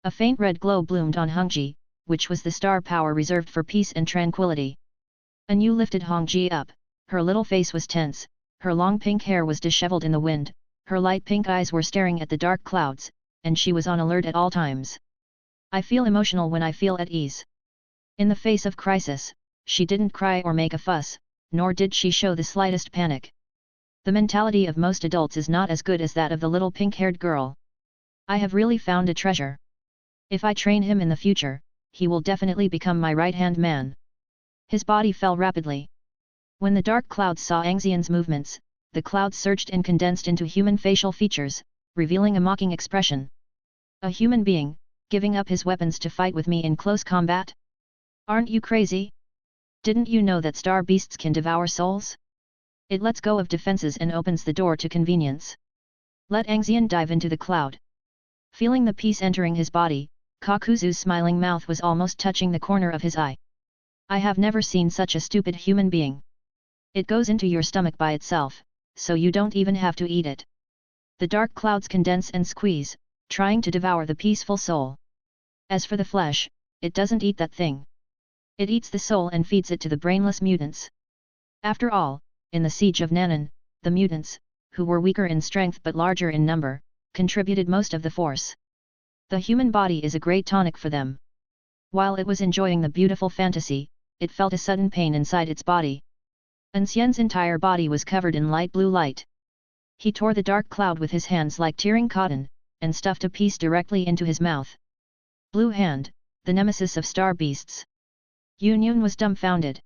A faint red glow bloomed on Hongji, which was the star power reserved for peace and tranquility. An Yu lifted Hongji up, her little face was tense, her long pink hair was disheveled in the wind, her light pink eyes were staring at the dark clouds, and she was on alert at all times. I feel emotional when I feel at ease. In the face of crisis, she didn't cry or make a fuss, nor did she show the slightest panic. The mentality of most adults is not as good as that of the little pink-haired girl. I have really found a treasure. If I train him in the future, he will definitely become my right-hand man. His body fell rapidly. When the dark clouds saw An Xian's movements, the clouds surged and condensed into human facial features, revealing a mocking expression. A human being, giving up his weapons to fight with me in close combat? Aren't you crazy? Didn't you know that star beasts can devour souls? It lets go of defenses and opens the door to convenience. Let An Xian dive into the cloud. Feeling the peace entering his body, Kakuzu's smiling mouth was almost touching the corner of his eye. I have never seen such a stupid human being. It goes into your stomach by itself, so you don't even have to eat it. The dark clouds condense and squeeze, trying to devour the peaceful soul. As for the flesh, it doesn't eat that thing. It eats the soul and feeds it to the brainless mutants. After all, in the siege of Nan'an, the mutants, who were weaker in strength but larger in number, contributed most of the force. The human body is a great tonic for them. While it was enjoying the beautiful fantasy, it felt a sudden pain inside its body. An Xian's entire body was covered in light blue light. He tore the dark cloud with his hands like tearing cotton, and stuffed a piece directly into his mouth. Blue Hand, the nemesis of star beasts. Yun was dumbfounded.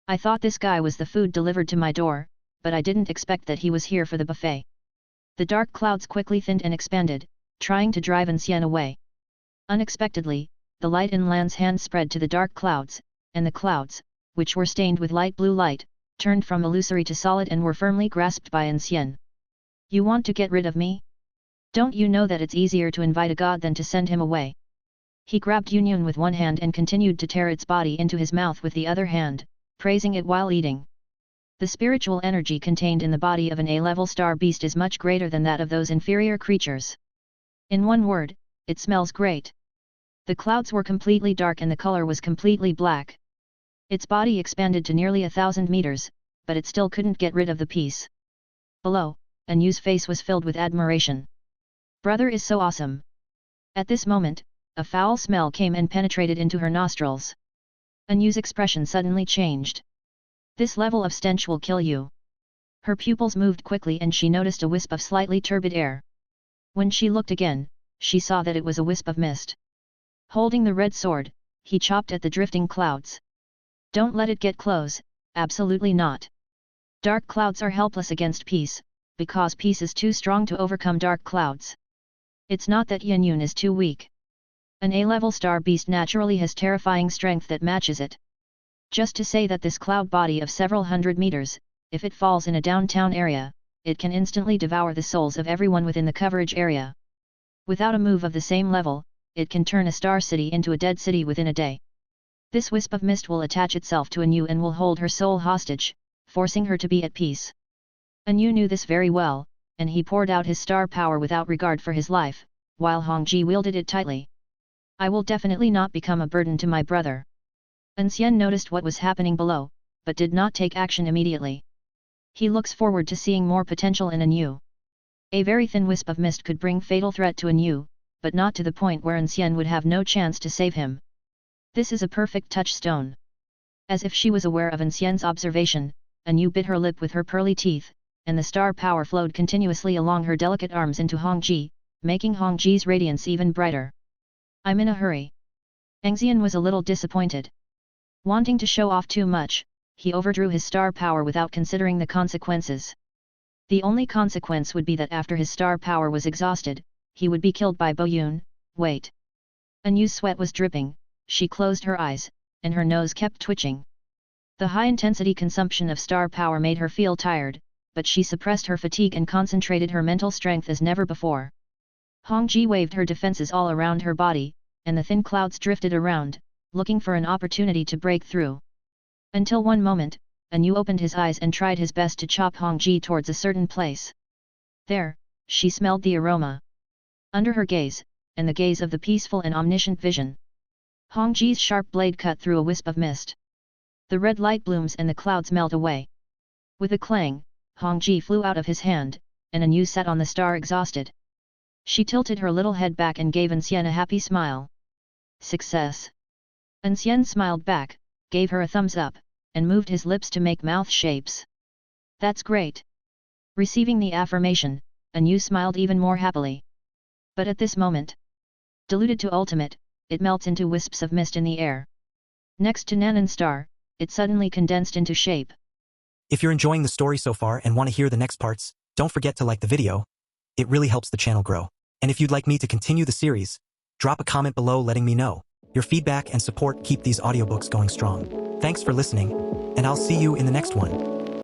I thought this guy was the food delivered to my door, but I didn't expect that he was here for the buffet. The dark clouds quickly thinned and expanded, trying to drive An Xian away. Unexpectedly, the light in Lan's hand spread to the dark clouds, and the clouds, which were stained with light blue light, turned from illusory to solid and were firmly grasped by An Xian. You want to get rid of me? Don't you know that it's easier to invite a god than to send him away? He grabbed Yun with one hand and continued to tear its body into his mouth with the other hand, praising it while eating. The spiritual energy contained in the body of an A-level star beast is much greater than that of those inferior creatures. In one word, it smells great. The clouds were completely dark and the color was completely black. Its body expanded to nearly 1,000 meters, but it still couldn't get rid of the piece. Below, An Yu's face was filled with admiration. Brother is so awesome. At this moment, a foul smell came and penetrated into her nostrils. An Yu's expression suddenly changed. This level of stench will kill you. Her pupils moved quickly and she noticed a wisp of slightly turbid air. When she looked again, she saw that it was a wisp of mist. Holding the red sword, he chopped at the drifting clouds. Don't let it get close, absolutely not. Dark clouds are helpless against peace, because peace is too strong to overcome dark clouds. It's not that Yun is too weak. An A-level star beast naturally has terrifying strength that matches it. Just to say that this cloud body of several hundred meters, if it falls in a downtown area, it can instantly devour the souls of everyone within the coverage area. Without a move of the same level, it can turn a star city into a dead city within a day. This wisp of mist will attach itself to An Yu and will hold her soul hostage, forcing her to be at peace. An Yu knew this very well, and he poured out his star power without regard for his life, while Hongji wielded it tightly. I will definitely not become a burden to my brother. An Xian noticed what was happening below, but did not take action immediately. He looks forward to seeing more potential in An Yu. A very thin wisp of mist could bring fatal threat to An Yu, but not to the point where An Xian would have no chance to save him. This is a perfect touchstone. As if she was aware of An Xian's observation, An Yu bit her lip with her pearly teeth, and the star power flowed continuously along her delicate arms into Hongji, making Hongji's radiance even brighter. I'm in a hurry. An Xian was a little disappointed. Wanting to show off too much, he overdrew his star power without considering the consequences. The only consequence would be that after his star power was exhausted, he would be killed by Bo Yun. Wait. An Yu's sweat was dripping, she closed her eyes, and her nose kept twitching. The high-intensity consumption of star power made her feel tired, but she suppressed her fatigue and concentrated her mental strength as never before. Hongji waved her defenses all around her body, and the thin clouds drifted around, looking for an opportunity to break through. Until one moment, An Yu opened his eyes and tried his best to chop Hongji towards a certain place. There, she smelled the aroma. Under her gaze, and the gaze of the peaceful and omniscient vision. Hongji's sharp blade cut through a wisp of mist. The red light blooms and the clouds melt away. With a clang, Hongji flew out of his hand, and An Yu sat on the star exhausted. She tilted her little head back and gave An Xian a happy smile. Success! An Xian smiled back, gave her a thumbs up, and moved his lips to make mouth shapes. That's great! Receiving the affirmation, An Yu smiled even more happily. But at this moment, diluted to ultimate, it melts into wisps of mist in the air. Next to Nanan Star, it suddenly condensed into shape. If you're enjoying the story so far and want to hear the next parts, don't forget to like the video. It really helps the channel grow. And if you'd like me to continue the series, drop a comment below letting me know. Your feedback and support keep these audiobooks going strong. Thanks for listening, and I'll see you in the next one.